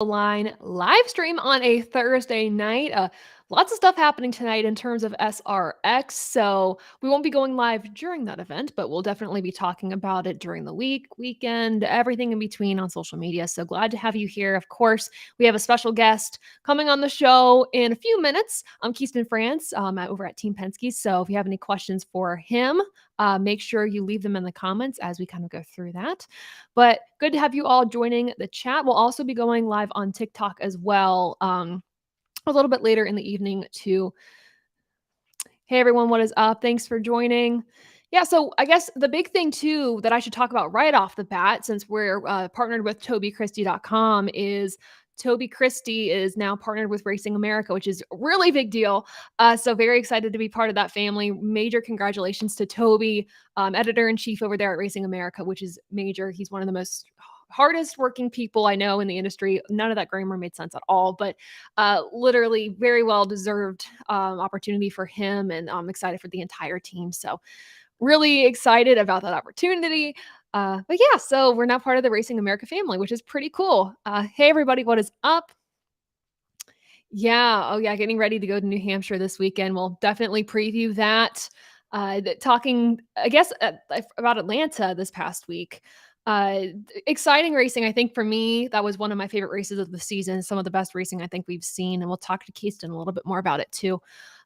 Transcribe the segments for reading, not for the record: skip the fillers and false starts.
Line live stream on a Thursday night. Lots of stuff happening tonight in terms of SRX. So we won't be going live during that event, but we'll definitely be talking about it during the weekend, everything in between on social media. So glad to have you here. Of course, we have a special guest coming on the show in a few minutes. I'm Keiston France over at Team Penske. So if you have any questions for him, make sure you leave them in the comments as we kind of go through that. But good to have you all joining the chat. We'll also be going live on TikTok as well a little bit later in the evening too. Hey everyone, what is up? Thanks for joining. Yeah, so I guess the big thing too that I should talk about right off the bat, since we're partnered with TobyChristie.com, is Toby Christie is now partnered with Racing America, which is a really big deal. So very excited to be part of that family. Major congratulations to Toby, editor-in-chief over there at Racing America, which is major. He's one of the most hardest working people I know in the industry. None of that grammar made sense at all, but literally very well deserved opportunity for him, and I'm excited for the entire team. So really excited about that opportunity. But yeah, so we're now part of the Racing America family, which is pretty cool. Hey everybody, what is up? Yeah, oh yeah, getting ready to go to New Hampshire this weekend. We'll definitely preview that. Talking, I guess, about Atlanta this past week. Exciting racing. I think for me, that was one of my favorite races of the season. Some of the best racing I think we've seen, and we'll talk to Keiston a little bit more about it too.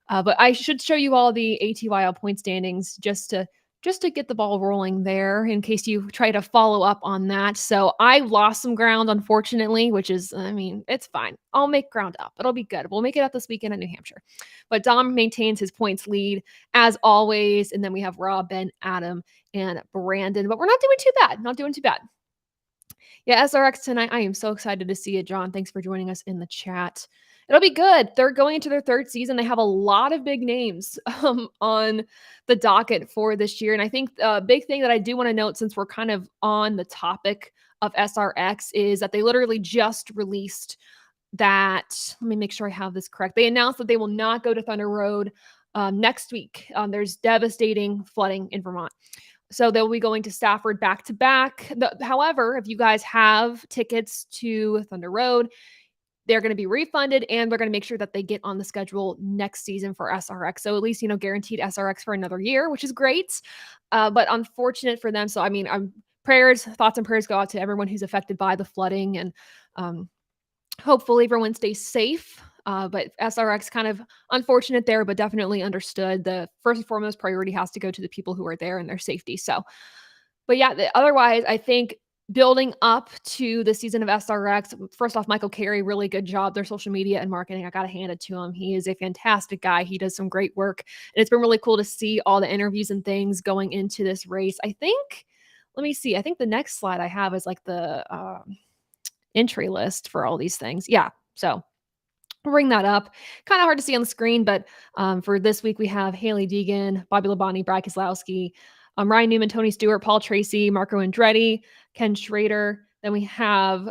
But I should show you all the ATYL point standings just to get the ball rolling there in case you try to follow up on that. So I lost some ground, unfortunately, which is, I mean, it's fine. I'll make ground up. It'll be good. We'll make it up this weekend in New Hampshire. But Dom maintains his points lead as always. And then we have Rob, Ben, Adam, and Brandon. But we're not doing too bad. Not doing too bad. Yeah, SRX tonight. I am so excited to see it, John. Thanks for joining us in the chat. It'll be good. They're going into their third season. They have a lot of big names on the docket for this year. And I think the big thing that I do want to note, since we're kind of on the topic of SRX, is that they literally just released that. Let me make sure I have this correct. They announced that they will not go to Thunder Road next week. There's devastating flooding in Vermont. So they'll be going to Stafford back to back. However, if you guys have tickets to Thunder Road, they're going to be refunded, and they're going to make sure that they get on the schedule next season for SRX. So at least, guaranteed SRX for another year, which is great. But unfortunate for them. So, I mean, thoughts and prayers go out to everyone who's affected by the flooding, and hopefully everyone stays safe. But SRX kind of unfortunate there, but definitely understood. The first and foremost priority has to go to the people who are there and their safety. So, but yeah, otherwise, I think building up to the season of SRX, first off, Michael Carey, really good job. Their social media and marketing, I got to hand it to him. He is a fantastic guy. He does some great work. And it's been really cool to see all the interviews and things going into this race. I think, let me see. I think the next slide I have is like the entry list for all these things. Yeah. So I'll bring that up. Kind of hard to see on the screen, but for this week, we have Haley Deegan, Bobby Labonte, Brad Keselowski, Ryan Newman, Tony Stewart, Paul Tracy, Marco Andretti, Ken Schrader. Then we have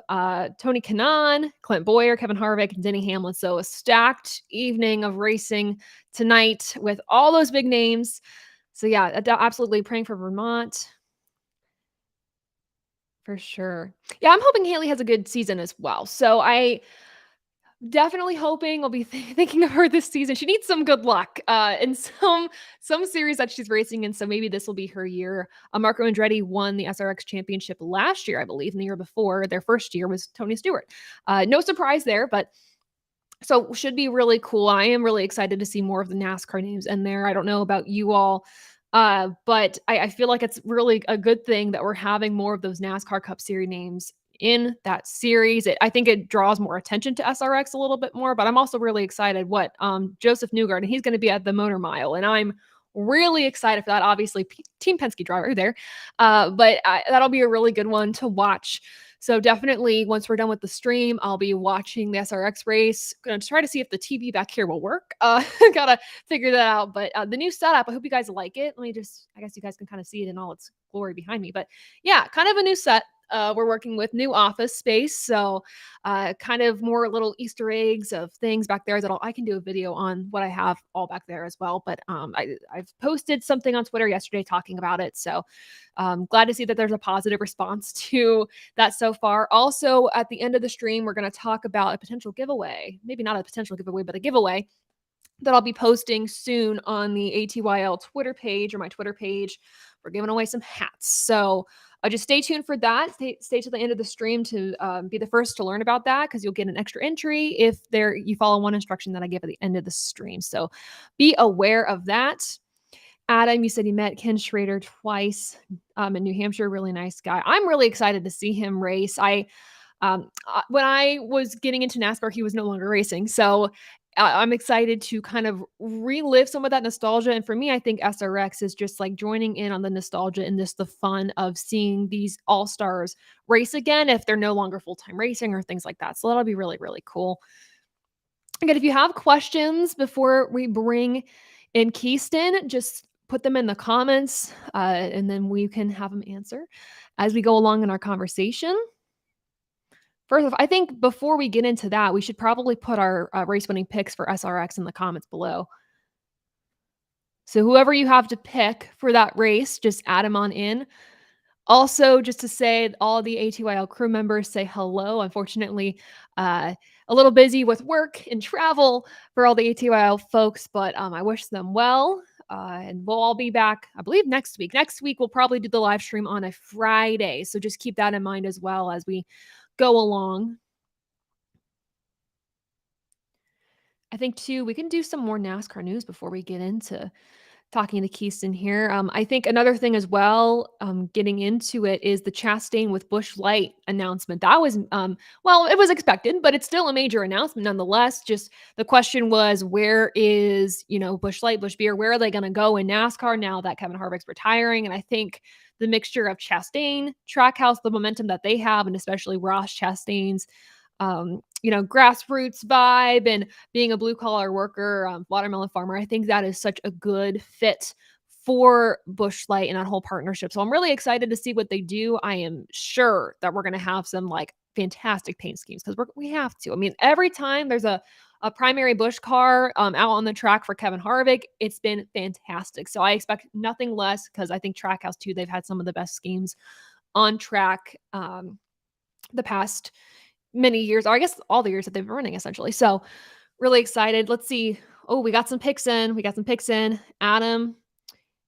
Tony Kanaan, Clint Boyer, Kevin Harvick, and Denny Hamlin. So a stacked evening of racing tonight with all those big names. So yeah, absolutely praying for Vermont. For sure. Yeah, I'm hoping Haley has a good season as well. So I definitely hoping. I'll be thinking of her this season. She needs some good luck in some series that she's racing in. So maybe this will be her year. Marco Andretti won the SRX championship last year, I believe, and the year before. Their first year was Tony Stewart. No surprise there, but so should be really cool. I am really excited to see more of the NASCAR names in there. I don't know about you all. But I feel like it's really a good thing that we're having more of those NASCAR Cup Series names in that series. I think it draws more attention to SRX a little bit more, but I'm also really excited what Joseph Newgard, and he's going to be at the Motor Mile, and I'm really excited for that. Obviously, Team Penske driver there, but that'll be a really good one to watch. So definitely, once we're done with the stream, I'll be watching the SRX race. Going to try to see if the TV back here will work. Gotta figure that out. But the new setup, I hope you guys like it. I guess you guys can kind of see it in all its glory behind me. But yeah, kind of a new set. We're working with new office space, so kind of more little Easter eggs of things back there that I can do a video on what I have all back there as well. But I've posted something on Twitter yesterday talking about it, so glad to see that there's a positive response to that so far. Also, at the end of the stream, we're going to talk about a potential giveaway. Maybe not a potential giveaway, but a giveaway that I'll be posting soon on the ATYL Twitter page or my Twitter page. We're giving away some hats. So just stay tuned for that. Stay to the end of the stream to be the first to learn about that, because you'll get an extra entry if you follow one instruction that I give at the end of the stream. So be aware of that. Adam, you said you met Ken Schrader twice in New Hampshire. Really nice guy. I'm really excited to see him race. When I was getting into NASCAR, he was no longer racing. So I'm excited to kind of relive some of that nostalgia. And for me, I think SRX is just like joining in on the nostalgia and just the fun of seeing these all-stars race again if they're no longer full-time racing or things like that. So that'll be really, really cool. Again, if you have questions before we bring in Keiston, just put them in the comments and then we can have them answer as we go along in our conversation. First off, I think before we get into that, we should probably put our race winning picks for SRX in the comments below. So whoever you have to pick for that race, just add them on in. Also, just to say, all the ATYL crew members say hello. Unfortunately, a little busy with work and travel for all the ATYL folks, but I wish them well. And we'll all be back, I believe, next week. Next week, we'll probably do the live stream on a Friday. So just keep that in mind as well as we go along. I think, too, we can do some more NASCAR news before we get into talking to Keiston here. I think another thing as well, getting into it, is the Chastain with Busch Light announcement. That was, well, it was expected, but it's still a major announcement nonetheless. Just the question was, where is, Busch Light, Busch Beer, where are they going to go in NASCAR now that Kevin Harvick's retiring? And I think the mixture of Chastain, Trackhouse, the momentum that they have, and especially Ross Chastain's grassroots vibe and being a blue collar worker, watermelon farmer, I think that is such a good fit for Busch Light and that whole partnership. So I'm really excited to see what they do. I am sure that we're going to have some like fantastic paint schemes because we have to. I mean, every time there's a primary Busch car out on the track for Kevin Harvick, it's been fantastic. So I expect nothing less, because I think Trackhouse too, they've had some of the best schemes on track the past many years, or I guess all the years that they've been running, essentially. So really excited. Let's see. Oh, we got some picks in. Adam,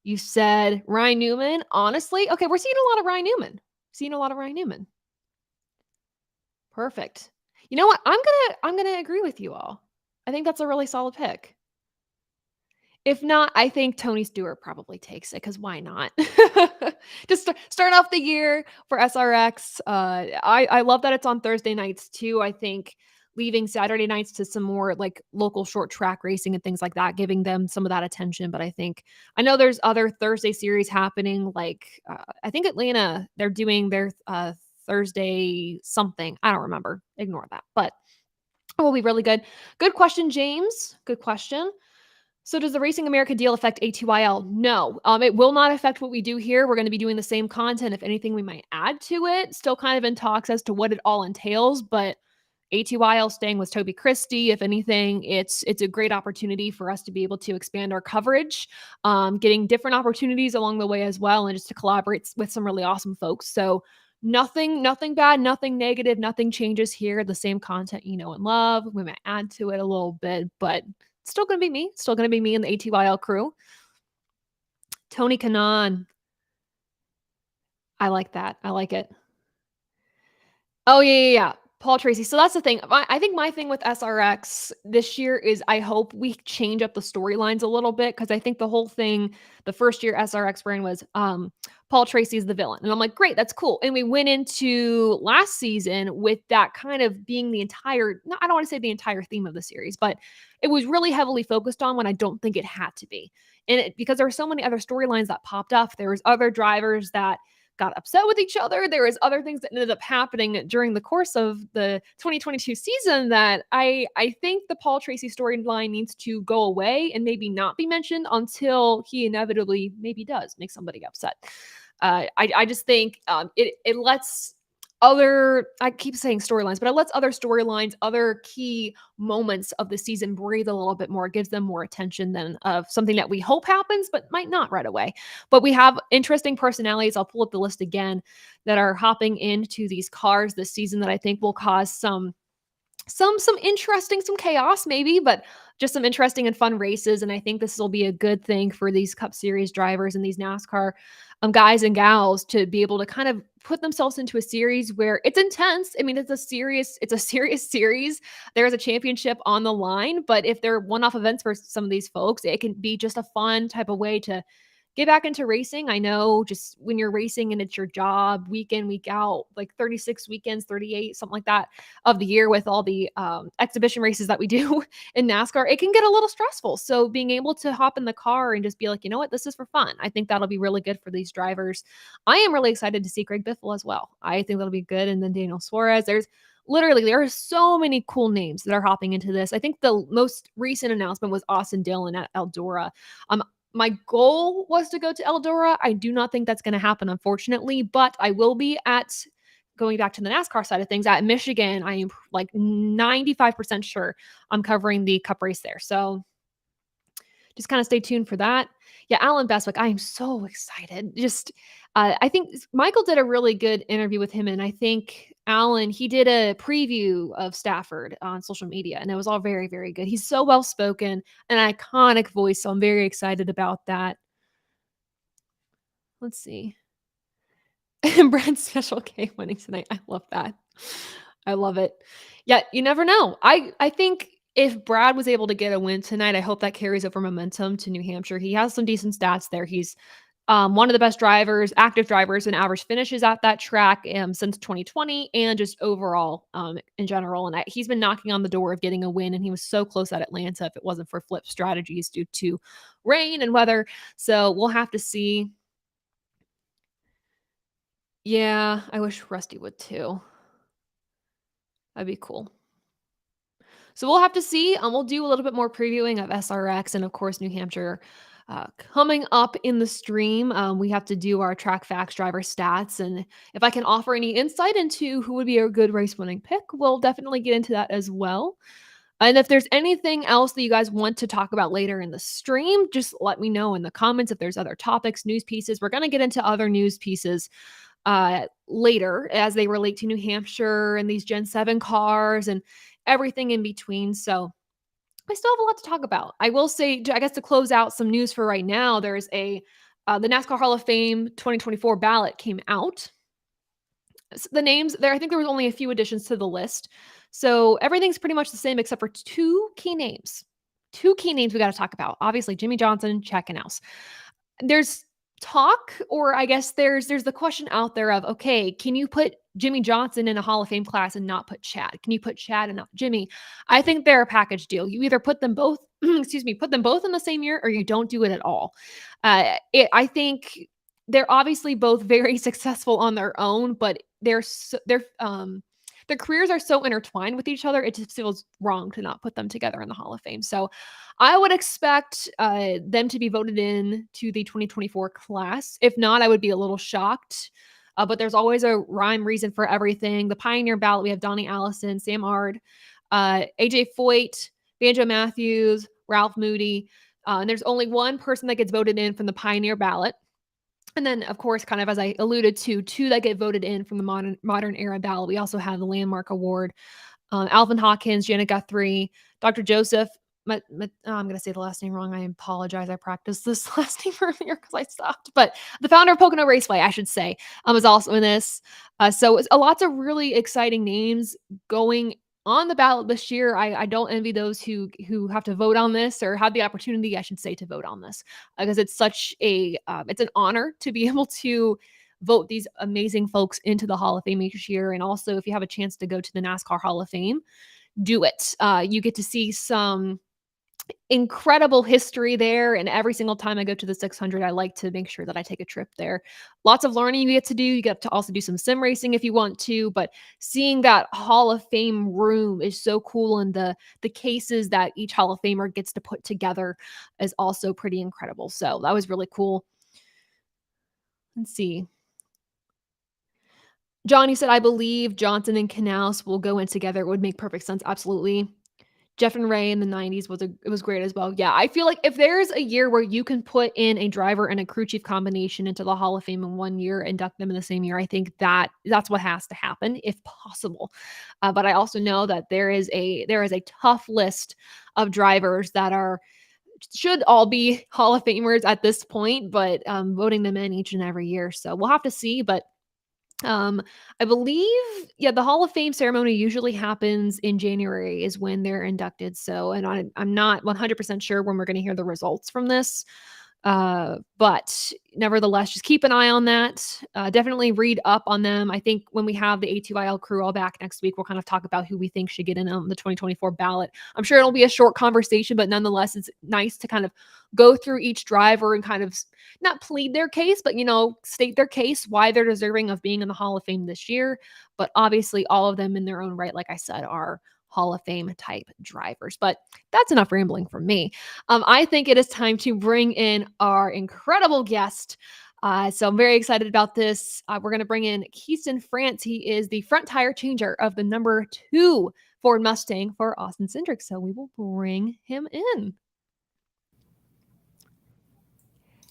you said Ryan Newman. Honestly, okay, we're seeing a lot of Ryan Newman. Perfect. You know what? I'm gonna agree with you all. I think that's a really solid pick. If not, I think Tony Stewart probably takes it, because why not? Just start off the year for SRX. I love that it's on Thursday nights too. I think leaving Saturday nights to some more like local short track racing and things like that, giving them some of that attention. But I know there's other Thursday series happening. Like I think Atlanta, they're doing their Thursday something. I don't remember. Ignore that. But it will be really good. Good question, James. Good question. So does the Racing America deal affect ATYL? No, it will not affect what we do here. We're going to be doing the same content. If anything, we might add to it. Still kind of in talks as to what it all entails, but ATYL staying with Toby Christie, if anything, it's a great opportunity for us to be able to expand our coverage, getting different opportunities along the way as well, and just to collaborate with some really awesome folks. So nothing bad, nothing negative, nothing changes here. The same content you know and love. We might add to it a little bit, but still going to be me and the ATYL crew. Tony Kanaan. I like that. I like it. Oh, yeah. Paul Tracy. So that's the thing. I think my thing with SRX this year is I hope we change up the storylines a little bit, because I think the whole thing, the first year SRX ran was Paul Tracy's the villain. And I'm like, great, that's cool. And we went into last season with that kind of being the entire, no, I don't want to say the entire theme of the series, but it was really heavily focused on when I don't think it had to be. And because there were so many other storylines that popped up. There was other drivers that got upset with each other. There was other things that ended up happening during the course of the 2022 season that I think the Paul Tracy storyline needs to go away and maybe not be mentioned until he inevitably maybe does make somebody upset. I just think it lets other I keep saying storylines, but it lets other storylines, other key moments of the season breathe a little bit more. It gives them more attention than of something that we hope happens, but might not right away. But we have interesting personalities. I'll pull up the list again that are hopping into these cars this season that I think will cause some interesting, some chaos maybe, but just some interesting and fun races. And I think this will be a good thing for these Cup Series drivers and these NASCAR guys and gals to be able to kind of put themselves into a series where it's intense. I mean, it's a serious series. There's a championship on the line, but if they're one-off events for some of these folks, it can be just a fun type of way to get back into racing. I know just when you're racing and it's your job week in, week out, like 36 weekends, 38, something like that of the year with all the exhibition races that we do in NASCAR, it can get a little stressful. So being able to hop in the car and just be like, you know what, this is for fun. I think that'll be really good for these drivers. I am really excited to see Greg Biffle as well. I think that'll be good. And then Daniel Suarez. There are so many cool names that are hopping into this. I think the most recent announcement was Austin Dillon at Eldora. My goal was to go to Eldora. I do not think that's going to happen, unfortunately, but I will be at going back to the NASCAR side of things at Michigan. I am like 95% sure I'm covering the cup race there. So just kind of stay tuned for that. Yeah, Alan Bestwick, I am so excited. I think Michael did a really good interview with him, and I think Alan, he did a preview of Stafford on social media, and it was all very, very good. He's so well spoken, an iconic voice, so I'm very excited about that. Let's see. Brad Special K winning tonight. I love that. I love it. Yeah, you never know. I think if Brad was able to get a win tonight, I hope that carries over momentum to New Hampshire. He has some decent stats there. He's one of the best drivers, active drivers, and average finishes at that track since 2020, and just overall in general. And he's been knocking on the door of getting a win, and he was so close at Atlanta if it wasn't for flip strategies due to rain and weather. So we'll have to see. Yeah, I wish Rusty would too. That'd be cool. So we'll have to see. We'll do a little bit more previewing of SRX and, of course, New Hampshire coming up in the stream. We have to do our track facts, driver stats, and if I can offer any insight into who would be a good race winning pick, we'll definitely get into that as well. And if there's anything else that you guys want to talk about later in the stream, just let me know in the comments. If there's other topics, news pieces, we're going to get into other news pieces later as they relate to New Hampshire and these Gen 7 cars and everything in between. So I still have a lot to talk about. I will say, I guess to close out some news for right now, there's the NASCAR Hall of Fame 2024 ballot came out. So the names there, I think there was only a few additions to the list. So everything's pretty much the same except for two key names. Two key names we got to talk about. Obviously, Jimmy Johnson, Chad Knaus. There's talk, or I guess there's the question out there of, okay, can you put Jimmy Johnson in a Hall of Fame class and not put Chad? Can you put Chad and not Jimmy? I think they're a package deal. You either put them both, put them both in the same year, or you don't do it at all. I think they're obviously both very successful on their own, but their careers are so intertwined with each other, it just feels wrong to not put them together in the Hall of Fame. So I would expect them to be voted in to the 2024 class. If not, I would be a little shocked. But there's always a rhyme reason for everything. The Pioneer ballot, we have Donnie Allison, Sam Ard, AJ Foyt, Banjo Matthews, Ralph Moody. And there's only one person that gets voted in from the Pioneer ballot. And then, of course, kind of as I alluded to, two that get voted in from the modern era ballot. We also have the Landmark Award. Alvin Hawkins, Janet Guthrie, Dr. Joseph. I'm going to say the last name wrong. I apologize. I practiced this last name earlier because I stopped. But the founder of Pocono Raceway, I should say, is also in this. So it's lots of really exciting names going on the ballot this year. I don't envy those who have to vote on this, or have the opportunity, I should say, to vote on this, because it's such it's an honor to be able to vote these amazing folks into the Hall of Fame each year. And also, if you have a chance to go to the NASCAR Hall of Fame, do it. You get to see some incredible history there. And every single time I go to the 600, I like to make sure that I take a trip there. Lots of learning you get to do. You get to also do some sim racing if you want to, but seeing that Hall of Fame room is so cool. And the cases that each Hall of Famer gets to put together is also pretty incredible. So that was really cool. Let's see. Johnny said, "I believe Johnson and Knaus will go in together. It would make perfect sense." Absolutely. Jeff and Ray in the 90s was great as well. Yeah, I feel like if there's a year where you can put in a driver and a crew chief combination into the Hall of Fame in one year, induct them in the same year, I think that's what has to happen if possible. But I also know that there is a tough list of drivers that are should all be Hall of Famers at this point, but voting them in each and every year. So we'll have to see. But um, I believe, yeah, the Hall of Fame ceremony usually happens in January is when they're inducted. So, and I'm not 100% sure when we're going to hear the results from this. But nevertheless, just keep an eye on that. Definitely read up on them. I think when we have the ATYL crew all back next week, we'll kind of talk about who we think should get in on the 2024 ballot. I'm sure it'll be a short conversation, but nonetheless, it's nice to kind of go through each driver and kind of not plead their case, but state their case why they're deserving of being in the Hall of Fame this year. But obviously, all of them in their own right, like I said, are Hall of Fame type drivers. But that's enough rambling from me. I think it is time to bring in our incredible guest. So I'm very excited about this. We're going to bring in Keiston France. He is the front tire changer of the number 2 Ford Mustang for Austin Cindric. So we will bring him in.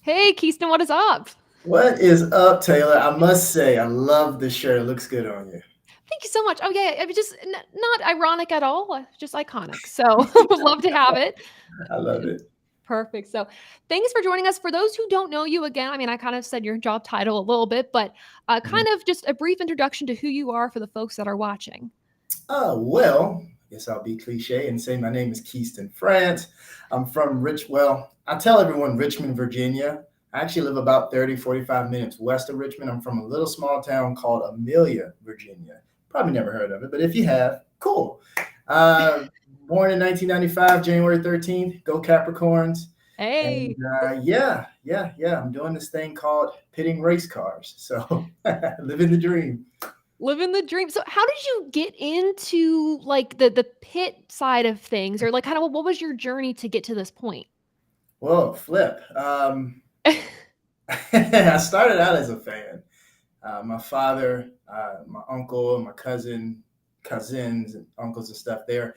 Hey, Keiston, what is up? What is up, Taylor? I must say, I love this shirt. It looks good on you. Thank you so much. Oh yeah, it was just not ironic at all, just iconic. So would love to have it. I love it. Perfect. So thanks for joining us. For those who don't know you again, I mean, I kind of said your job title a little bit, but kind of just a brief introduction to who you are for the folks that are watching. Well, I guess I'll be cliche and say my name is Keiston France. I'm from I tell everyone Richmond, Virginia. I actually live about 30, 45 minutes west of Richmond. I'm from a little small town called Amelia, Virginia. Probably never heard of it, but if you have, cool. Uh, Born in 1995, January 13th. Go Capricorns. Hey, And yeah. I'm doing this thing called pitting race cars. So living the dream. living the dream. So how did you get into like the pit side of things, or like kind of what was your journey to get to this point? Whoa, flip. I started out as a fan. My father, my uncle, and my cousins, and uncles and stuff. They're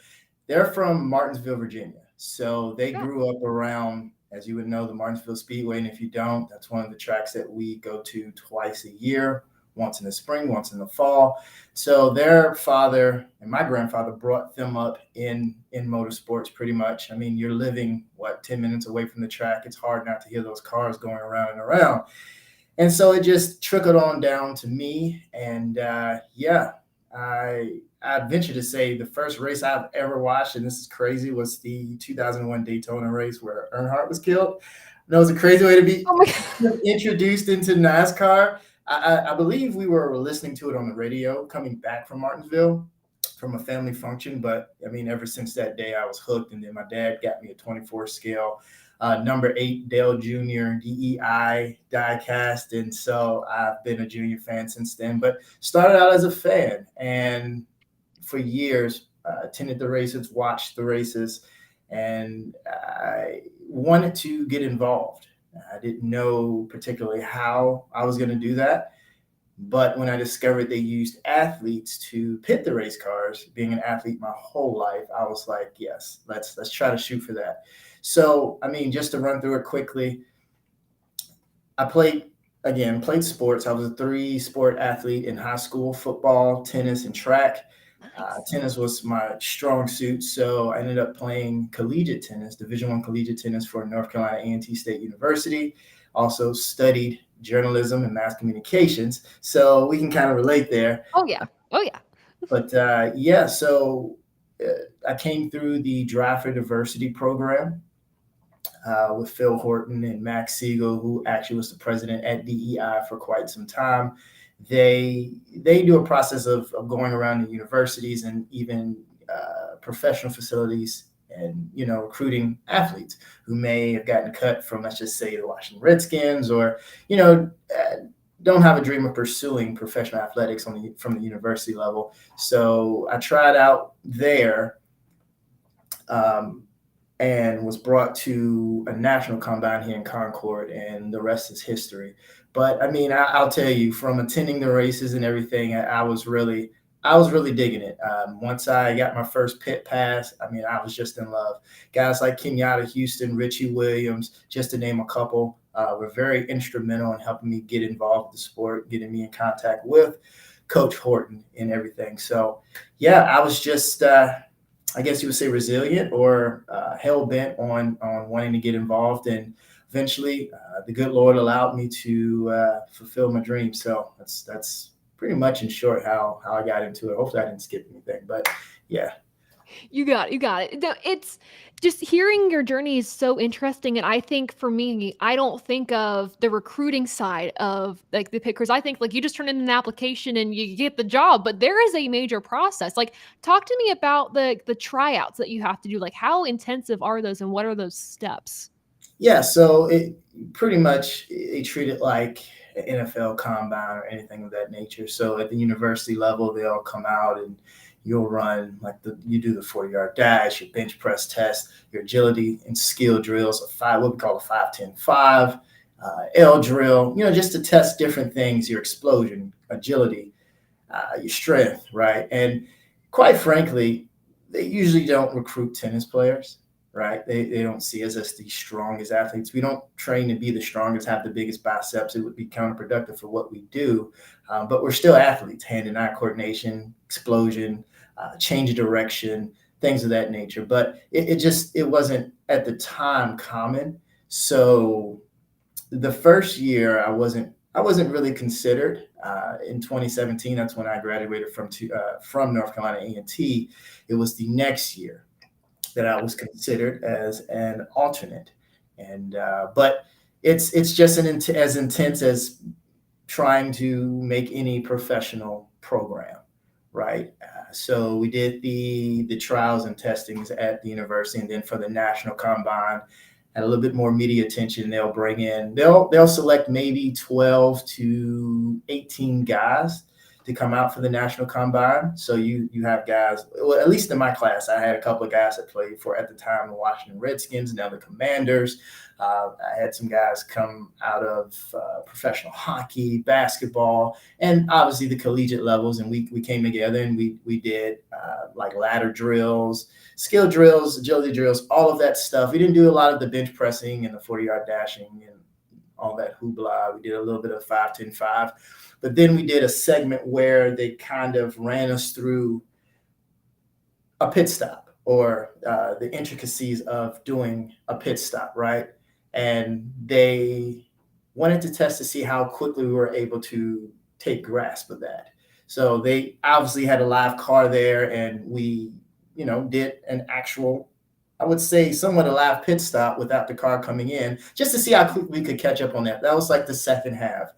from Martinsville, Virginia. So they Yeah. grew up around, as you would know, the Martinsville Speedway. And if you don't, that's one of the tracks that we go to twice a year, once in the spring, once in the fall. So their father and my grandfather brought them up in motorsports pretty much. I mean, you're living, 10 minutes away from the track. It's hard not to hear those cars going around and around. And so it just trickled on down to me. And I'd venture to say the first race I've ever watched, and this is crazy, was the 2001 Daytona race where Earnhardt was killed. That was a crazy way to be Oh my God. introduced into NASCAR. I believe we were listening to it on the radio coming back from Martinsville from a family function. But I mean, ever since that day, I was hooked. And then my dad got me a 24 scale number 8 Dale Jr. DEI diecast. And so I've been a junior fan since then, but started out as a fan. And for years, attended the races, watched the races, and I wanted to get involved. I didn't know particularly how I was going to do that. But when I discovered they used athletes to pit the race cars, being an athlete my whole life, I was like, yes, let's try to shoot for that. So, I mean, just to run through it quickly, I played sports. I was a 3-sport athlete in high school: football, tennis, and track. Nice. Tennis was my strong suit, so I ended up playing collegiate tennis, Division I collegiate tennis for North Carolina A&T State University. Also studied journalism and mass communications, so we can kind of relate there. Oh yeah. Oh yeah. But so I came through the Drive for Diversity program with Phil Horton and Max Siegel, who actually was the president at DEI for quite some time. They do a process of going around the universities and even professional facilities and recruiting athletes who may have gotten cut from, let's just say, the Washington Redskins, or don't have a dream of pursuing professional athletics from the university level. So I tried out there. And was brought to a national combine here in Concord, and the rest is history. But I mean, I'll tell you, from attending the races and everything, I was really digging it. Once I got my first pit pass, I mean, I was just in love. Guys like Kenyatta Houston, Richie Williams, just to name a couple, were very instrumental in helping me get involved with the sport, getting me in contact with Coach Horton and everything. So, yeah, I was just, I guess you would say, resilient or hell bent on wanting to get involved. And eventually, the good Lord allowed me to fulfill my dream. So that's pretty much in short how I got into it. Hopefully, I didn't skip anything, but yeah. You got it. You got it. No, it's just hearing your journey is so interesting. And I think for me, I don't think of the recruiting side of like the pickers. I think like you just turn in an application and you get the job, but there is a major process. Like talk to me about the tryouts that you have to do. Like how intensive are those and what are those steps? Yeah, so it pretty much they treat it like an NFL combine or anything of that nature. So at the university level, they all come out and you'll run like you do the 40-yard dash, your bench press test, your agility and skill drills, what we call a 5-10-5, L drill, just to test different things, your explosion, agility, your strength, right? And quite frankly, they usually don't recruit tennis players, right? They don't see us as the strongest athletes. We don't train to be the strongest, have the biggest biceps. It would be counterproductive for what we do. But we're still athletes, hand-to-eye coordination, explosion, change of direction, things of that nature. But it wasn't at the time common. So the first year I wasn't really considered. In 2017, that's when I graduated from North Carolina A&T. It was the next year that I was considered as an alternate, and but it's just as intense as trying to make any professional program, right? So we did the trials and testings at the university, and then for the national combine, had a little bit more media attention. They'll select maybe 12 to 18 guys to come out for the national combine. So you have guys, well, at least in my class, I had a couple of guys that played for at the time the Washington Redskins, now the Commanders. I had some guys come out of professional hockey, basketball, and obviously the collegiate levels. And we came together and we did like ladder drills, skill drills, agility drills, all of that stuff. We didn't do a lot of the bench pressing and the 40-yard dashing and all that hoopla. We did a little bit of 5-10-5. But then we did a segment where they kind of ran us through a pit stop or the intricacies of doing a pit stop, right? And they wanted to test to see how quickly we were able to take grasp of that. So they obviously had a live car there, and we, did an actual, I would say, somewhat a live pit stop without the car coming in, just to see how quickly we could catch up on that. That was like the second half.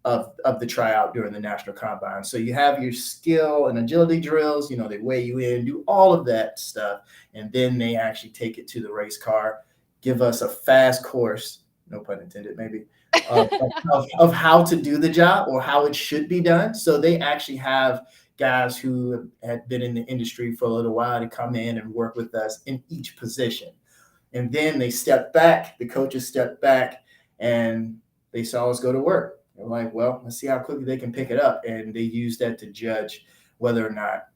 Of the tryout during the national combine. So you have your skill and agility drills, they weigh you in, do all of that stuff. And then they actually take it to the race car, give us a fast course, no pun intended, maybe, of how to do the job or how it should be done. So they actually have guys who had been in the industry for a little while to come in and work with us in each position. And then they stepped back, the coaches stepped back, and they saw us go to work. They're like, well, let's see how quickly they can pick it up. And they used that to judge whether or not,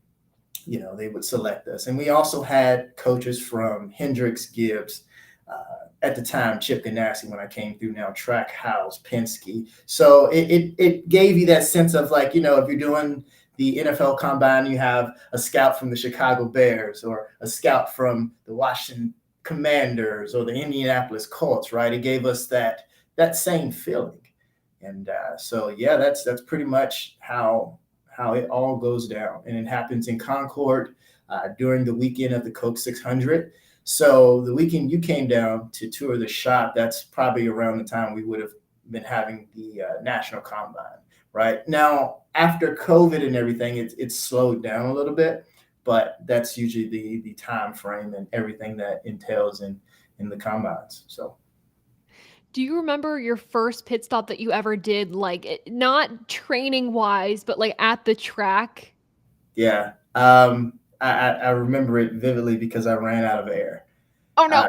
they would select us. And we also had coaches from Hendricks, Gibbs, at the time, Chip Ganassi, when I came through, now Trackhouse, Penske. So it gave you that sense of like, if you're doing the NFL combine, you have a scout from the Chicago Bears or a scout from the Washington Commanders or the Indianapolis Colts, right? It gave us that same feeling. And so, yeah, that's pretty much how it all goes down. And it happens in Concord during the weekend of the Coke 600. So the weekend you came down to tour the shop, that's probably around the time we would have been having the national combine, right? Now, after COVID and everything, it's slowed down a little bit, but that's usually the time frame and everything that entails in the combines. So. Do you remember your first pit stop that you ever did, like not training wise, but like at the track? Yeah. I remember it vividly because I ran out of air. Oh no.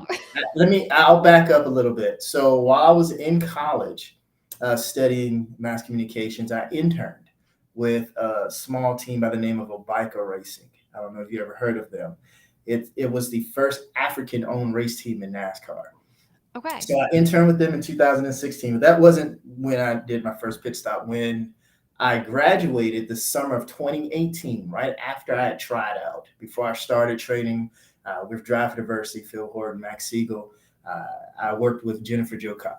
I'll back up a little bit. So while I was in college, studying mass communications, I interned with a small team by the name of Obico Racing. I don't know if you ever heard of them. It was the first African-owned race team in NASCAR. Okay. So I interned with them in 2016. But that wasn't when I did my first pit stop. When I graduated the summer of 2018, right after I had tried out, before I started training with Drive Diversity, Phil Horton, Max Siegel, I worked with Jennifer Jo Cobb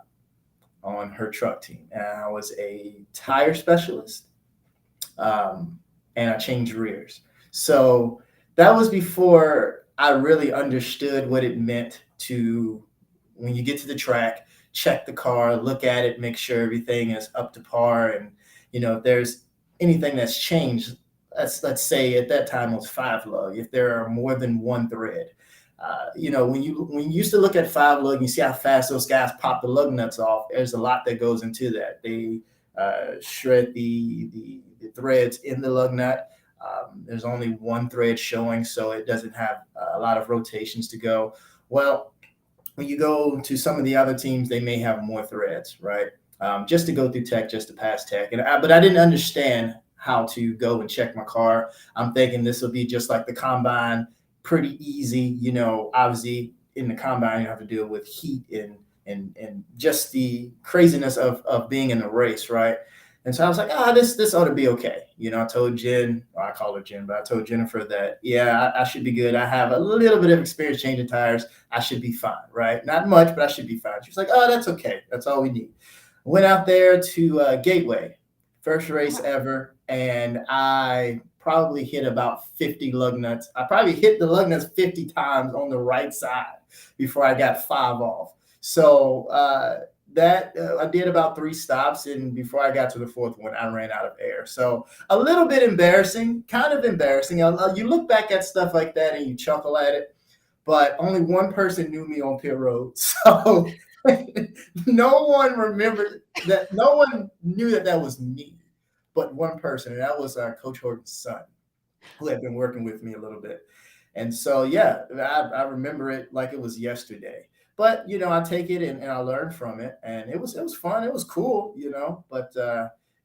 on her truck team. And I was a tire specialist, um, and I changed rears. So that was before I really understood what it meant to, when you get to the track, check the car, look at it, make sure everything is up to par. And, if there's anything that's changed, let's say at that time it was 5 lug, if there are more than one thread. When you used to look at 5 lug, you see how fast those guys pop the lug nuts off. There's a lot that goes into that. They shred the threads in the lug nut. There's only one thread showing, so it doesn't have a lot of rotations to go. Well, when you go to some of the other teams, they may have more threads, right? Just to go through tech, just to pass tech. But I didn't understand how to go and check my car. I'm thinking this will be just like the combine, pretty easy. Obviously in the combine, you have to deal with heat and just the craziness of being in a race, right? And so I was like, this ought to be okay. I told Jen, or I call her Jen, but I told Jennifer that, yeah, I should be good. I have a little bit of experience changing tires. I should be fine, right? Not much, but I should be fine. She was like, that's okay. That's all we need. Went out there to Gateway, first race ever, and I probably hit about 50 lug nuts. I probably hit the lug nuts 50 times on the right side before I got 5 off. So I did about 3 stops, and before I got to the 4th one, I ran out of air. So a little bit embarrassing, kind of embarrassing. You look back at stuff like that and you chuckle at it, but only one person knew me on pit road. So no one remembered that. No one knew that was me, but one person, and that was Coach Horton's son, who had been working with me a little bit. And so, yeah, I remember it like it was yesterday. But I take it and I learned from it, and it was fun. It was cool, But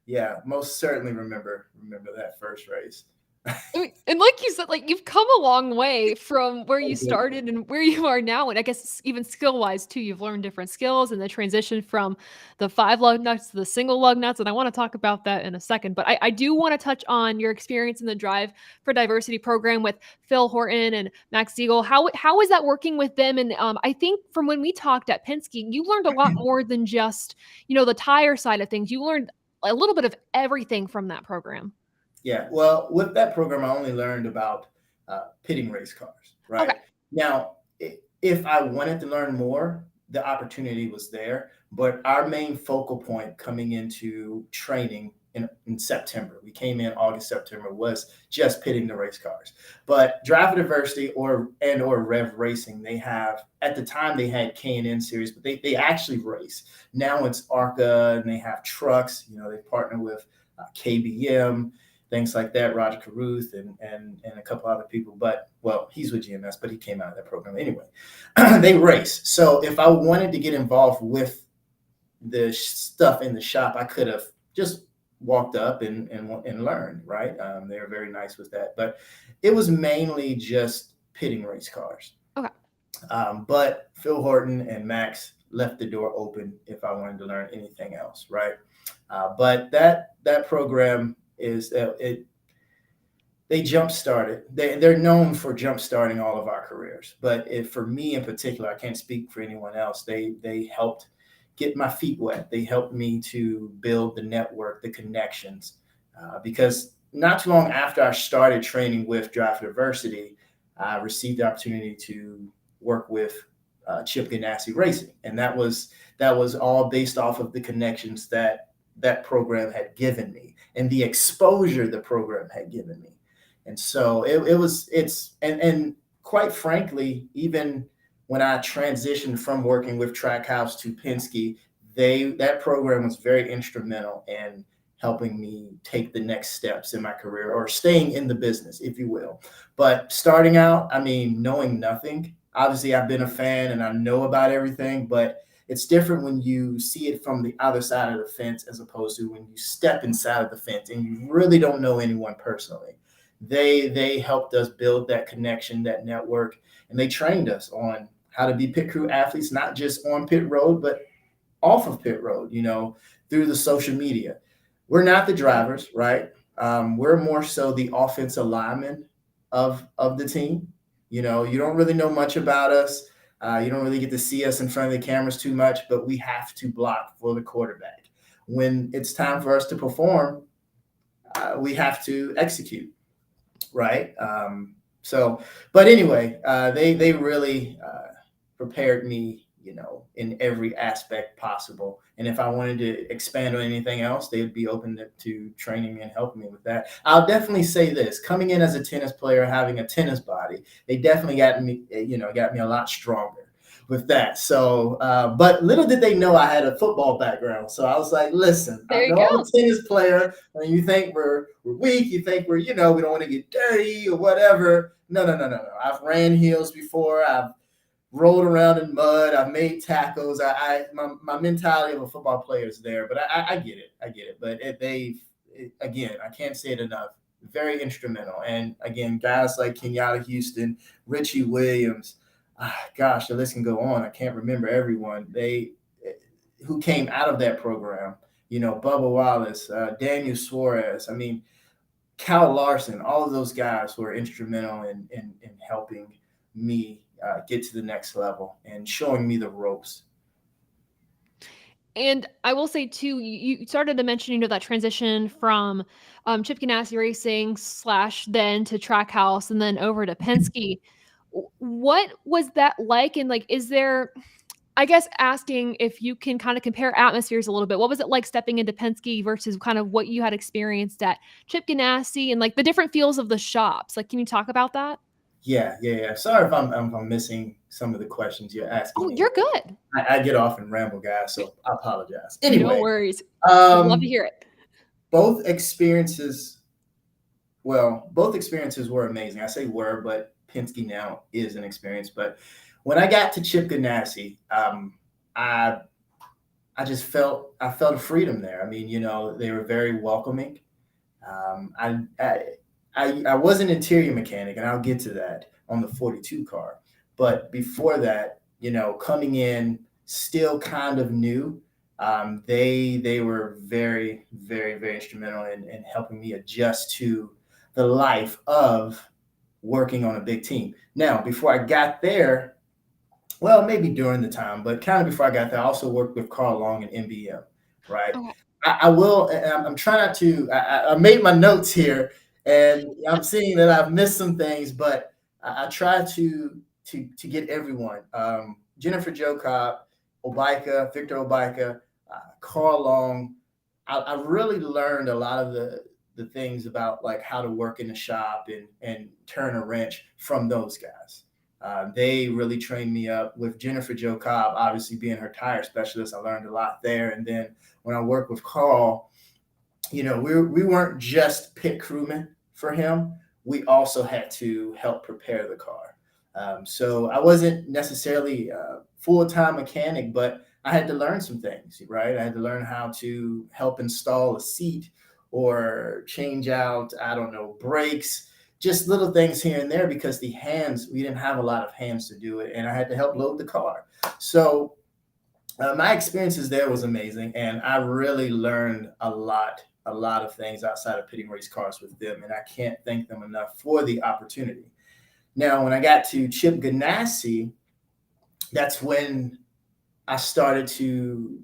yeah, most certainly remember that first race. And like you said, like, you've come a long way from where you started and where you are now, and I guess even skill-wise too, you've learned different skills and the transition from the 5 lug nuts to the single lug nuts, and I wanna talk about that in a second, but I do wanna touch on your experience in the Drive for Diversity program with Phil Horton and Max Siegel. How is that working with them? And, I think from when we talked at Penske, you learned a lot more than just, the tire side of things. You learned a little bit of everything from that program. Yeah, well, with that program, I only learned about pitting race cars, right? Okay. Now, if I wanted to learn more, the opportunity was there. But our main focal point coming into training in September, we came in August, September, was just pitting the race cars. But Drive Diversity or Rev Racing, they have, at the time they had K&N series, but they actually race. Now it's ARCA, and they have trucks. They partner with KBM, things like that, Roger Carruth and a couple other people. But, well, he's with GMS, but he came out of that program anyway. They race. So if I wanted to get involved with the stuff in the shop, I could have just walked up and learned, right? They were very nice with that. But it was mainly just pitting race cars. Okay. But Phil Horton and Max left the door open if I wanted to learn anything else, right? But that program is they jump started. They're known for jump starting all of our careers, but for me in particular, I can't speak for anyone else. They helped get my feet wet. They helped me to build the network, the connections, because not too long after I started training with Drive for Diversity, I received the opportunity to work with Chip Ganassi Racing, and that was all based off of the connections that program had given me and the exposure the program had given me. And so and quite frankly, even when I transitioned from working with Trackhouse to Penske, that program was very instrumental in helping me take the next steps in my career, or staying in the business, if you will. But starting out, knowing nothing, obviously I've been a fan and I know about everything, but It's different when you see it from the other side of the fence as opposed to when you step inside of the fence and you really don't know anyone personally. They helped us build that connection, that network, and they trained us on how to be pit crew athletes, not just on pit road, but off of pit road, through the social media. We're not the drivers, right? We're more so the offensive linemen of the team. You don't really know much about us. You don't really get to see us in front of the cameras too much, but we have to block for the quarterback. When it's time for us to perform, we have to execute, right? But anyway, they really prepared me, in every aspect possible. And if I wanted to expand on anything else, they would be open to training me and helping me with that. I'll definitely say this: coming in as a tennis player, having a tennis body, they definitely got me a lot stronger with that. So, but little did they know I had a football background. So I was like, listen, There I you know I'm go. a tennis player. And you think we're weak, you think we don't want to get dirty or whatever. No. I've ran hills before. I've rolled around in mud. I've made tackles. My mentality of a football player is there, but I get it. I get it. But again, I can't say it enough. Very instrumental. And again, guys like Kenyatta Houston, Richie Williams, gosh, the list can go on. I can't remember everyone. Who came out of that program. Bubba Wallace, Daniel Suarez. I mean, Cal Larson, all of those guys were instrumental in helping me get to the next level and showing me the ropes. And I will say too, you started to mention, that transition from Chip Ganassi Racing / then to Trackhouse and then over to Penske. What was that like? And like, is there, I guess, asking if you can kind of compare atmospheres a little bit. What was it like stepping into Penske versus kind of what you had experienced at Chip Ganassi and like the different feels of the shops? Like, can you talk about that? Yeah. Sorry if I'm missing some of the questions you're asking Oh, me. you're good. I get off and ramble, guys, so I apologize. No Anyway, worries. I'd love to um, hear it. both experiences. Well, both experiences were amazing. I say were, but Penske now is an experience. But when I got to Chip Ganassi, I just I felt a freedom there. I mean, they were very welcoming. Um, I, I I was an interior mechanic, and I'll get to that on the 42 car. But before that, coming in still kind of new, they were very, very, very instrumental in helping me adjust to the life of working on a big team. Now, before I got there, well, maybe during the time, but kind of before I got there, I also worked with Carl Long and MBM, right? Okay. I will, and I'm trying not to, I made my notes here and I'm seeing that I've missed some things, but I try to get everyone. Jennifer Jo Cobb, Victor Obika, Carl Long. I really learned a lot of the things about like how to work in the shop and turn a wrench from those guys. They really trained me up. With Jennifer Jo Cobb, obviously being her tire specialist, I learned a lot there. And then when I worked with Carl, we weren't just pit crewmen for him. We also had to help prepare the car. So I wasn't necessarily a full-time mechanic, but I had to learn some things, right? I had to learn how to help install a seat or change out, I don't know, brakes, just little things here and there because we didn't have a lot of hands to do it. And I had to help load the car. So my experiences there was amazing. And I really learned a lot of things outside of pitting race cars with them. And I can't thank them enough for the opportunity. Now, when I got to Chip Ganassi, that's when I started to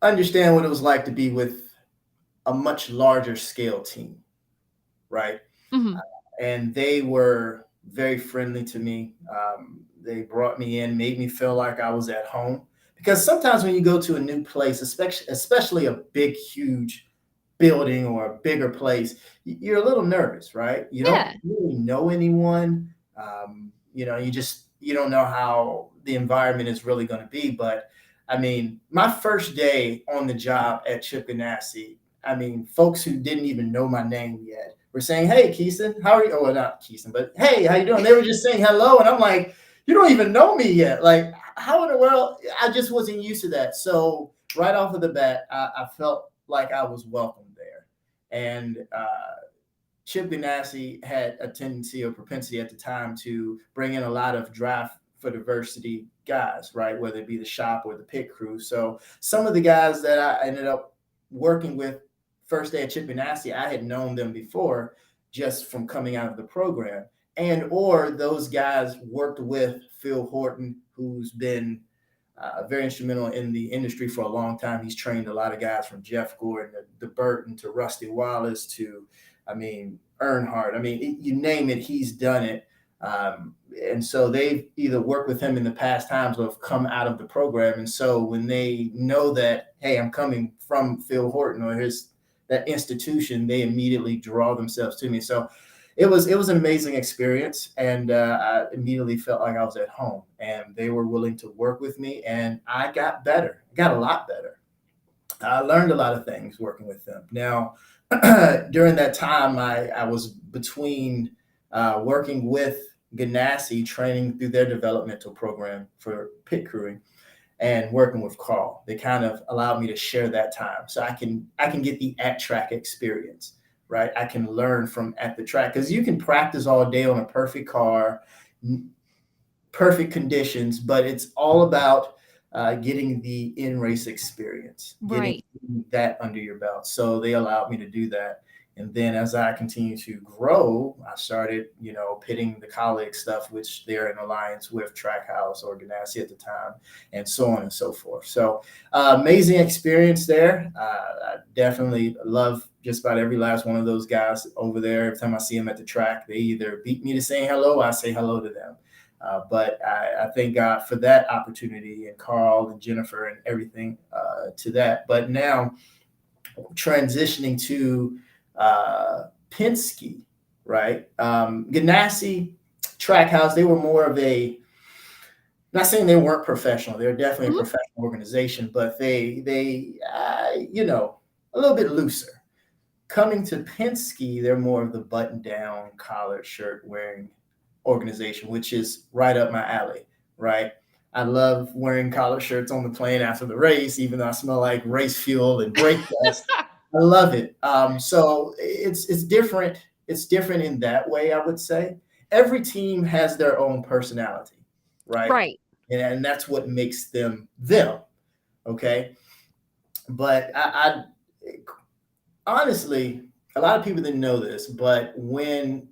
understand what it was like to be with a much larger scale team, right? Mhm. And they were very friendly to me. They brought me in, made me feel like I was at home. Because sometimes when you go to a new place, especially a big, huge building or a bigger place, you're a little nervous, right? You don't Yeah. really know anyone. You don't know how the environment is really going to be. But I mean, my first day on the job at Chip Ganassi, I mean, folks who didn't even know my name yet were saying, "Hey, Keiston, how are you?" Oh, well, not Keiston, but "Hey, how you doing?" They were just saying hello, and I'm like, "You don't even know me yet. Like, how in the world? I just wasn't used to that. So right off of the bat, I felt like I was welcome there. And Chip Ganassi had a tendency or propensity at the time to bring in a lot of draft for diversity guys, right? Whether it be the shop or the pit crew. So some of the guys that I ended up working with first day at Chip Ganassi, I had known them before just from coming out of the program. And or those guys worked with Phil Horton, who's been very instrumental in the industry for a long time. He's trained a lot of guys from Jeff Gordon to Burton to Rusty Wallace to, I mean, Earnhardt. I mean, you name it, he's done it. And so they've either worked with him in the past times or have come out of the program. And so when they know that, hey, I'm coming from Phil Horton or that institution, they immediately draw themselves to me. So it was an amazing experience, and I immediately felt like I was at home. And they were willing to work with me, and I got better. I got a lot better. I learned a lot of things working with them. Now, during that time, I was between working with Ganassi, training through their developmental program for pit crewing, and working with Carl. They kind of allowed me to share that time, so I can get the at track experience, right? I can learn from at the track because you can practice all day on a perfect car, perfect conditions, but it's all about getting the in race experience, getting Right. that under your belt. So they allowed me to do that. And then as I continued to grow, I started, pitting the colleague stuff, which they're in alliance with Trackhouse or Ganassi at the time, and so on and so forth. So amazing experience there. I definitely love just about every last one of those guys over there. Every time I see them at the track, they either beat me to saying hello, or I say hello to them. But I thank God for that opportunity, and Carl and Jennifer and everything to that. But now transitioning to Penske, right? Ganassi, Trackhouse, they were more of not saying they weren't professional. They're definitely a Mhm. professional organization, but they a little bit looser. Coming to Penske, they're more of the button-down, collared shirt wearing organization, which is right up my alley, right? I love wearing collar shirts on the plane after the race, even though I smell like race fuel and brake dust. I love it. So it's different. It's different in that way, I would say. Every team has their own personality, right? Right. And that's what makes them them. Okay. But I honestly, a lot of people didn't know this, but when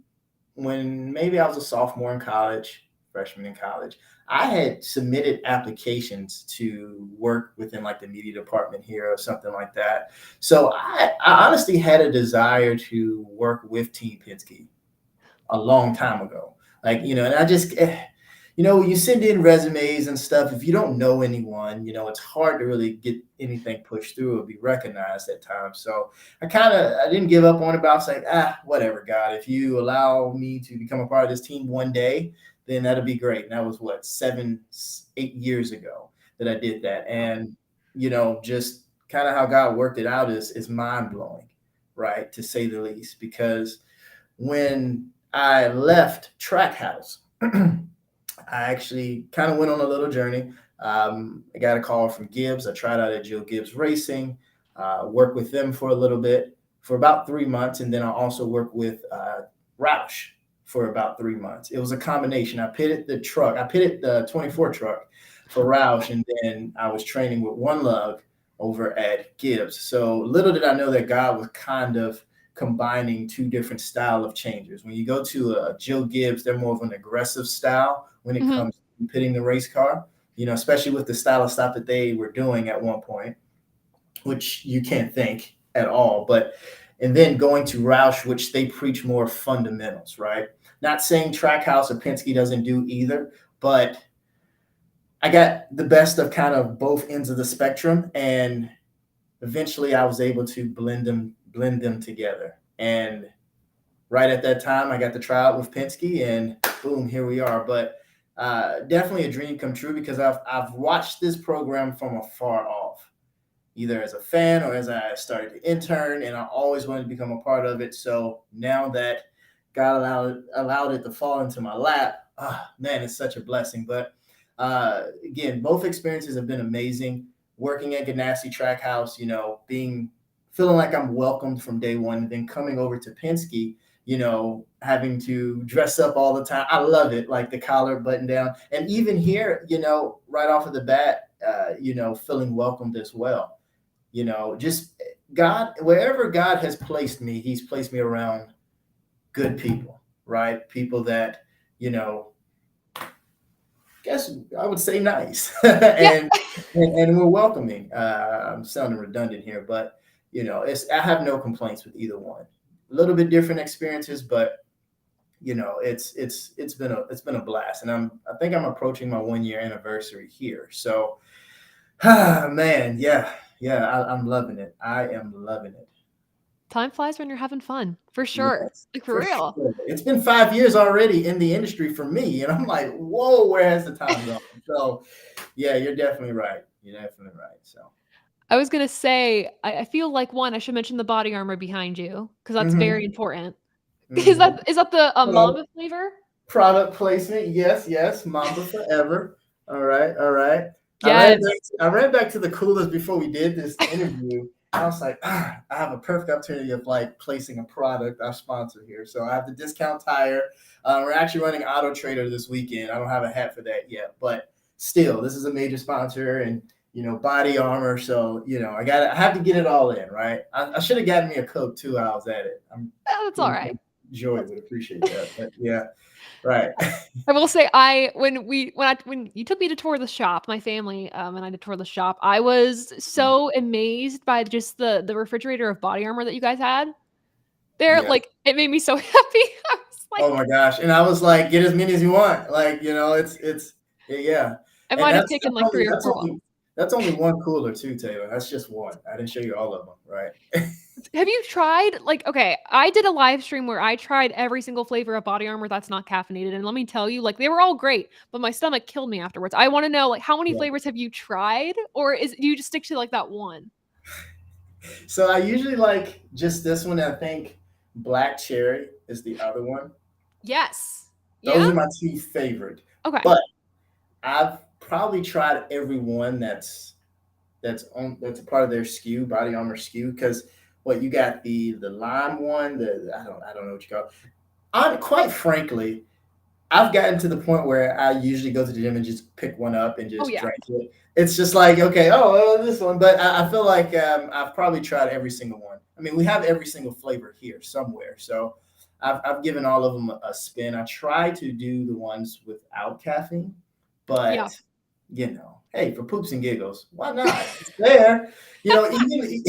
maybe I was a sophomore in college, freshman in college, I had submitted applications to work within like the media department here or something like that. So I honestly had a desire to work with Team Penske a long time ago. Like, and I just, you send in resumes and stuff. If you don't know anyone, it's hard to really get anything pushed through or be recognized at times. So I didn't give up on it, but I was like, whatever, God, if you allow me to become a part of this team one day, then that'll be great. And that was what, 8 years ago that I did that. And, just kind of how God worked it out is mind blowing, right? To say the least, because when I left Trackhouse, I actually kind of went on a little journey. I got a call from Gibbs. I tried out at Joe Gibbs Racing, worked with them for a little bit, for about 3 months. And then I also worked with Roush for about 3 months. It was a combination. I pitted the 24 truck for Roush, and then I was training with One Lug over at Gibbs. So little did I know that God was kind of combining two different style of changers. When you go to Joe Gibbs, they're more of an aggressive style when it Mhm. comes to pitting the race car, especially with the style of stop that they were doing at one point, which you can't think at all. And then going to Roush, which they preach more fundamentals, right? Not saying Trackhouse or Penske doesn't do either, but I got the best of kind of both ends of the spectrum, and eventually I was able to blend them together. And right at that time, I got to try out with Penske, and boom, here we are. But definitely a dream come true, because I've watched this program from afar off, either as a fan or as I started to intern, and I always wanted to become a part of it. So now that God allowed it to fall into my lap, man, it's such a blessing. But Again, both experiences have been amazing. Working at Ganassi Trackhouse, feeling like I'm welcomed from day one, and then coming over to Penske, having to dress up all the time. I love it, like the collar button down. And even here, right off of the bat, feeling welcomed as well. Just God, wherever God has placed me, he's placed me around good people, right? People that, guess I would say nice Yeah. and we're welcoming. I'm sounding redundant here, but I have no complaints with either one. A little bit different experiences, but it's been a blast, and I think I'm approaching my 1 year anniversary here. So, man, yeah, I'm loving it. I am loving it. Time flies when you're having fun, for sure. Yes, Like, for for real. sure. It's been 5 years already in the industry for me, and I'm like, whoa, where has the time gone? So, yeah, you're definitely right. You're definitely right. So, I was gonna say, I feel like, one, I should mention the body armor behind you, because that's very hmm important. hmm Is that the, Mamba flavor? product placement, yes, yes, Mamba forever. All right, all right. Yes. I ran back to the coolers before we did this interview. I was like, I have a perfect opportunity of like placing a product, our sponsor here. So I have the discount tire. We're actually running Auto Trader this weekend. I don't have a hat for that yet, but still, this is a major sponsor, and body armor. So I have to get it all in, right? I should have gotten me a Coke too. I was at it. That's alright. Joy would appreciate that, but yeah, right. I will say, when you took me to tour the shop, my family, and I did tour the shop, I was so amazed by just the refrigerator of body armor that you guys had there. Yeah. Like, it made me so happy. I was Oh like, my gosh. And I was like, get as many as you want. Like, it's yeah. I And might have taken like 3 or 4 bottles. that's only one cooler too, Taylor. That's just one. I didn't show you all of them, right? Have you tried, like, okay, I did a live stream where I tried every single flavor of body armor that's not caffeinated, and let me tell you, like, they were all great, but my stomach killed me afterwards. I wanna know, like, how many Yeah. flavors have you tried? Or do you just stick to, like, that one? So I usually like just this one. I think black cherry is the other one. Yes. Yeah? Those are my two favorite. Okay. But I've probably tried every one that's a part of their SKU, body armor SKU, because what you got the lime one, I don't know what you call it. Quite frankly, I've gotten to the point where I usually go to the gym and just pick one up and Oh, just yeah. drink it. It's just like, okay, this one. But I feel like I've probably tried every single one. I mean, we have every single flavor here somewhere. So I've given all of them a spin. I try to do the ones without caffeine, Yeah. but hey, for poops and giggles, why not? It's there. Even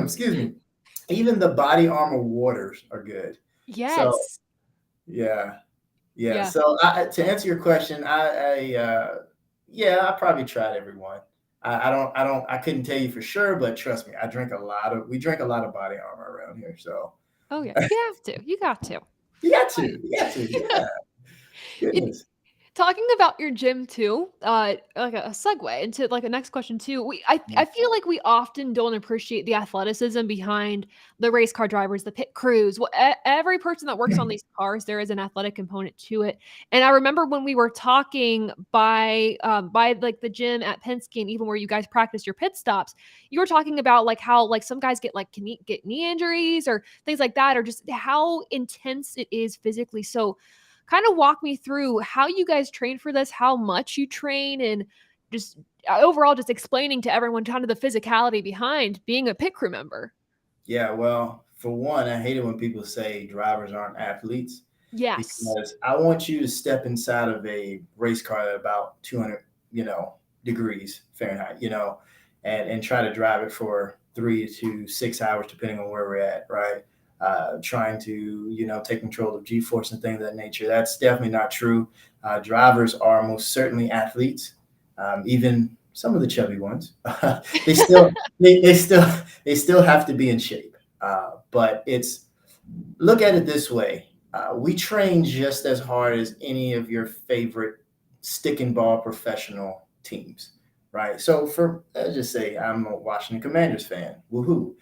excuse me, even the body armor waters are good. So Yes. yeah, yeah. Yeah. So to answer your question, I probably tried everyone. I couldn't tell you for sure, but trust me, we drink a lot of body armor around here. So Oh, yeah. You have to. You got to. you got to, yeah. It Goodness. Talking about your gym too, like a segue into like a next question too. I feel like we often don't appreciate the athleticism behind the race car drivers, the pit crews. Every person that works on these cars, there is an athletic component to it. And I remember when we were talking by like the gym at Penske, and even where you guys practice your pit stops, you were talking about like how like some guys get like get knee injuries or things like that, or just how intense it is physically. So kind of walk me through how you guys train for this, how much you train, and just overall just explaining to everyone kind of the physicality behind being a pit crew member. Yeah, well, for one, I hate it when people say drivers aren't athletes, Yes. because I want you to step inside of a race car at about 200, degrees Fahrenheit, and try to drive it for 3 to 6 hours, depending on where we're at, right? Trying to, take control of G-force and things of that nature. That's definitely not true. Drivers are most certainly athletes, even some of the chubby ones. they still, they still have to be in shape. But look at it this way. We train just as hard as any of your favorite stick and ball professional teams, right? So let's just say I'm a Washington Commanders fan. Woohoo!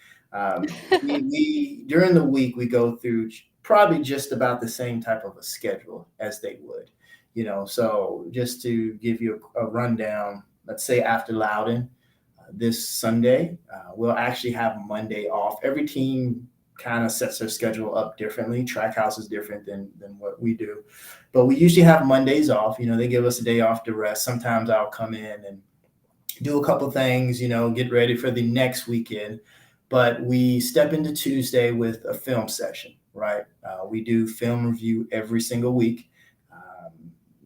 We during the week we go through probably just about the same type of a schedule as they would. So just to give you a rundown, let's say after Loudon this Sunday, we'll actually have Monday off. Every team kind of sets their schedule up differently. Trackhouse is different than what we do, but we usually have Mondays off. They give us a day off to rest. Sometimes I'll come in and do a couple things, get ready for the next weekend. But we step into Tuesday with a film session, right? We do film review every single week.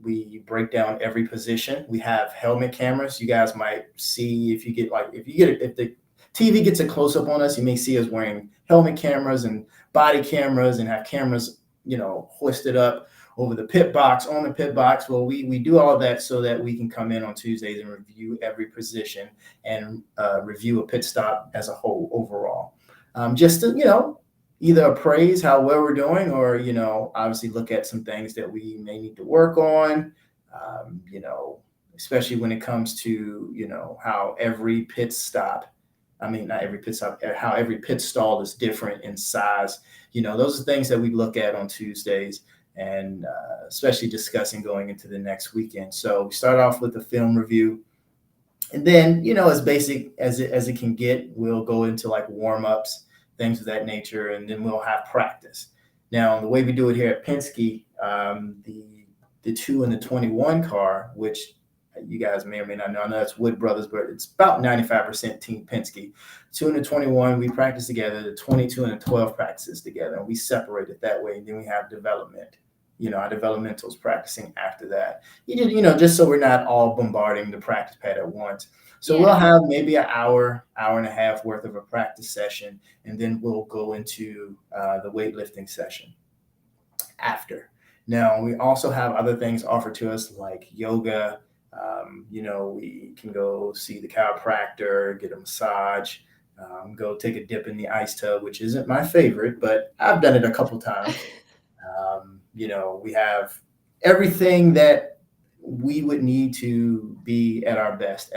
We break down every position. We have helmet cameras. You guys might see if the TV gets a close up on us, you may see us wearing helmet cameras and body cameras and have cameras, hoisted up over the pit box, on the pit box. Well, we do all of that so that we can come in on Tuesdays and review every position and review a pit stop as a whole overall. Just to, either appraise how well we're doing or, obviously look at some things that we may need to work on, especially when it comes to, how every pit stop, not every pit stop, how every pit stall is different in size. Those are things that we look at on Tuesdays and especially discussing going into the next weekend. So we start off with a film review. And then, as basic as it can get, we'll go into like warm-ups, things of that nature, and then we'll have practice. Now, the way we do it here at Penske, the 2 and the 21 car, which you guys may or may not know, I know that's Wood Brothers, but it's about 95% Team Penske. 2 and the 21, we practice together. The 22 and the 12 practices together, and we separate it that way. And then we have development. Our developmentals practicing after that. Just so we're not all bombarding the practice pad at once. So we'll have maybe an hour and a half worth of a practice session, and then we'll go into the weightlifting session after. Now, we also have other things offered to us like yoga. We can go see the chiropractor, get a massage, go take a dip in the ice tub, which isn't my favorite, but I've done it a couple times. We have everything that we would need to be at our best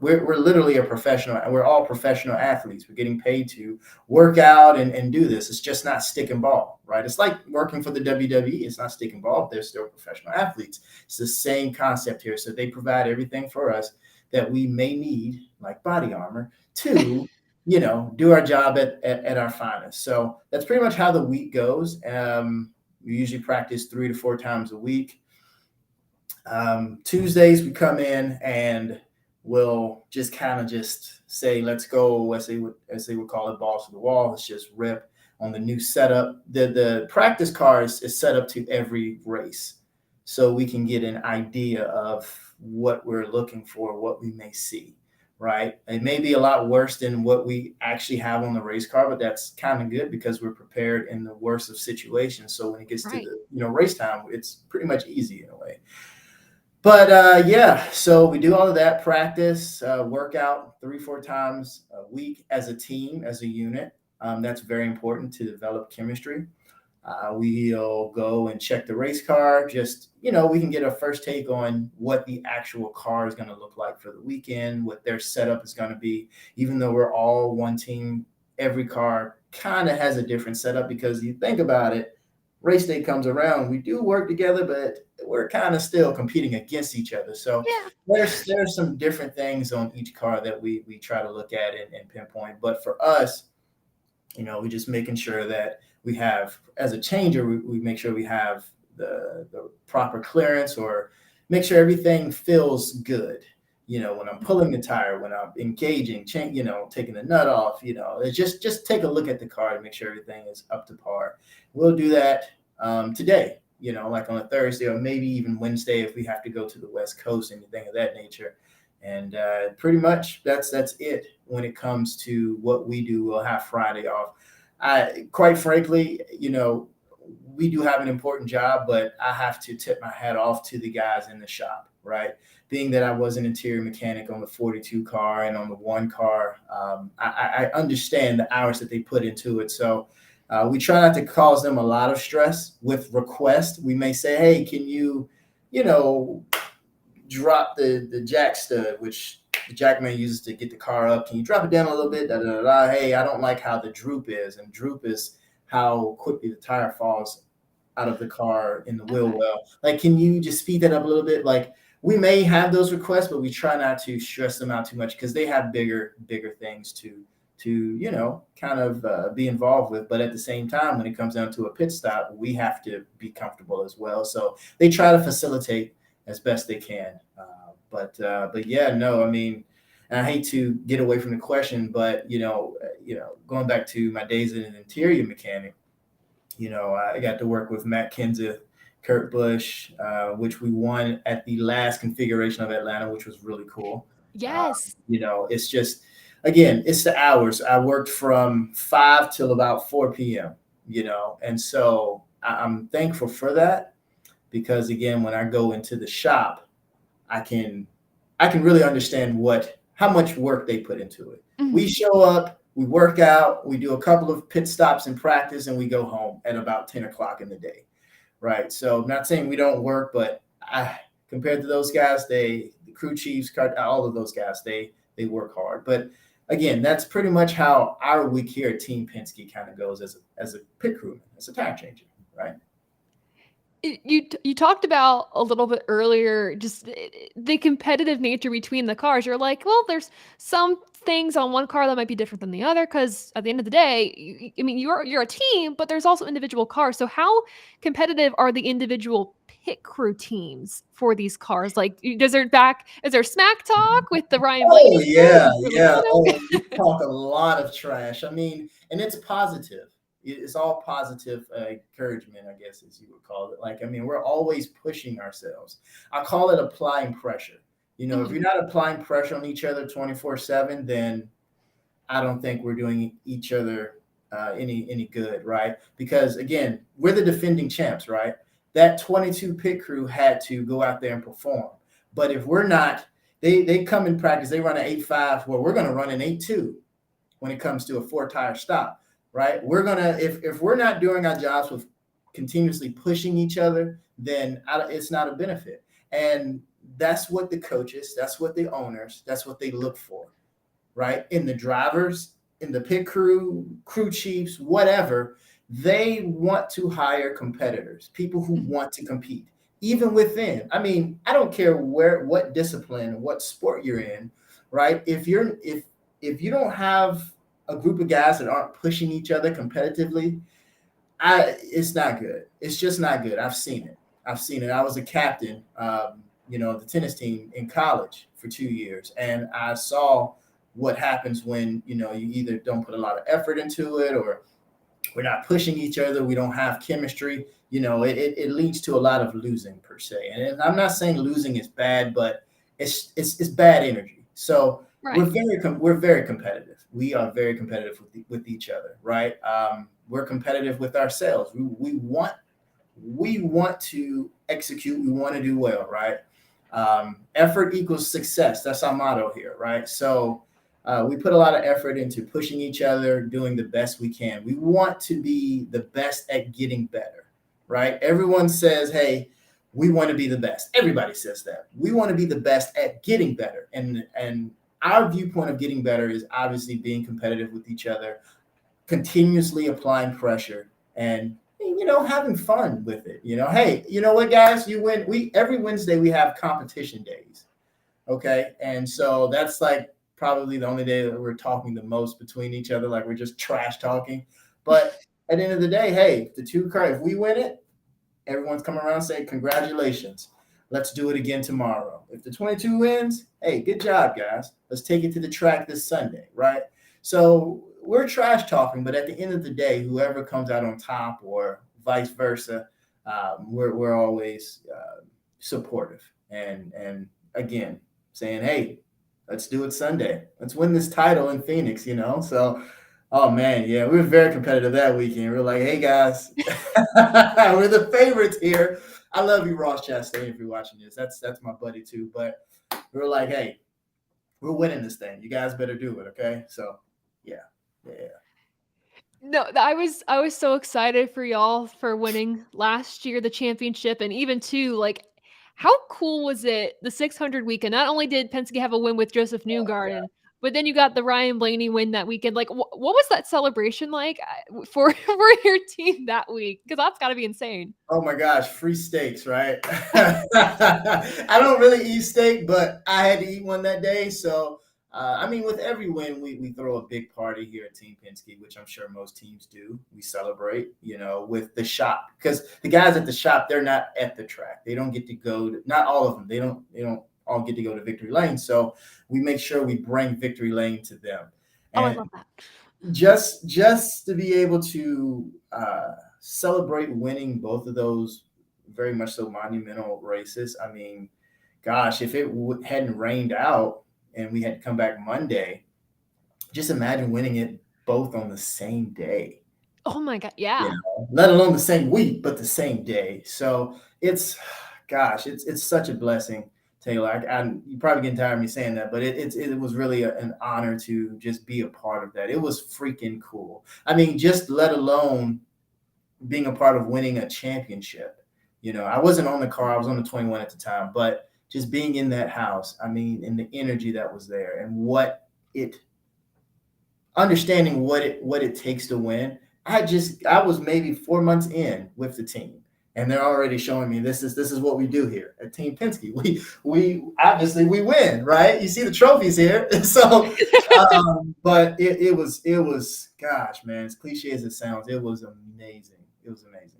we're literally a professional, and we're all professional athletes. We're getting paid to work out and do this. It's just not stick and ball, right? It's like working for the WWE. It's not stick and ball. They're still professional athletes. It's the same concept here. So they provide everything for us that we may need, like body armor, to do our job at our finest. So that's pretty much how the week goes. We usually practice 3 to 4 times a week. Tuesdays we come in and we'll just say, let's go, as they would call it, balls to the wall. Let's just rip on the new setup. The practice car is set up to every race, so we can get an idea of what we're looking for, what we may see. Right. It may be a lot worse than what we actually have on the race car, but that's kind of good because we're prepared in the worst of situations. So when it gets to the race time, it's pretty much easy in a way. But so we do all of that practice, workout 3-4 times a week as a team, as a unit. That's very important to develop chemistry. We'll go and check the race car. Just, we can get a first take on what the actual car is going to look like for the weekend, what their setup is going to be. Even though we're all one team, every car kind of has a different setup because you think about it, race day comes around, we do work together, but we're kind of still competing against each other. So there's some different things on each car that we try to look at and pinpoint. But for us, we just making sure that we have, as a changer, we make sure we have the proper clearance, or make sure everything feels good. When I'm pulling the tire, when I'm engaging, taking the nut off, just take a look at the car to make sure everything is up to par. We'll do that today, like on a Thursday or maybe even Wednesday if we have to go to the West Coast, anything of that nature. And pretty much that's it when it comes to what we do. We'll have Friday off. Quite frankly, we do have an important job, but I have to tip my hat off to the guys in the shop, right? Being that I was an interior mechanic on the 42 car and on the 1 car, I understand the hours that they put into it. So we try not to cause them a lot of stress with requests. We may say, hey, can you, drop the jack stud, which the jackman uses to get the car up. Can you drop it down a little bit? Hey, I don't like how the droop is. And droop is how quickly the tire falls out of the car in the wheel Okay. well. Like, can you just speed that up a little bit? Like, we may have those requests, but we try not to stress them out too much because they have bigger things to kind of be involved with. But at the same time, when it comes down to a pit stop, we have to be comfortable as well. So they try to facilitate as best they can. But yeah, no, I mean, and I hate to get away from the question, but going back to my days as an interior mechanic, I got to work with Matt Kenseth, Kurt Busch, which we won at the last configuration of Atlanta, which was really cool. Yes. It's just, again, it's the hours. I worked from 5 till about 4 p.m., and so I'm thankful for that because, again, when I go into the shop, I can really understand how much work they put into it. We Mhm. show up, we work out, we do a couple of pit stops in practice, and we go home at about 10 o'clock in the day, right? So I'm not saying we don't work, but compared to those guys, the crew chiefs, all of those guys, they work hard. But again, that's pretty much how our week here at Team Penske kind of goes as a pit crewman, as a tire changer, right? You talked about a little bit earlier just the competitive nature between the cars. You're like, well, there's some things on one car that might be different than the other because at the end of the day, I mean, you're a team, but there's also individual cars. So how competitive are the individual pit crew teams for these cars? Like, is there smack talk with the Ryan Oh Blaney crew yeah, and Joey yeah. Logano? Oh, we talk a lot of trash. I mean, and it's positive. It's all positive encouragement, I guess, as you would call it. Like, I mean, we're always pushing ourselves. I call it applying pressure. If Mhm. you're not applying pressure on each other 24/7, then I don't think we're doing each other any good, right? Because again, we're the defending champs, right? That 22 pit crew had to go out there and perform. But if we're not, they come in practice, they run an 8.5, well, we're going to run an 8.2 when it comes to a four tire stop, right? We're gonna if we're not doing our jobs with continuously pushing each other, then it's not a benefit. And that's what the coaches, that's what the owners, that's what they look for, right? In the drivers, in the pit crew, crew chiefs, whatever, they want to hire competitors, people who Mhm. want to compete, even within. I mean, I don't care what discipline, what sport you're in, right? If you don't have a group of guys that aren't pushing each other competitively, it's not good. It's just not good. I've seen it. I've seen it. I was a captain, of the tennis team in college for 2 years, and I saw what happens when you either don't put a lot of effort into it, or we're not pushing each other. We don't have chemistry. It leads to a lot of losing per se. And I'm not saying losing is bad, but it's bad energy. So Right. we're very competitive. We are very competitive with each other, right? We're competitive with ourselves. We want to execute. We want to do well, right? Effort equals success. That's our motto here, right? So we put a lot of effort into pushing each other, doing the best we can. We want to be the best at getting better, right? Everyone says, hey, we want to be the best. Everybody says that. We want to be the best at getting better. And our viewpoint of getting better is obviously being competitive with each other, continuously applying pressure, and having fun with it. Hey, you know what, guys, you win. We every Wednesday we have competition days. Okay, and so that's like probably the only day that we're talking the most between each other, like we're just trash talking. But at the end of the day, hey, if we win it, everyone's coming around saying congratulations. Let's do it again tomorrow. If the 22 wins, hey, good job, guys. Let's take it to the track this Sunday, right? So we're trash talking, but at the end of the day, whoever comes out on top or vice versa, we're always supportive, and again, saying, hey, let's do it Sunday. Let's win this title in Phoenix. So oh man, yeah, we were very competitive that weekend. We were like, hey guys, we're the favorites here. I love you, Ross Chastain, if you're watching this. That's my buddy too. But we were like, hey, we're winning this thing. You guys better do it, okay? So yeah, yeah. No, I was so excited for y'all for winning last year the championship, and even too, like, how cool was it the 600 weekend? Not only did Penske have a win with Joseph Oh my Newgarden, But then you got the Ryan Blaney win that weekend. Like, what was that celebration like for your team that week? Because that's got to be insane. Oh my gosh, free steaks, right? I don't really eat steak, but I had to eat one that day. So, I mean, with every win, we throw a big party here at Team Penske, which I'm sure most teams do. We celebrate, with the shop, because the guys at the shop, they're not at the track. They don't get to go to, not all of them. They don't all get to go to Victory Lane. So we make sure we bring Victory Lane to them. Oh, I And love that. just to be able to celebrate winning both of those very much so monumental races. I mean, gosh, if it hadn't rained out and we had to come back Monday, just imagine winning it both on the same day. Oh my God. You Yeah. know, let alone the same week, but the same day. So it's, gosh, it's such a blessing, Taylor. You probably getting tired of me saying that, but it was really an honor to just be a part of that. It was freaking cool. I mean, just let alone being a part of winning a championship. I wasn't on the car; I was on the 21 at the time, but just being in that house, I mean, and the energy that was there, and understanding what it takes to win. I was maybe 4 months in with the team, and they're already showing me this is what we do here at Team Penske. We obviously we win, right? You see the trophies here. So but it was, gosh, man, as cliche as it sounds, it was amazing. It was amazing.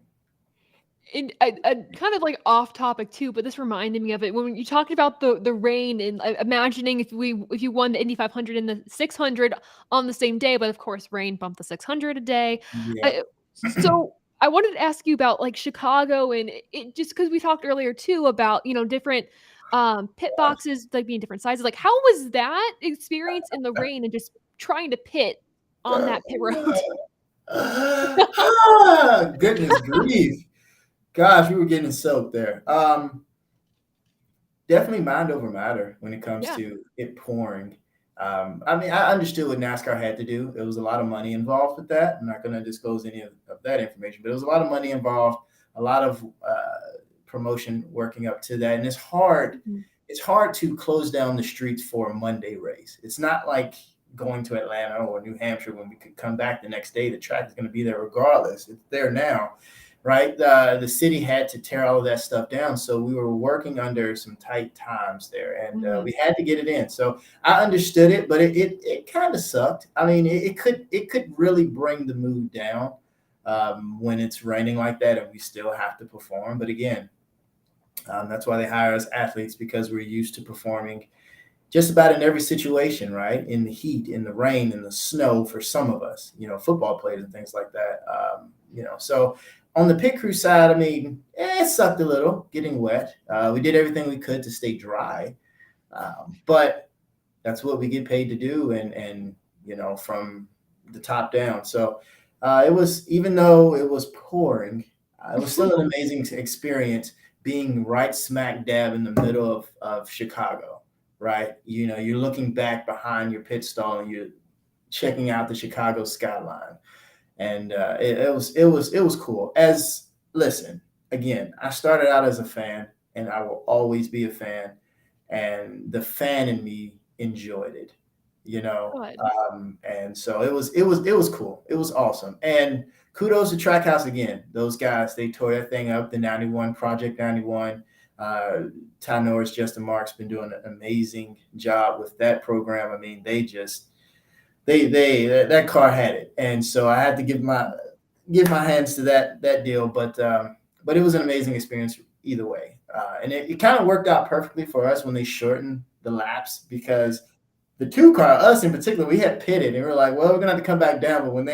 And kind of like off topic too, but this reminded me of it when you talked about the rain and imagining if you won the Indy 500 and the 600 on the same day, but of course rain bumped the 600 a day. Yeah. I, so I wanted to ask you about like Chicago and it just because we talked earlier too about different pit boxes like being different sizes. Like how was that experience in the rain and just trying to pit on that pit road? Goodness grief. Gosh, we were getting soaked there. Definitely mind over matter when it comes Yeah. to it pouring. I mean, I understood what NASCAR had to do. There was a lot of money involved with that. I'm not going to disclose any of that information, but there was a lot of money involved, a lot of promotion working up to that, and it's hard. Mhm. It's hard to close down the streets for a Monday race. It's not like going to Atlanta or New Hampshire when we could come back the next day. The track is going to be there regardless. It's there now, right? The city had to tear all of that stuff down, so we were working under some tight times there, and Mhm. we had to get it in. So I understood it, but it kind of sucked. I mean, it could really bring the mood down when it's raining like that, and we still have to perform. But again, that's why they hire us athletes, because we're used to performing just about in every situation, right? In the heat, in the rain, in the snow for some of us, football players and things like that. So on the pit crew side, I mean, it sucked a little getting wet. We did everything we could to stay dry, but that's what we get paid to do, and from the top down. So it was, even though it was pouring, it was still an amazing experience being right smack dab in the middle of Chicago, right? You're looking back behind your pit stall and you're checking out the Chicago skyline, and it was cool. Listen, again, I started out as a fan, and I will always be a fan, and the fan in me enjoyed it, Good. and so it was cool. It was awesome, and kudos to Trackhouse again. Those guys, they tore that thing up. The 91 Project 91. Ty Norris, Justin Mark's been doing an amazing job with that program. I mean, they that car had it, and so I had to give my hands to that deal. But it was an amazing experience either way, and it kind of worked out perfectly for us when they shortened the laps, because the two car, us in particular, we had pitted and we were like, well, we're gonna have to come back down. But when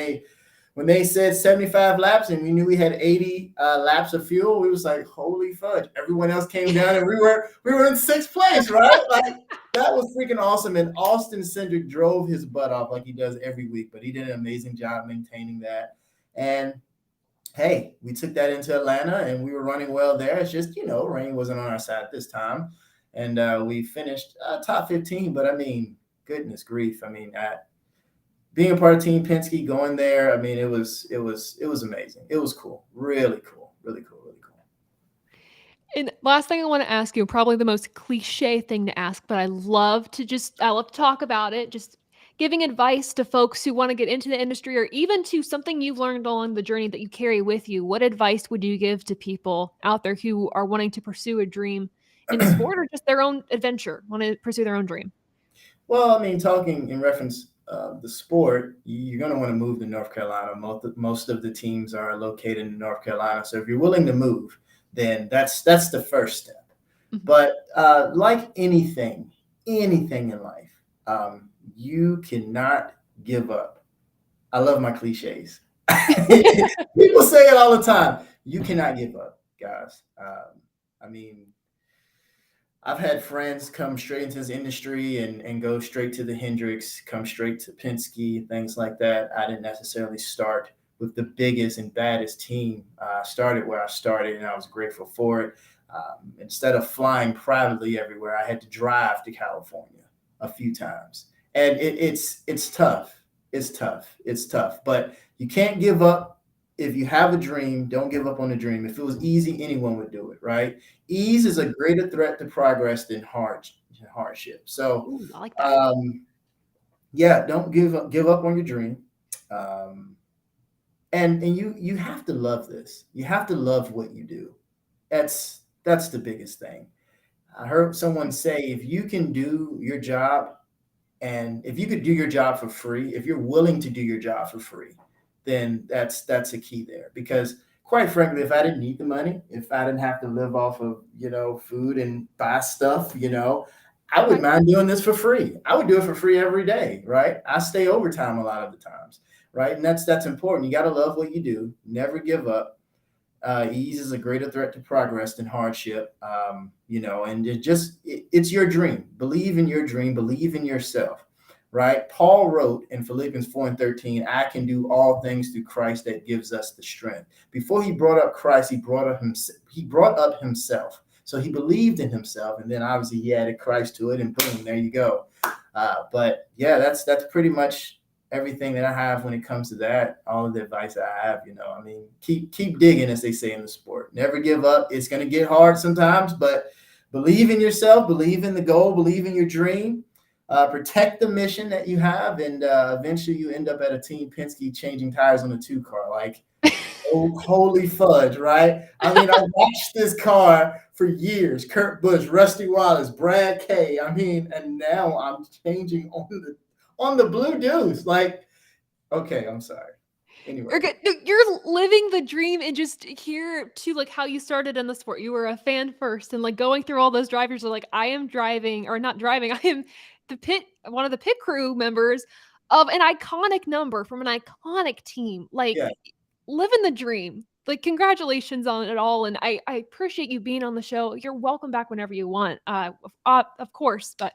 they said 75 laps and we knew we had 80 laps of fuel, we was like, holy fudge! Everyone else came down and we were in sixth place, right? Like, that was freaking awesome. And Austin Cindric drove his butt off like he does every week, but he did an amazing job maintaining that. And hey, we took that into Atlanta and we were running well there. It's just, rain wasn't on our side this time. And we finished top 15. But I mean, goodness grief. I mean, being a part of Team Penske, going there, I mean, it was amazing. It was cool. Really cool. Really cool. Really cool. And last thing I want to ask you, probably the most cliche thing to ask, but I love to talk about it. Just giving advice to folks who want to get into the industry, or even to something you've learned along the journey that you carry with you, what advice would you give to people out there who are wanting to pursue a dream in the sport or just their own adventure, want to pursue their own dream? Well, I mean, talking in reference the sport, you're going to want to move to North Carolina. Most of the teams are located in North Carolina. So if you're willing to move, then that's the first step. Mhm. But like anything in life, you cannot give up. I love my cliches. People say it all the time. You cannot give up, guys. I mean, I've had friends come straight into this industry and go straight to the Hendricks, come straight to Penske, things like that. I didn't necessarily start with the biggest and baddest team. I started where I started, and I was grateful for it. Instead of flying privately everywhere, I had to drive to California a few times, and it's tough. It's tough. It's tough, but you can't give up. If you have a dream, don't give up on the dream. If it was easy, anyone would do it, right? Ease is a greater threat to progress than hardship. So, Ooh, I like that. yeah, don't give up on your dream. Um, and you have to love this. You have to love what you do. That's the biggest thing. I heard someone say, if you can do your job, and if you could do your job for free, if you're willing to do your job for free, then that's a key there. Because quite frankly, if I didn't need the money, if I didn't have to live off of, food and buy stuff, I wouldn't Right. mind doing this for free. I would do it for free every day, right? I stay overtime a lot of the times, right? And that's important. You got to love what you do. Never give up. Ease is a greater threat to progress than hardship. And it's your dream. Believe in your dream. Believe in yourself, right? Paul wrote in Philippians 4:13, I can do all things through Christ that gives us the strength. Before he brought up Christ, he brought up himself. So he believed in himself, and then obviously he added Christ to it, and boom, there you go. But yeah, that's pretty much everything that I have when it comes to that. All of the advice that I have, I mean, keep digging, as they say in the sport. Never give up. It's going to get hard sometimes, but believe in yourself, believe in the goal, believe in your dream. Protect the mission that you have, and eventually you end up at a Team Penske changing tires on a 2-car. Like, oh, holy fudge, right? I mean, I watched this car for years. Kurt Busch, Rusty Wallace, Brad Kay. I mean, and now I'm changing on the Blue Deuce. Like, okay, I'm sorry. Anyway. You're good. No, you're living the dream, and just hear too, like how you started in the sport. You were a fan first, and like going through all those drivers are like, I am driving or not driving. I am one of the pit crew members of an iconic number from an iconic team. Like, Yeah. living the dream. Like, congratulations on it all. And I appreciate you being on the show. You're welcome back whenever you want. Of course, but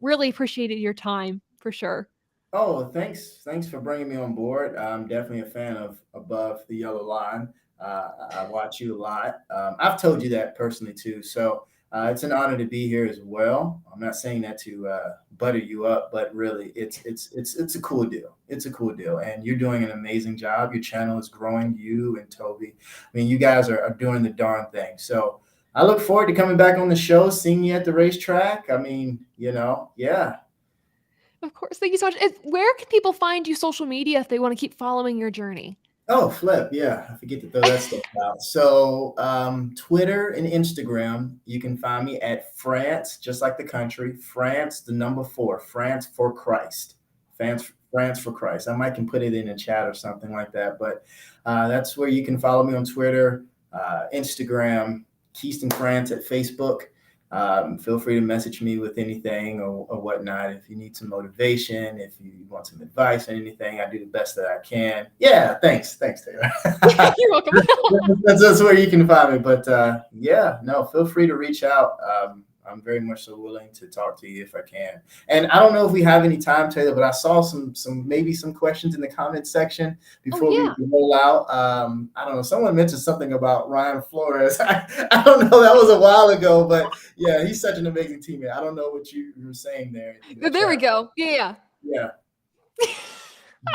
really appreciated your time for sure. Oh, thanks for bringing me on board. I'm definitely a fan of Above the Yellow Line. I watch you a lot. I've told you that personally too. So it's an honor to be here as well. I'm not saying that to butter you up, but really, it's a cool deal. It's a cool deal, and you're doing an amazing job. Your channel is growing. You and Toby, I mean, you guys are doing the darn thing. So I look forward to coming back on the show, seeing you at the racetrack. I mean, yeah. Of course. Thank you so much. Where can people find you social media if they want to keep following your journey? Oh, flip. Yeah. I forget to throw that stuff out. So, Twitter and Instagram, you can find me at France, just like the country, France, the number 4, France for Christ, France for Christ. I might can put it in a chat or something like that, but that's where you can follow me on Twitter, Instagram, Keiston France at Facebook. Feel free to message me with anything or whatnot. If you need some motivation, if you want some advice on anything, I do the best that I can. Yeah, thanks, Taylor. You're welcome. That's where you can find me. But yeah, no, feel free to reach out. I'm very much so willing to talk to you if I can. And I don't know if we have any time, Taylor, but I saw maybe some questions in the comment section Oh, before yeah. we roll out. I don't know. Someone mentioned something about Ryan Flores. I don't know. That was a while ago, but yeah, he's such an amazing teammate. I don't know what you were saying there in the There we chat. go. Yeah. Yeah.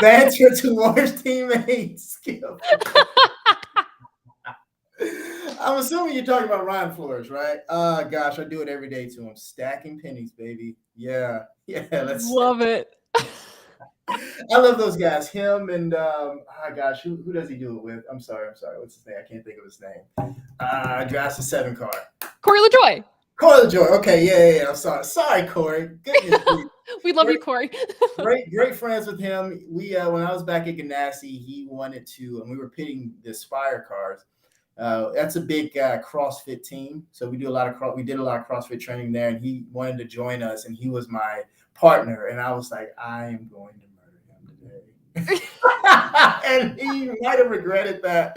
Banter to Moore's teammates. I'm assuming you're talking about Ryan Flores, right? Gosh, I do it every day to him. Stacking pennies, baby. Yeah. Let's Love it. I love those guys. Him and oh gosh, who does he do it with? I'm sorry. What's his name? I can't think of his name. Drives the 7 car. Corey LaJoy. Corey LaJoy. Okay, yeah. I'm sorry. Sorry, Corey. Goodness grief. We love you, Corey. Great friends with him. We when I was back at Ganassi, he wanted to, and we were pitting the Spire cars. That's a big CrossFit team, so we did a lot of CrossFit training there, and he wanted to join us, and he was my partner, and I was like, I am going to murder him today. And he might have regretted that.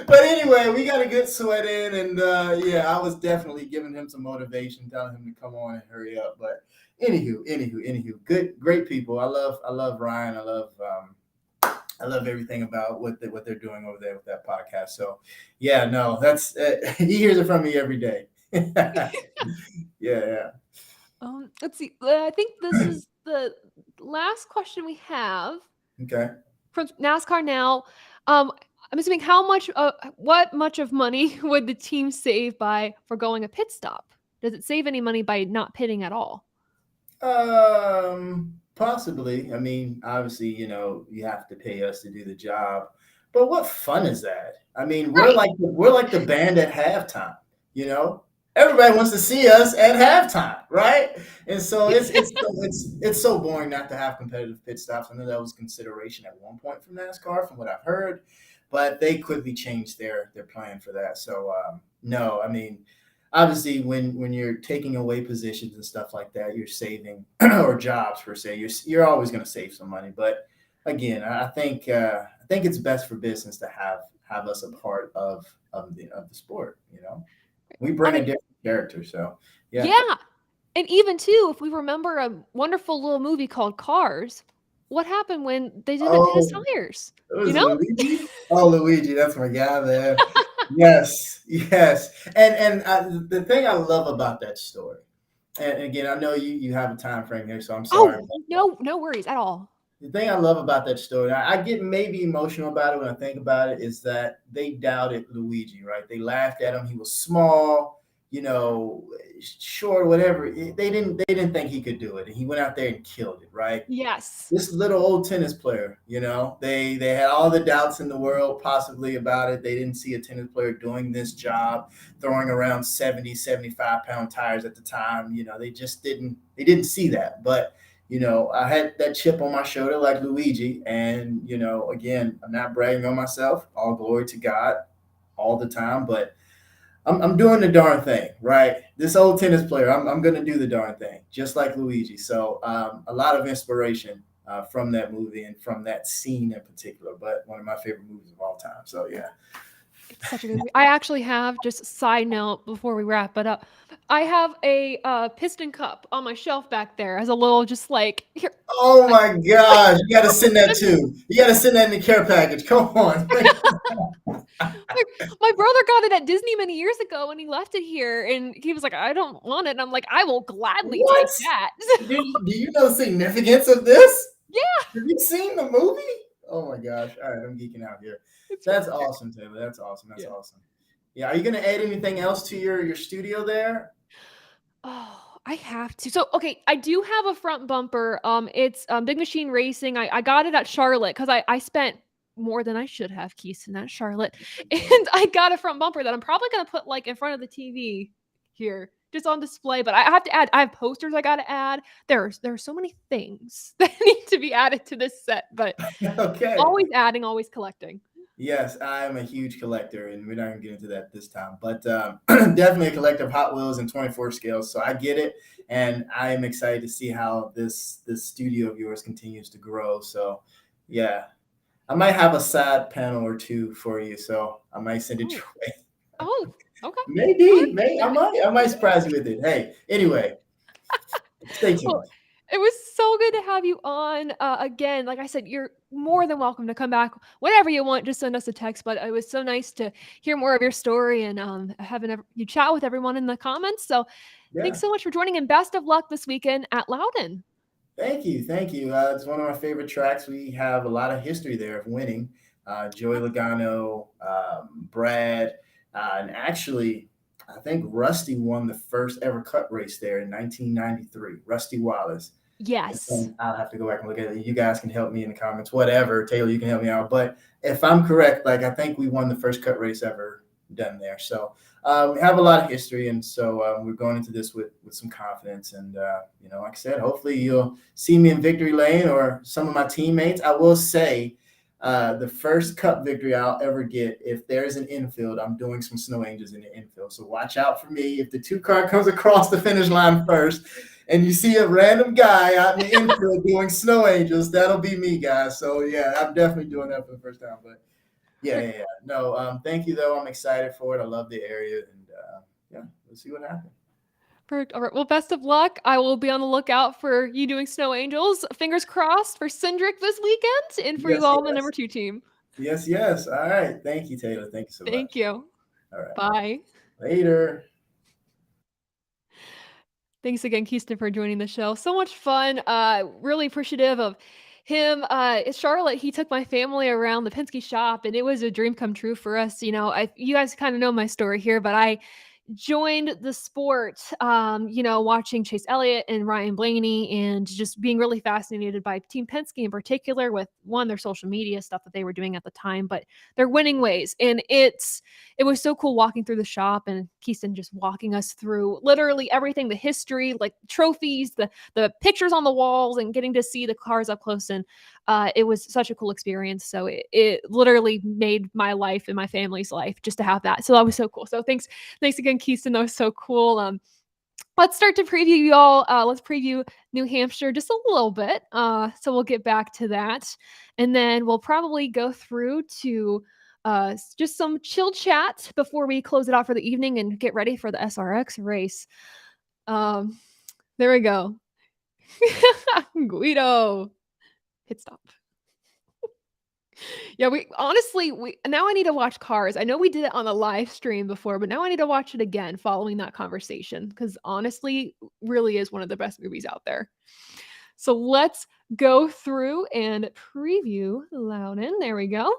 But anyway, we got a good sweat in, and yeah, I was definitely giving him some motivation, telling him to come on and hurry up. But anywho, great people. I love Ryan. I love everything about what they're doing over there with that podcast. So yeah, no, that's he hears it from me every day. Yeah. Let's see. I think this is the last question we have. Okay. From NASCAR Now. I'm assuming what much of money would the team save by foregoing a pit stop? Does it save any money by not pitting at all? Possibly. I mean, obviously, you have to pay us to do the job, but what fun is that? I mean, we're like the band at halftime. Everybody wants to see us at halftime, right? And so it's so boring not to have competitive pit stops. I know that was consideration at one point from NASCAR, from what I've heard, but they quickly changed their plan for that. So no, I mean, obviously when you're taking away positions and stuff like that, you're saving or jobs per se. You're always going to save some money, but again, I think it's best for business to have us a part of the sport. We bring a different character, so yeah. And even too, if we remember a wonderful little movie called Cars, what happened when they didn't pit his tires? Luigi? Oh, Luigi, that's my guy there. Yes. And the thing I love about that story, and again, I know you have a time frame here, so I'm sorry. Oh, no worries at all. The thing I love about that story, I get maybe emotional about it when I think about it, is that they doubted Luigi, right? They laughed at him. He was small, short, whatever. They didn't think he could do it, and he went out there and killed it, right? Yes. This little old tennis player, they had all the doubts in the world possibly about it. They didn't see a tennis player doing this job, throwing around 70, 75-pound tires at the time. They just didn't see that. But I had that chip on my shoulder like Luigi. And, again, I'm not bragging on myself. All glory to God all the time. But I'm doing the darn thing, right? This old tennis player, I'm going to do the darn thing, just like Luigi. So a lot of inspiration from that movie and from that scene in particular. But one of my favorite movies of all time. So, yeah. It's such a good movie. I actually have, just a side note before we wrap it up, I have a piston cup on my shelf back there as a little, just like, here. Oh my gosh, you got to send that too. You got to send that in the care package. Come on. My brother got it at Disney many years ago, and he left it here, and he was like, I don't want it. And I'm like, I will gladly take that. Do you know the significance of this? Yeah. Have you seen the movie? Oh my gosh. All right, I'm geeking out here. That's awesome, Taylor. That's awesome. That's awesome. Yeah. Are you going to add anything else to your studio there? Oh, I have to. So, okay, I do have a front bumper. It's Big Machine Racing. I got it at Charlotte because I spent more than I should have, Keiston, at Charlotte. And I got a front bumper that I'm probably going to put like in front of the TV here, just on display. But I have to add, I have posters I got to add. There are so many things that need to be added to this set, but okay. Always adding, always collecting. Yes, I'm a huge collector, and we're not going to get into that this time, but definitely a collector of Hot Wheels and 24 scales. So I get it, and I am excited to see how this studio of yours continues to grow. So, yeah, I might have a side panel or two for you, so I might send it your way. Oh, okay. Maybe I might surprise you with it. Hey, anyway, stay tuned. Well, it was so good to have you on. Again, like I said, you're more than welcome to come back whenever you want. Just send us a text. But it was so nice to hear more of your story and having you chat with everyone in the comments. So thanks so much for joining, and best of luck this weekend at Loudon. Thank you. It's one of my favorite tracks. We have a lot of history there of winning. Joey Logano, Brad, and actually, I think Rusty won the first ever Cup race there in 1993. Rusty Wallace. Yes. I'll have to go back and look at it. You guys can help me in the comments, whatever. Taylor, you can help me out. But if I'm correct, like I think we won the first cut race ever done there. So we have a lot of history, and so we're going into this with some confidence. And like I said, hopefully you'll see me in victory lane or some of my teammates. I will say, the first cup victory I'll ever get, if there's an infield, I'm doing some snow angels in the infield. So watch out for me. If the 2 car comes across the finish line first, and you see a random guy out in the infield doing snow angels, that'll be me, guys. So yeah, I'm definitely doing that for the first time. But yeah. No, thank you though. I'm excited for it. I love the area, and yeah, we'll see what happens. Perfect. All right. Well, best of luck. I will be on the lookout for you doing snow angels. Fingers crossed for Cindric this weekend and for you Yes, all on the yes, number 2 team. yes. All right. Thank you, Taylor. Thank you so Thank much. you. All right. Bye. Later. Thanks again, Keiston, for joining the show. So much fun. Really appreciative of him. Charlotte, he took my family around the Penske shop, and it was a dream come true for us. You guys kind of know my story here, but I joined the sport, watching Chase Elliott and Ryan Blaney and just being really fascinated by Team Penske in particular with their social media stuff that they were doing at the time, but their winning ways. And it was so cool walking through the shop and Keiston just walking us through literally everything, the history, like trophies, the pictures on the walls and getting to see the cars up close. And it was such a cool experience. So it literally made my life and my family's life just to have that. So that was so cool. So thanks again, Keiston. That was so cool. Let's start to preview, y'all. Let's preview New Hampshire just a little bit. So we'll get back to that. And then we'll probably go through to just some chill chat before we close it out for the evening and get ready for the SRX race. There we go. Guido. Hit stop. Yeah, we honestly, now I need to watch Cars. I know we did it on the live stream before, but now I need to watch it again following that conversation because honestly, really is one of the best movies out there. So let's go through and preview Loudon. There we go.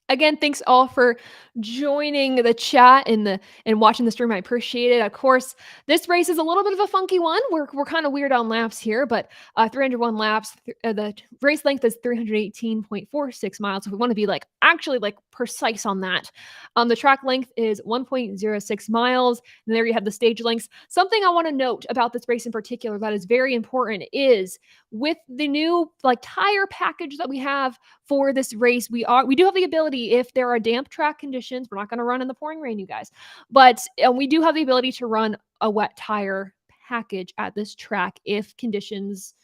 Again, thanks all for joining the chat and watching the stream. I appreciate it. Of course, this race is a little bit of a funky one. We're kind of weird on laps here, but 301 laps. The race length is 318.46 miles. If we want to be actually precise on that, the track length is 1.06 miles. And there you have the stage lengths. Something I want to note about this race in particular that is very important is with the new tire package that we have for this race, we do have the ability, if there are damp track conditions, we're not going to run in the pouring rain, you guys, but we do have the ability to run a wet tire package at this track if conditions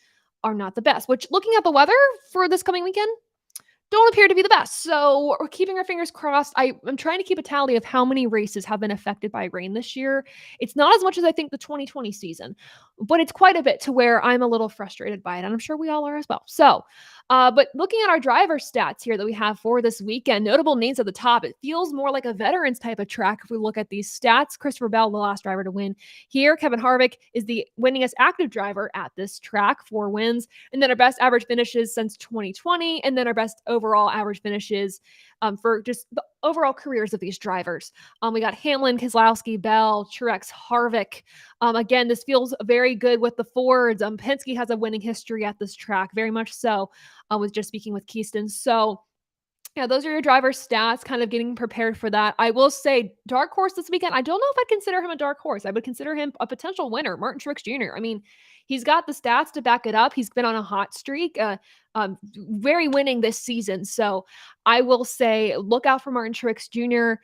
are not the best, which looking at the weather for this coming weekend don't appear to be the best. So we're keeping our fingers crossed. I'm trying to keep a tally of how many races have been affected by rain this year. It's not as much as I think the 2020 season, but it's quite a bit to where I'm a little frustrated by it. And I'm sure we all are as well. So, but looking at our driver stats here that we have for this weekend, notable names at the top, it feels more like a veterans type of track. If we look at these stats, Christopher Bell, the last driver to win here. Kevin Harvick is the winningest active driver at this track, 4 wins. And then our best average finishes since 2020. And then our best overall average finishes for just the overall careers of these drivers. We got Hamlin, Keselowski, Bell, Truex, Harvick. Again, this feels very good with the Fords. Penske has a winning history at this track, very much so, with just speaking with Keiston. So yeah, those are your driver stats, kind of getting prepared for that. I will say, dark horse this weekend, I don't know if I'd consider him a dark horse. I would consider him a potential winner, Martin Truex Jr. I mean, he's got the stats to back it up. He's been on a hot streak, very winning this season. So I will say, look out for Martin Truex Jr.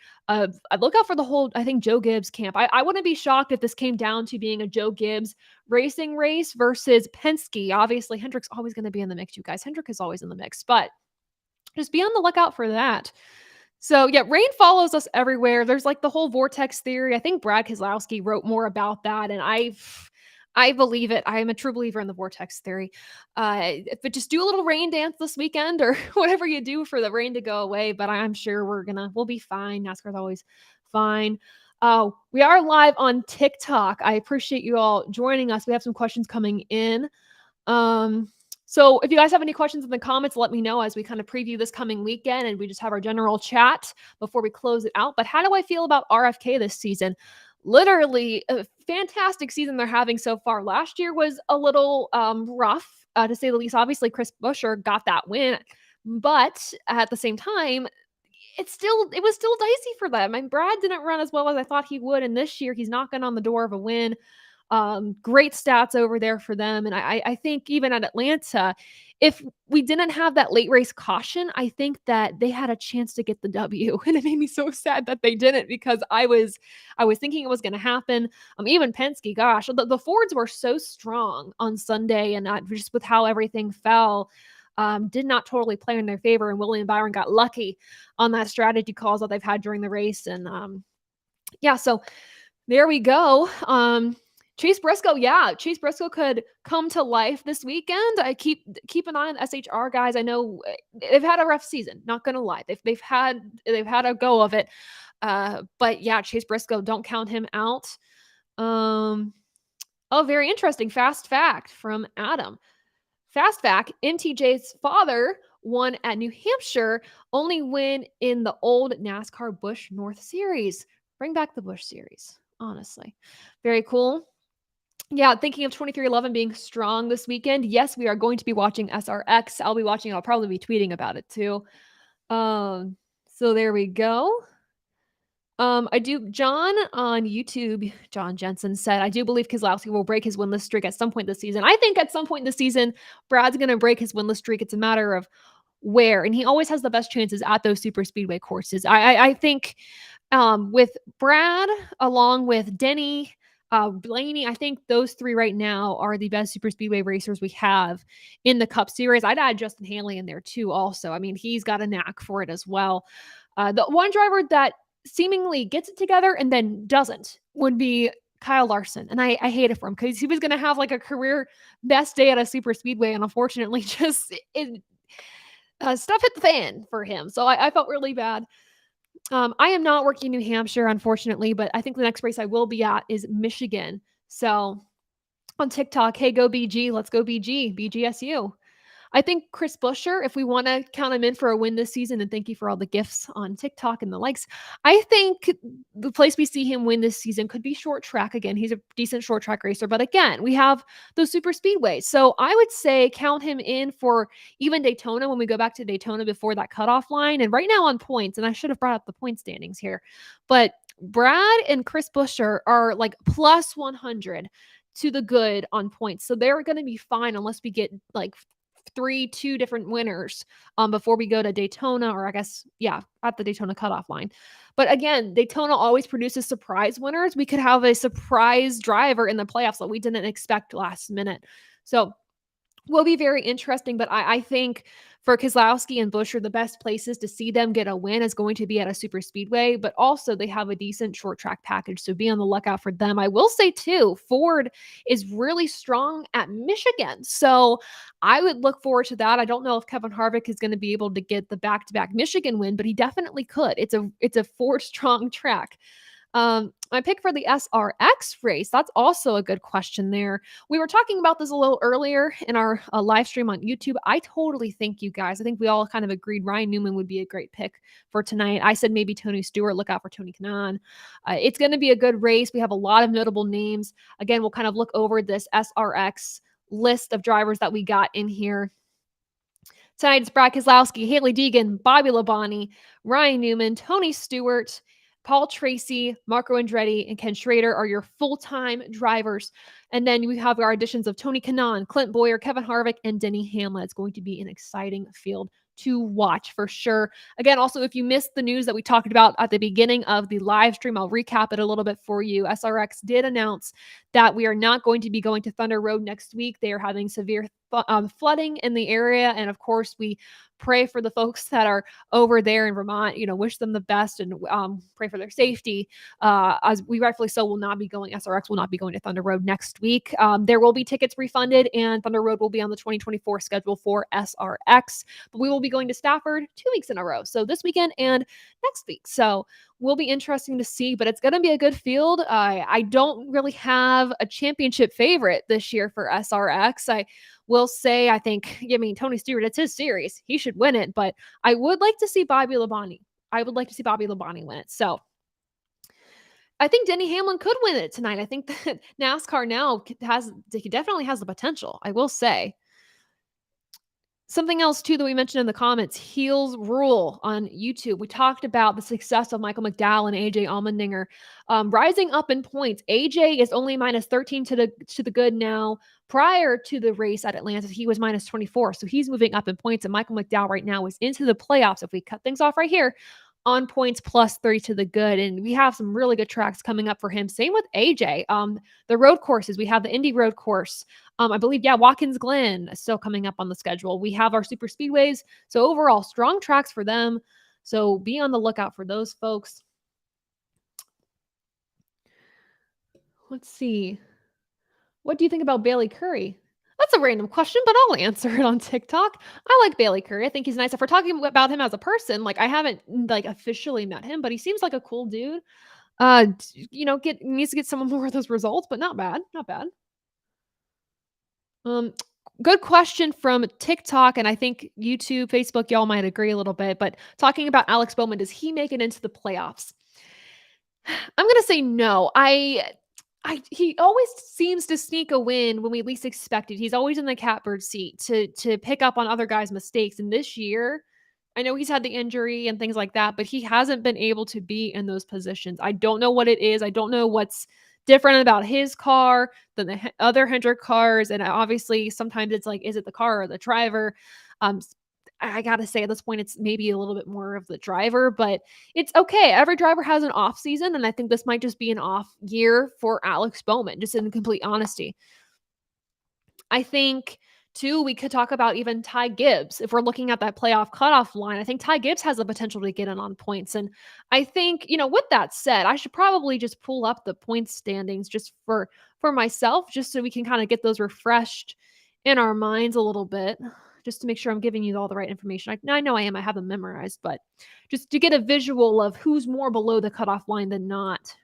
Look out for the whole, I think, Joe Gibbs camp. I wouldn't be shocked if this came down to being a Joe Gibbs racing race versus Penske. Obviously, Hendrick's always going to be in the mix, you guys. Hendrick is always in the mix, but just be on the lookout for that. So yeah, rain follows us everywhere. There's the whole vortex theory. I think Brad Keselowski wrote more about that, and I believe it. I am a true believer in the vortex theory. But just do a little rain dance this weekend or whatever you do for the rain to go away. But I'm sure we'll be fine. NASCAR's always fine. We are live on TikTok. I appreciate you all joining us. We have some questions coming in. So if you guys have any questions in the comments, let me know as we kind of preview this coming weekend and we just have our general chat before we close it out. But how do I feel about RFK this season? literally a fantastic season they're having so far. Last year was a little rough, to say the least. Obviously, Chris Buescher got that win, but at the same time, it was still dicey for them. And Brad didn't run as well as I thought he would, and this year he's knocking on the door of a win. Great stats over there for them. And I think even at Atlanta, if we didn't have that late race caution, I think that they had a chance to get the W. And it made me so sad that they didn't, because I was thinking it was going to happen. Even Penske, gosh, the Fords were so strong on Sunday, and just with how everything fell, did not totally play in their favor. And William Byron got lucky on that strategy calls that they've had during the race. And yeah, so there we go. Chase Briscoe, Chase Briscoe could come to life this weekend. I keep an eye on SHR guys. I know they've had a rough season. Not gonna lie, they've had a go of it. But yeah, Chase Briscoe, don't count him out. Oh, very interesting. Fast fact from Adam. Fast fact: MTJ's father won at New Hampshire, only win in the old NASCAR Busch North Series. Bring back the Busch Series. Honestly, very cool. Yeah, thinking of 2311 being strong this weekend. Yes, we are going to be watching SRX. I'll be watching. I'll probably be tweeting about it too. So there we go. John on YouTube, John Jensen said, I do believe Keselowski will break his winless streak at some point this season. I think at some point this season, Brad's going to break his winless streak. It's a matter of where, and he always has the best chances at those super speedway courses. I think with Brad, along with Denny, Blaney, I think those three right now are the best super speedway racers we have in the Cup Series. I'd add Justin Haley in there too also. I mean, he's got a knack for it as well. The one driver that seemingly gets it together and then doesn't would be Kyle Larson. And I hate it for him, because he was going to have like a career best day at a super speedway. And unfortunately, just stuff hit the fan for him. So I felt really bad. I am not working New Hampshire, unfortunately, but I think the next race I will be at is Michigan. So on TikTok, hey, go BG, let's go BG, BGSU. I think Chris Buescher, if we want to count him in for a win this season, and thank you for all the gifts on TikTok and the likes, I think the place we see him win this season could be short track again. He's a decent short track racer, but again, we have those super speedways. So I would say count him in for even Daytona when we go back to Daytona before that cutoff line. And right now on points, and I should have brought up the point standings here, but Brad and Chris Buescher are like plus 100 to the good on points. So they're going to be fine unless we get like two different winners before we go to Daytona, or I guess, at the Daytona cutoff line. But again, Daytona always produces surprise winners. We could have a surprise driver in the playoffs that we didn't expect last minute. So will be very interesting, but I think for Keselowski and Buescher, the best places to see them get a win is going to be at a super speedway, but also they have a decent short track package, so be on the lookout for them. I will say too, Ford is really strong at Michigan, so I would look forward to that. I don't know if Kevin Harvick is going to be able to get the back-to-back Michigan win, but he definitely could. It's a Ford strong track. My pick for the SRX race, that's also a good question there. We were talking about this a little earlier in our live stream on YouTube. I totally think you guys, I think we all kind of agreed Ryan Newman would be a great pick for tonight. I said maybe Tony Stewart, look out for Tony Kanaan. It's going to be a good race. We have a lot of notable names. Again, we'll kind of look over this SRX list of drivers that we got in here. Tonight, it's Brad Keselowski, Haley Deegan, Bobby Labonte, Ryan Newman, Tony Stewart, Paul Tracy, Marco Andretti, and Ken Schrader are your full-time drivers. And then we have our additions of Tony Kanaan, Clint Boyer, Kevin Harvick, and Denny Hamlin. It's going to be an exciting field to watch for sure. Again, also, if you missed the news that we talked about at the beginning of the live stream, I'll recap it a little bit for you. SRX did announce that we are not going to be going to Thunder Road next week. They are having severe flooding in the area. And of course, we pray for the folks that are over there in Vermont, wish them the best and pray for their safety. As we rightfully so will not be going, SRX will not be going to Thunder Road next week. There will be tickets refunded, and Thunder Road will be on the 2024 schedule for SRX. But we will be going to Stafford 2 weeks in a row. So this weekend and next week. So will be interesting to see, but it's going to be a good field. I don't really have a championship favorite this year for SRX. I will say, Tony Stewart, it's his series. He should win it, but I would like to see Bobby Labonte. I would like to see Bobby Labonte win it. So I think Denny Hamlin could win it tonight. I think that NASCAR now he definitely has the potential, I will say. Something else too that we mentioned in the comments, Heels Rule on YouTube. We talked about the success of Michael McDowell and AJ Allmendinger rising up in points. AJ is only minus 13 to the good now. Prior to the race at Atlanta, he was minus 24. So he's moving up in points. And Michael McDowell right now is into the playoffs. If we cut things off right here, on points plus 3 to the good. And we have some really good tracks coming up for him. Same with AJ. The road courses, we have the Indy road course. I believe, Watkins Glen is still coming up on the schedule. We have our super speedways. So overall, strong tracks for them. So be on the lookout for those folks. Let's see. What do you think about Bailey Curry? That's a random question, but I'll answer it on TikTok. I like Bailey Curry. I think he's nice. If we're talking about him as a person, like I haven't like officially met him, but he seems like a cool dude. Needs to get some more of those results, but not bad. Not bad. Good question from TikTok, and I think YouTube, Facebook, y'all might agree a little bit, but talking about Alex Bowman, does he make it into the playoffs? I'm gonna say no. He always seems to sneak a win when we least expect it. He's always in the catbird seat to pick up on other guys' mistakes. And this year, I know he's had the injury and things like that, but he hasn't been able to be in those positions. I don't know what it is. I don't know what's different about his car than the other Hendrick cars. And obviously, sometimes it's like, is it the car or the driver? I gotta say, at this point, it's maybe a little bit more of the driver, but it's okay. Every driver has an off season, and I think this might just be an off year for Alex Bowman, just in complete honesty. I think, too, we could talk about even Ty Gibbs. If we're looking at that playoff cutoff line, I think Ty Gibbs has the potential to get in on points. And I think, with that said, I should probably just pull up the points standings just for myself, just so we can kind of get those refreshed in our minds a little bit, just to make sure I'm giving you all the right information. I know I am. I have them memorized, but just to get a visual of who's more below the cutoff line than not.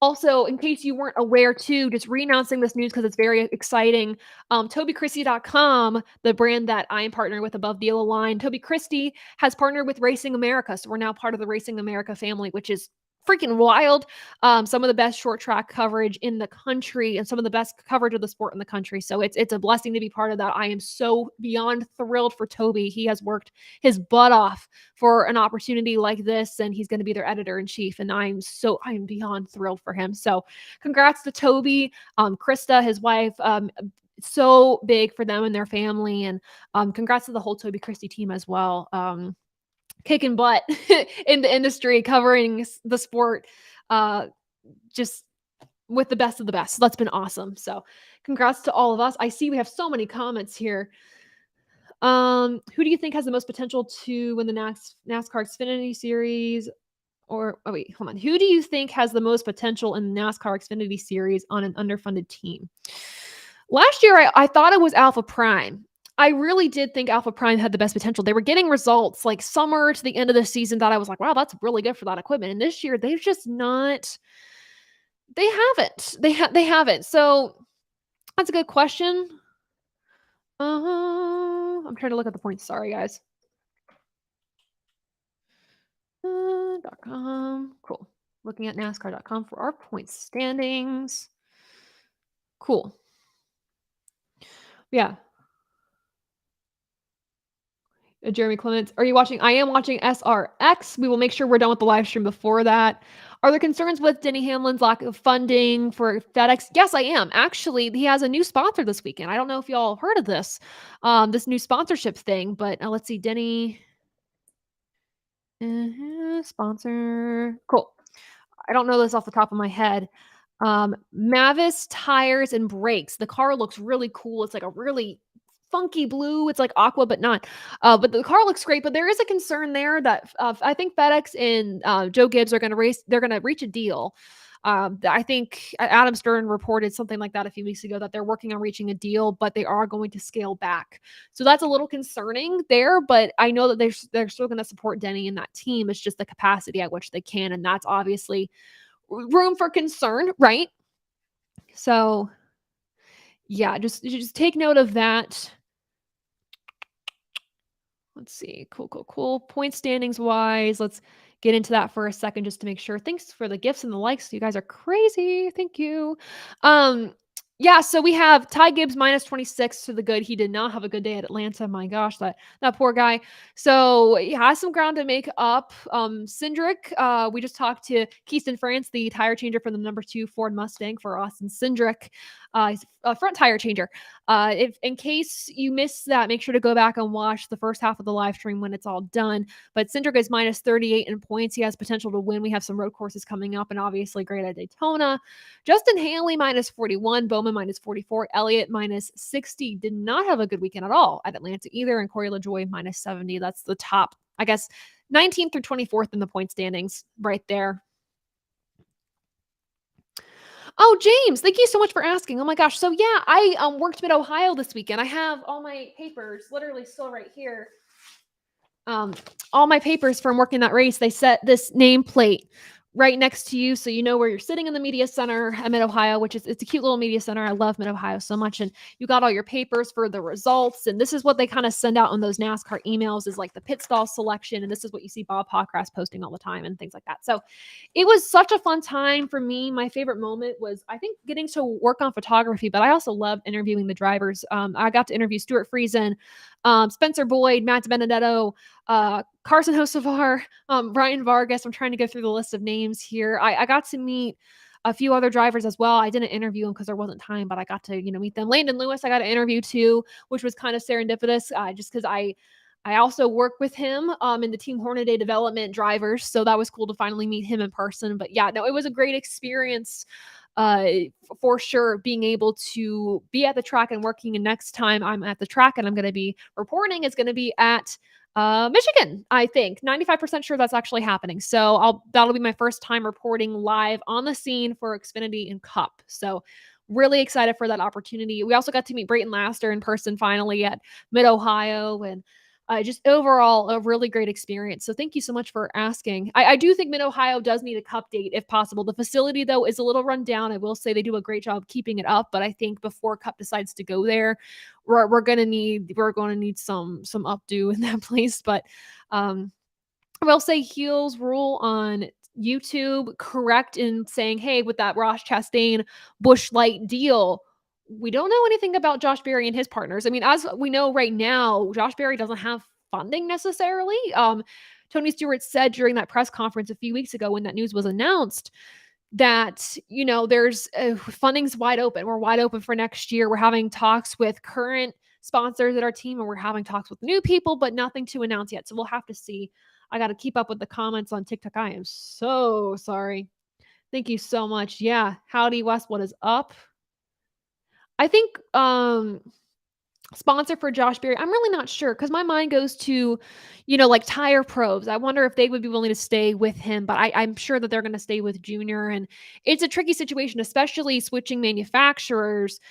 Also, in case you weren't aware too, just re-announcing this news because it's very exciting. TobyChristie.com, the brand that I am partnering with above the yellow line, Toby Christie has partnered with Racing America. So we're now part of the Racing America family, which is freaking wild. Some of the best short track coverage in the country and some of the best coverage of the sport in the country. So it's a blessing to be part of that. I am so beyond thrilled for Toby. He has worked his butt off for an opportunity like this, and he's going to be their editor-in-chief. And I'm beyond thrilled for him. So congrats to Toby, Krista, his wife, so big for them and their family. And congrats to the whole Toby Christie team as well. Kicking butt in the industry, covering the sport, just with the best of the best. So that's been awesome. So congrats to all of us. I see we have so many comments here. Who do you think has the most potential to win the NASCAR Xfinity Series? Who do you think has the most potential in the NASCAR Xfinity Series on an underfunded team? Last year, I thought it was Alpha Prime. I really did think Alpha Prime had the best potential. They were getting results like summer to the end of the season that I was like, wow, that's really good for that equipment. And this year, they've just not. They haven't. They haven't. So that's a good question. I'm trying to look at the points. Sorry, guys. .com. Cool. Looking at NASCAR.com for our points standings. Cool. Yeah. Jeremy Clements, are you watching? I am watching SRX. We will make sure we're done with the live stream before that. Are there concerns with Denny Hamlin's lack of funding for FedEx? Yes, I am. Actually, he has a new sponsor this weekend. I don't know if y'all heard of this new sponsorship thing, but let's see. Denny sponsor. Cool. I don't know this off the top of my head. Mavis Tires and Brakes. The car looks really cool. It's like a really funky blue. It's like aqua, but not. But the car looks great. But there is a concern there that I think FedEx and Joe Gibbs are going to race. They're going to reach a deal. I think Adam Stern reported something like that a few weeks ago that they're working on reaching a deal, but they are going to scale back. So that's a little concerning there. But I know that they're still going to support Denny and that team. It's just the capacity at which they can, and that's obviously room for concern, right? So yeah, just take note of that. Let's see. Cool. Point standings wise, let's get into that for a second just to make sure. Thanks for the gifts and the likes. You guys are crazy. Thank you. Yeah, so we have Ty Gibbs minus 26 to the good. He did not have a good day at Atlanta. My gosh, that poor guy. So he has some ground to make up. Cindric, we just talked to Keiston France, the tire changer for the number 2 Ford Mustang for Austin Cindric. He's a front tire changer. If in case you missed that, make sure to go back and watch the first half of the live stream when it's all done. But Cindric is minus 38 in points. He has potential to win. We have some road courses coming up, and obviously great at Daytona. Justin Haley minus 41, Bowman minus 44, Elliott minus 60. Did not have a good weekend at all at Atlanta either, and Corey LaJoie minus 70. That's the top, I guess, 19th through 24th in the point standings right there. Oh, James, thank you so much for asking. Oh my gosh. So yeah, I worked Mid-Ohio this weekend. I have all my papers literally still right here. All my papers from working that race. They set this nameplate right next to you, so you know where you're sitting in the media center at Mid-Ohio, which is it's a cute little media center. I love Mid-Ohio so much, and you got all your papers for the results, and this is what they kind of send out on those NASCAR emails is like the pit stall selection, and this is what you see Bob Pockrass posting all the time and things like that. So it was such a fun time for me. My favorite moment was, I think, getting to work on photography, but I also loved interviewing the drivers. I got to interview Stuart Friesen, Spencer Boyd, Matt Benedetto, Carson Hocevar, Ryan Vargas. I'm trying to go through the list of names here. I got to meet a few other drivers as well. I didn't interview them because there wasn't time, but I got to, meet them. Landon Lewis, I got to interview too, which was kind of serendipitous, just because I also work with him in the Team Hornaday development drivers. So that was cool to finally meet him in person. But yeah, no, it was a great experience for sure, being able to be at the track and working. And next time I'm at the track and I'm going to be reporting is going to be at Michigan, I think. 95% sure that's actually happening. So that'll be my first time reporting live on the scene for Xfinity and Cup. So really excited for that opportunity. We also got to meet Brayton Laster in person finally at Mid-Ohio, and just overall a really great experience. So thank you so much for asking. I do think Mid-Ohio does need a Cup date if possible. The facility though is a little run down. I will say they do a great job keeping it up, but I think before Cup decides to go there, we're gonna need some updo in that place. But I will say Heels rule on YouTube correct in saying, hey, with that Ross Chastain Busch Light deal, we don't know anything about Josh Berry and his partners. I mean, as we know right now, Josh Berry doesn't have funding necessarily. Tony Stewart said during that press conference a few weeks ago when that news was announced that, there's funding's wide open. We're wide open for next year. We're having talks with current sponsors at our team, and we're having talks with new people, but nothing to announce yet. So we'll have to see. I got to keep up with the comments on TikTok. I am so sorry. Thank you so much. Yeah. Howdy West, what is up? I think sponsor for Josh Berry, I'm really not sure because my mind goes to, like Tire Probes. I wonder if they would be willing to stay with him, but I'm sure that they're going to stay with Junior. And it's a tricky situation, especially switching manufacturers,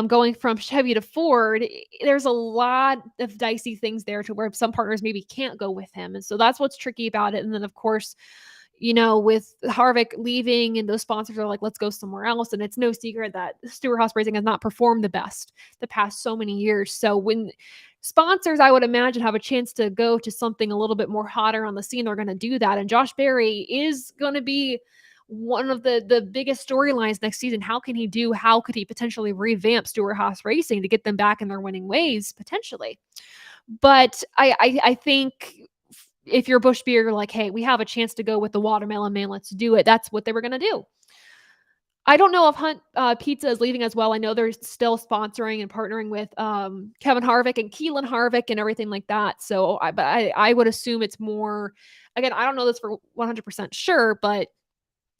going from Chevy to Ford. There's a lot of dicey things there to where some partners maybe can't go with him. And so that's what's tricky about it. And then, of course, with Harvick leaving and those sponsors are like, let's go somewhere else. And it's no secret that Stewart-Haas Racing has not performed the best the past so many years. So when sponsors, I would imagine, have a chance to go to something a little bit more hotter on the scene, they're going to do that. And Josh Berry is going to be one of the biggest storylines next season. How could he potentially revamp Stewart-Haas Racing to get them back in their winning ways, potentially? But I think if you're Busch Beer, you're like, hey, we have a chance to go with the Watermelon Man. Let's do it. That's what they were going to do. I don't know if Hunt Pizza is leaving as well. I know they're still sponsoring and partnering with Kevin Harvick and Keelan Harvick and everything like that. So I would assume it's more, again, I don't know this for 100% sure, but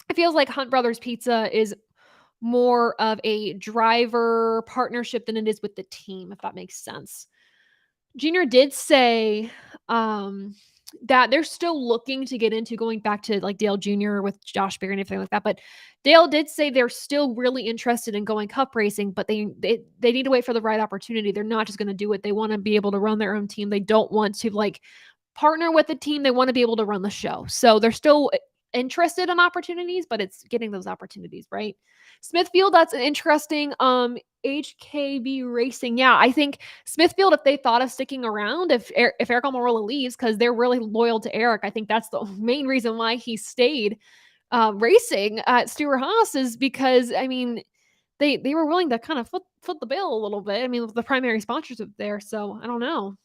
it feels like Hunt Brothers Pizza is more of a driver partnership than it is with the team, if that makes sense. Junior did say that they're still looking to get into going back to like Dale Jr. with Josh Berry and everything like that. But Dale did say they're still really interested in going Cup racing, but they need to wait for the right opportunity. They're not just going to do it. They want to be able to run their own team. They don't want to like partner with the team. They want to be able to run the show. So they're still interested in opportunities, but it's getting those opportunities, right? Smithfield, that's an interesting HKB Racing. Yeah, I think Smithfield, if they thought of sticking around, if Eric Almirola leaves, because they're really loyal to Eric, I think that's the main reason why he stayed racing at Stewart Haas, is because, I mean, they were willing to kind of foot the bill a little bit. I mean, with the primary sponsorship there, so I don't know.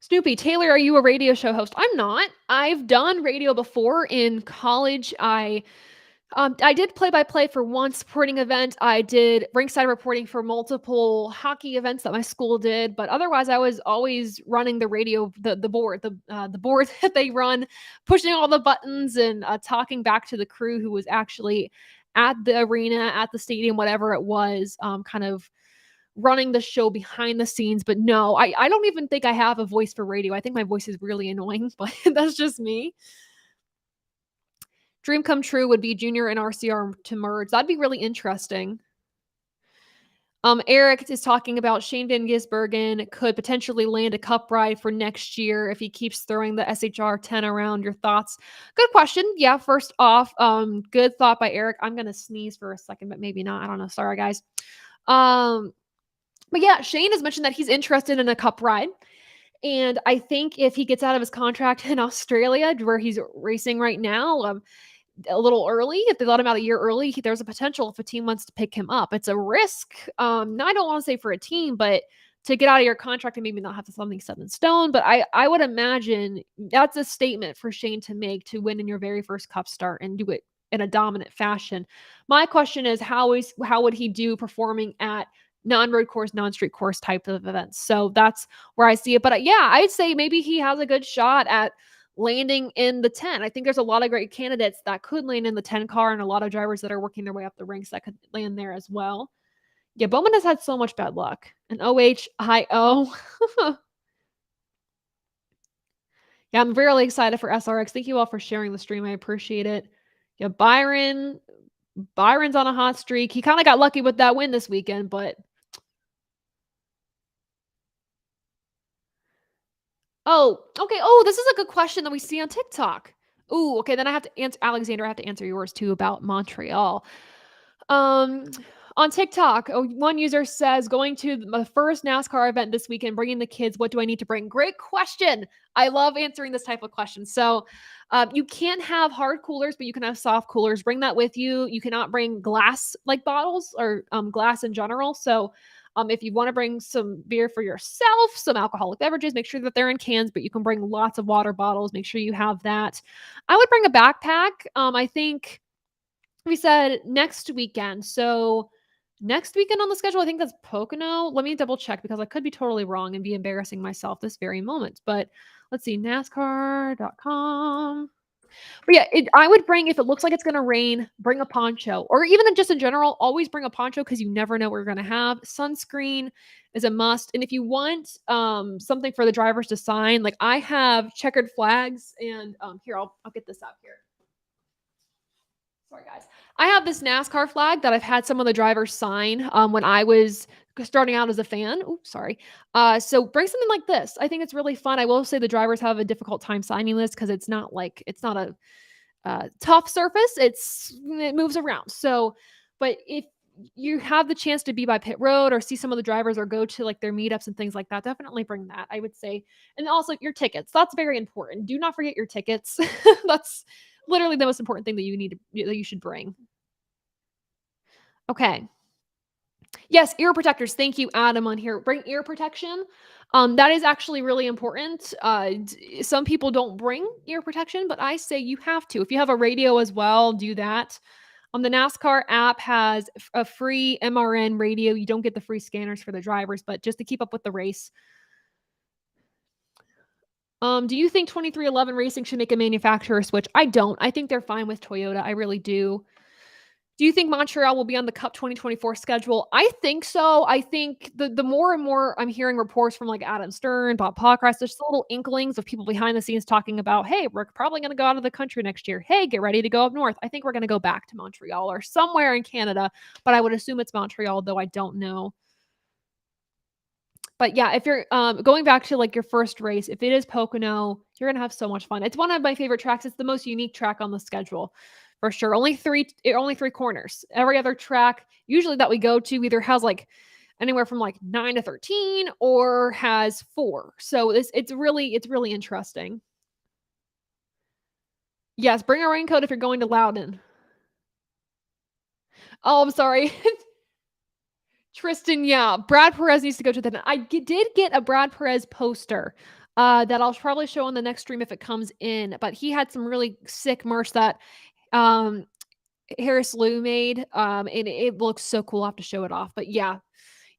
Snoopy, Taylor, are you a radio show host? I'm not. I've done radio before in college. I did play-by-play for one sporting event. I did rinkside reporting for multiple hockey events that my school did, but otherwise, I was always running the radio, the board that they run, pushing all the buttons and talking back to the crew who was actually at the arena, at the stadium, whatever it was, kind of running the show behind the scenes. But no, I don't even think I have a voice for radio. I think my voice is really annoying, but that's just me. Dream come true would be Junior and RCR to merge. That'd be really interesting. Eric is talking about Shane Van Gisbergen could potentially land a cup ride for next year if he keeps throwing the SHR 10 around. Your thoughts? Good question. Yeah, first off, good thought by Eric. I'm gonna sneeze for a second, but maybe not. I don't know. Sorry, guys. But yeah, Shane has mentioned that he's interested in a cup ride. And I think if he gets out of his contract in Australia, where he's racing right now, a little early, if they let him out a year early, there's a potential if a team wants to pick him up. It's a risk. Now I don't want to say for a team, but to get out of your contract and maybe not have something set in stone. But I would imagine that's a statement for Shane to make, to win in your very first cup start and do it in a dominant fashion. My question is, how would he do performing at non-road course, non-street course type of events? So that's where I see it. But yeah, I'd say maybe he has a good shot at landing in the 10. I think there's a lot of great candidates that could land in the 10 car, and a lot of drivers that are working their way up the ranks that could land there as well. Yeah, Bowman has had so much bad luck. And OHIO. Yeah, I'm really excited for SRX. Thank you all for sharing the stream. I appreciate it. Yeah, Byron's on a hot streak. He kind of got lucky with that win this weekend, but oh, okay. Oh, this is a good question that we see on TikTok. Oh, okay. Then I have to answer, Alexander, I have to answer yours too about Montreal. On TikTok, one user says, going to the first NASCAR event this weekend, bringing the kids, what do I need to bring? Great question. I love answering this type of question. So you can't have hard coolers, but you can have soft coolers. Bring that with you. You cannot bring glass like bottles or glass in general. So if you want to bring some beer for yourself, some alcoholic beverages, make sure that they're in cans, but you can bring lots of water bottles. Make sure you have that. I would bring a backpack. I think we said next weekend. So next weekend on the schedule, I think that's Pocono. Let me double check because I could be totally wrong and be embarrassing myself this very moment. But let's see, NASCAR.com. But yeah, I would bring, if it looks like it's going to rain, bring a poncho. Or even just in general, always bring a poncho because you never know what you're going to have. Sunscreen is a must. And if you want something for the drivers to sign, like I have checkered flags. And here, I'll get this out here. Sorry, guys. I have this NASCAR flag that I've had some of the drivers sign when I was starting out as a fan. Oops, sorry. So bring something like this. I think it's really fun. I will say the drivers have a difficult time signing this because it's not a tough surface. It moves around. So, but if you have the chance to be by pit road or see some of the drivers or go to like their meetups and things like that, definitely bring that, I would say. And also your tickets. That's very important. Do not forget your tickets. That's literally the most important thing that you should bring. Okay. Yes, ear protectors. Thank you, Adam, on here. Bring ear protection. That is actually really important. Some people don't bring ear protection, but I say you have to. If you have a radio as well, do that. The NASCAR app has a free MRN radio. You don't get the free scanners for the drivers, but just to keep up with the race. Do you think 2311 Racing should make a manufacturer switch? I don't. I think they're fine with Toyota. I really do. Do you think Montreal will be on the Cup 2024 schedule? I think so. I think the more and more I'm hearing reports from like Adam Stern, Bob Pockrass, there's little inklings of people behind the scenes talking about, hey, we're probably going to go out of the country next year. Hey, get ready to go up north. I think we're going to go back to Montreal or somewhere in Canada, but I would assume it's Montreal, though I don't know. But yeah, if you're going back to like your first race, if it is Pocono, you're gonna have so much fun. It's one of my favorite tracks. It's the most unique track on the schedule, for sure. Only three corners. Every other track, usually that we go to, either has like anywhere from like 9 to 13 or has four. So it's really interesting. Yes, bring a raincoat if you're going to Loudon. Oh, I'm sorry. Tristan, yeah, Brad Perez needs to go to the. Did get a Brad Perez poster that I'll probably show on the next stream if it comes in. But he had some really sick merch that um, Harris Lou made, and it looks so cool. I'll have to show it off. But yeah,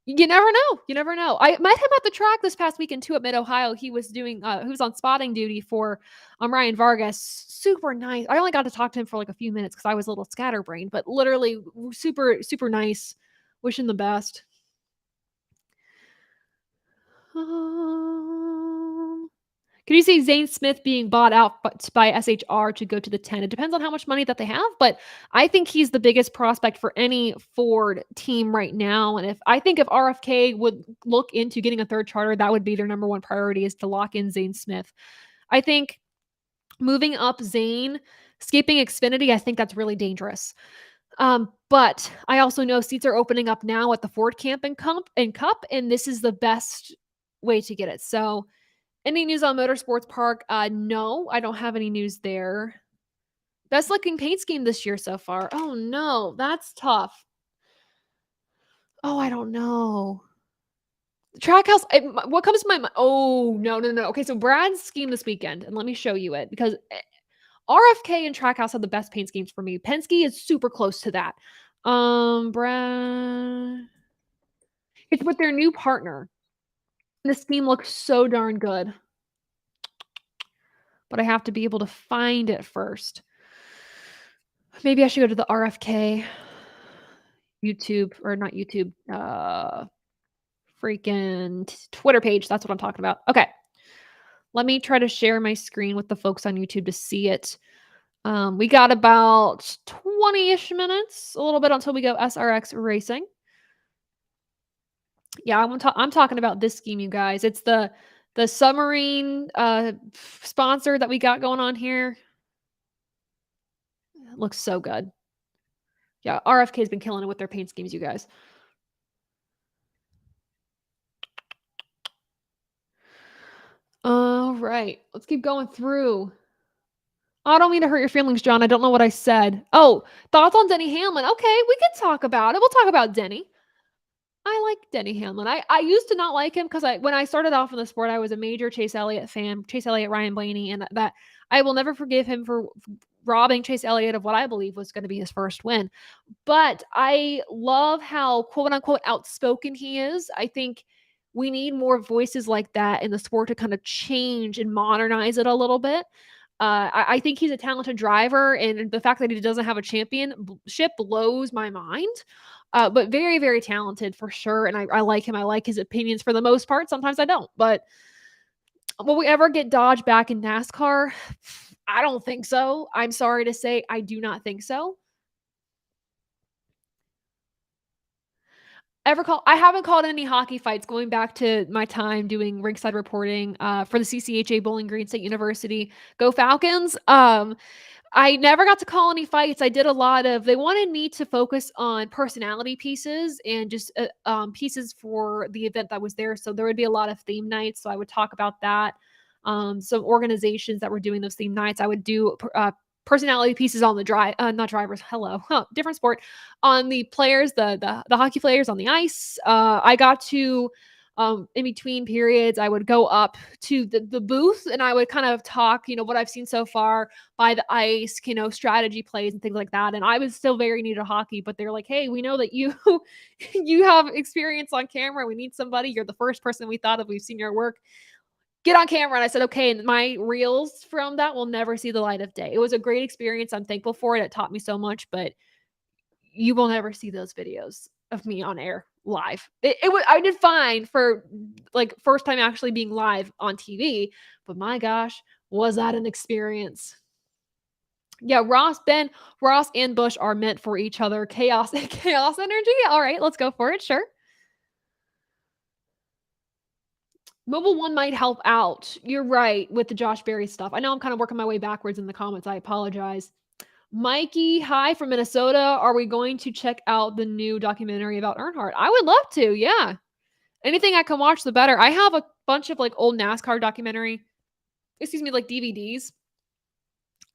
you never know. You never know. I met him at the track this past weekend too at Mid Ohio. He was doing. He was on spotting duty for Ryan Vargas. Super nice. I only got to talk to him for like a few minutes because I was a little scatterbrained, but literally super super nice. Wish him the best. Could you see Zane Smith being bought out by SHR to go to the 10? It depends on how much money that they have, but I think he's the biggest prospect for any Ford team right now. And I think if RFK would look into getting a third charter, that would be their number one priority, is to lock in Zane Smith. I think moving up Zane, skipping Xfinity, I think that's really dangerous. But I also know seats are opening up now at the Ford Camp and Cup, and this is the best way to get it. So, any news on Motorsports Park? No, I don't have any news there. Best looking paint scheme this year so far. Oh no, that's tough. Oh, I don't know. Trackhouse. What comes to my mind? Oh no. Okay, so Brad's scheme this weekend, and let me show you it because RFK and Trackhouse have the best paint schemes for me. Penske is super close to that. Brad. It's with their new partner. The scheme looks so darn good. But I have to be able to find it first. Maybe I should go to the RFK YouTube, or not YouTube, freaking Twitter page. That's what I'm talking about. Okay. Let me try to share my screen with the folks on YouTube to see it. We got about 20-ish minutes, a little bit until we go SRX racing. Yeah, I'm talking about this scheme, you guys. It's the submarine sponsor that we got going on here. It looks so good. Yeah, RFK's been killing it with their paint schemes, you guys. All right, let's keep going through. I don't mean to hurt your feelings, John. I don't know what I said. Oh, thoughts on Denny Hamlin? Okay, we can talk about it. We'll talk about Denny. I like Denny Hamlin. I used to not like him because when I started off in the sport, I was a major Chase Elliott fan. Chase Elliott, Ryan Blaney, and that I will never forgive him for robbing Chase Elliott of what I believe was going to be his first win. But I love how quote unquote outspoken he is. I think we need more voices like that in the sport to kind of change and modernize it a little bit. I think he's a talented driver, and the fact that he doesn't have a championship blows my mind. But very, very talented for sure. And I like him. I like his opinions for the most part. Sometimes I don't. But will we ever get Dodge back in NASCAR? I don't think so. I'm sorry to say, I do not think so. I haven't called any hockey fights going back to my time doing rinkside reporting for the CCHA Bowling Green State University. Go Falcons. I never got to call any fights. I did a lot of, they wanted me to focus on personality pieces and just pieces for the event that was there. So there would be a lot of theme nights. So I would talk about that. Some organizations that were doing those theme nights. I would do personality pieces on the not drivers. Hello, different sport. On the players, the hockey players on the ice. I got to in between periods, I would go up to the booth and I would kind of talk, what I've seen so far by the ice, strategy plays and things like that. And I was still very new to hockey, but they're like, hey, we know that you you have experience on camera. We need somebody. You're the first person we thought of. We've seen your work. Get on camera. And I said, okay. And my reels from that will never see the light of day. It was a great experience. I'm thankful for it. It taught me so much, but you will never see those videos of me on air live. I did fine for like first time actually being live on TV, but my gosh, was that an experience. Yeah, Ross and Bush are meant for each other. Chaos energy. All right, let's go for it. Sure. Mobile One might help out. You're right with the Josh Berry stuff. I know I'm kind of working my way backwards in the comments. I apologize. Mikey, hi from Minnesota. Are we going to check out the new documentary about Earnhardt? I would love to. Yeah. Anything I can watch, the better. I have a bunch of like old NASCAR documentary, like DVDs.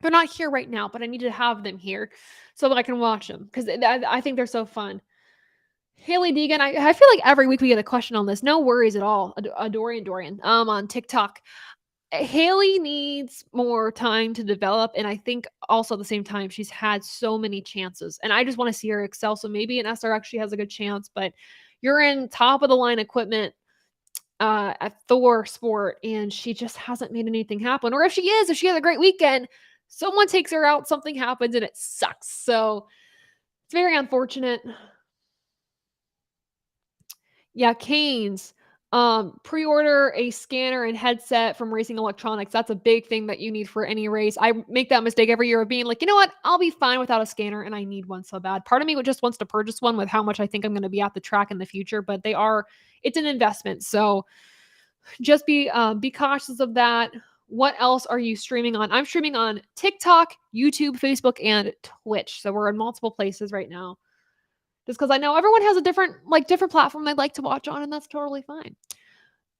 They're not here right now, but I need to have them here so that I can watch them because I think they're so fun. Haley Deegan, I feel like every week we get a question on this. No worries at all. Dorian, on TikTok. Haley needs more time to develop, and I think also at the same time she's had so many chances, and I just want to see her excel. So maybe an SRX she has a good chance, but you're in top of the line equipment at Thor Sport, and she just hasn't made anything happen. Or if she has a great weekend, someone takes her out, something happens, and it sucks. So it's very unfortunate. Yeah, Canes. Pre-order a scanner and headset from Racing Electronics. That's a big thing that you need for any race. I make that mistake every year of being like, you know what? I'll be fine without a scanner, and I need one so bad. Part of me just wants to purchase one with how much I think I'm going to be at the track in the future, but it's an investment. So just be cautious of that. What else are you streaming on? I'm streaming on TikTok, YouTube, Facebook, and Twitch. So we're in multiple places right now. Just because I know everyone has a different platform they'd like to watch on, and that's totally fine.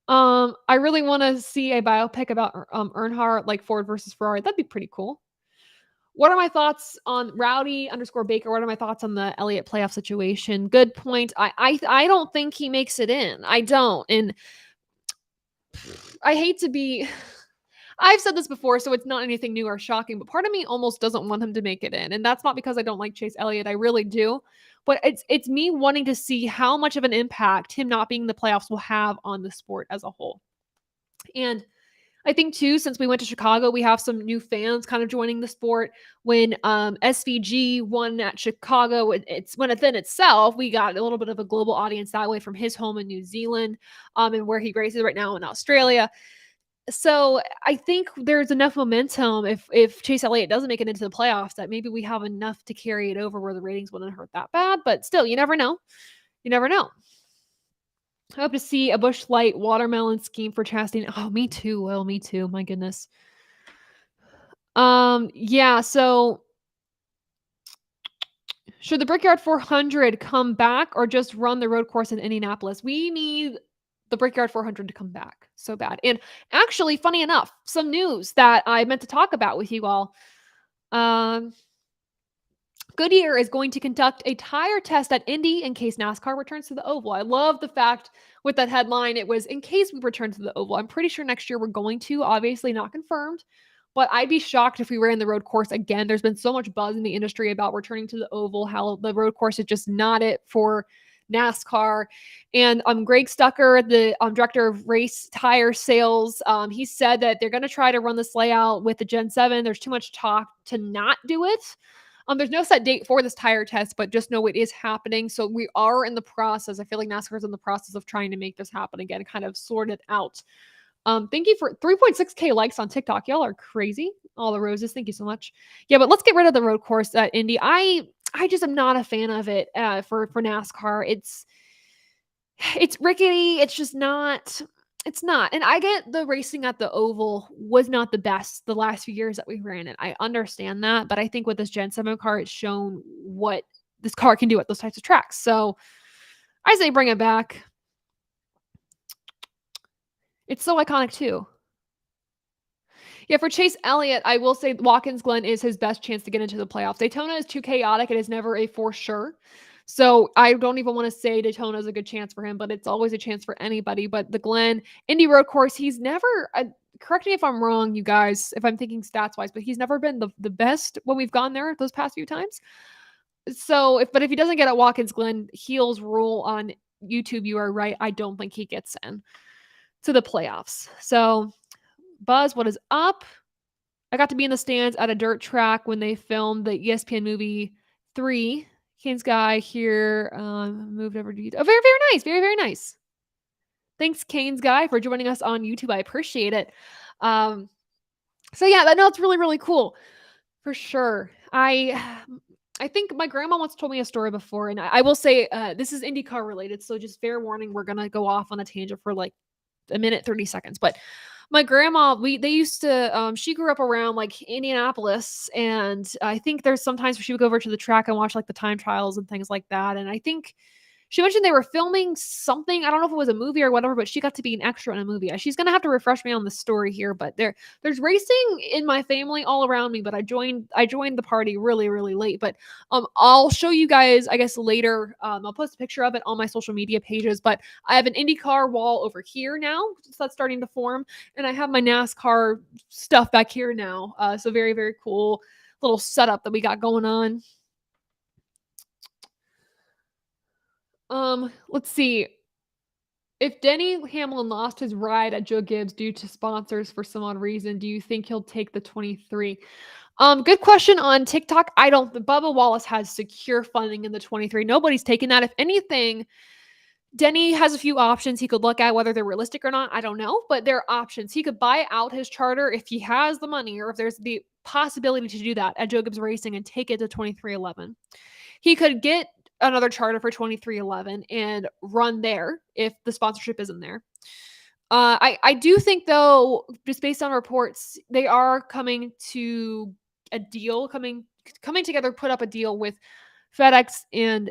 I really want to see a biopic about Earnhardt, like Ford versus Ferrari. That'd be pretty cool. What are my thoughts on Rowdy_Baker? What are my thoughts on the Elliott playoff situation? Good point. I don't think he makes it in. I don't, and I hate to be. I've said this before, so it's not anything new or shocking, but part of me almost doesn't want him to make it in. And that's not because I don't like Chase Elliott. I really do. But it's me wanting to see how much of an impact him not being in the playoffs will have on the sport as a whole. And I think too, since we went to Chicago, we have some new fans kind of joining the sport. When SVG won at Chicago, it's when within itself, we got a little bit of a global audience that way from his home in New Zealand, and where he races right now in Australia. So I think there's enough momentum if Chase Elliott doesn't make it into the playoffs that maybe we have enough to carry it over where the ratings wouldn't hurt that bad. But still, you never know. You never know. I hope to see a Busch Light watermelon scheme for Chastain. Oh, me too. Well, me too. My goodness. Yeah. So should the Brickyard 400 come back or just run the road course in Indianapolis? We need the Brickyard 400 to come back so bad. And actually, funny enough, some news that I meant to talk about with you all. Goodyear is going to conduct a tire test at Indy in case NASCAR returns to the oval. I love the fact with that headline, it was in case we return to the oval. I'm pretty sure next year we're going to, obviously not confirmed, but I'd be shocked if we ran the road course again. There's been so much buzz in the industry about returning to the oval, how the road course is just not it for NASCAR. And Greg Stucker, the director of race tire sales, he said that they're going to try to run this layout with the Gen 7. There's too much talk to not do it. There's no set date for this tire test, but just know it is happening. So we are in the process. I feel like NASCAR is in the process of trying to make this happen again, kind of sort it out. Thank you for 3.6K likes on TikTok. Y'all are crazy. All the roses. Thank you so much. Yeah, but let's get rid of the road course at Indy. I just am not a fan of it for NASCAR. It's rickety. It's just not. It's not. And I get the racing at the oval was not the best the last few years that we ran it. I understand that, but I think with this Gen 7 car, it's shown what this car can do at those types of tracks. So I say bring it back. It's so iconic too. Yeah, for Chase Elliott, I will say Watkins Glen is his best chance to get into the playoffs. Daytona is too chaotic. It is never a for sure. So I don't even want to say Daytona is a good chance for him, but it's always a chance for anybody. But the Glen Indy Road Course, he's never, correct me if I'm wrong, you guys, if I'm thinking stats wise, but he's never been the best when we've gone there those past few times. So if he doesn't get at Watkins Glen, Heels rule on YouTube, you are right. I don't think he gets in to the playoffs. So Buzz, what is up? I got to be in the stands at a dirt track when they filmed the ESPN movie 3. Kane's guy here moved over to YouTube. Oh, very, very nice. Very, very nice. Thanks, Kane's guy, for joining us on YouTube. I appreciate it. So yeah, it's really, really cool. For sure. I think my grandma once told me a story before, and I will say this is IndyCar related, so just fair warning, we're going to go off on a tangent for like a minute 30 seconds. But my grandma, they used to, she grew up around like Indianapolis, and I think there's sometimes where she would go over to the track and watch like the time trials and things like that. And I think she mentioned they were filming something. I don't know if it was a movie or whatever, but she got to be an extra in a movie. She's gonna have to refresh me on the story here, but there's racing in my family all around me. But I joined the party really really late. But I'll show you guys I guess later. I'll post a picture of it on my social media pages. But I have an IndyCar wall over here now, so that's starting to form, and I have my NASCAR stuff back here now. So very very cool little setup that we got going on. Let's see. If Denny Hamlin lost his ride at Joe Gibbs due to sponsors for some odd reason, do you think he'll take the 23? Good question on TikTok. I don't. Bubba Wallace has secure funding in the 23. Nobody's taking that. If anything, Denny has a few options he could look at, whether they're realistic or not. I don't know, but there are options. He could buy out his charter if he has the money, or if there's the possibility to do that at Joe Gibbs Racing and take it to 2311. He could get another charter for 2311 and run there if the sponsorship isn't there. I do think though, just based on reports, they are coming to a deal, coming together, put up a deal with FedEx and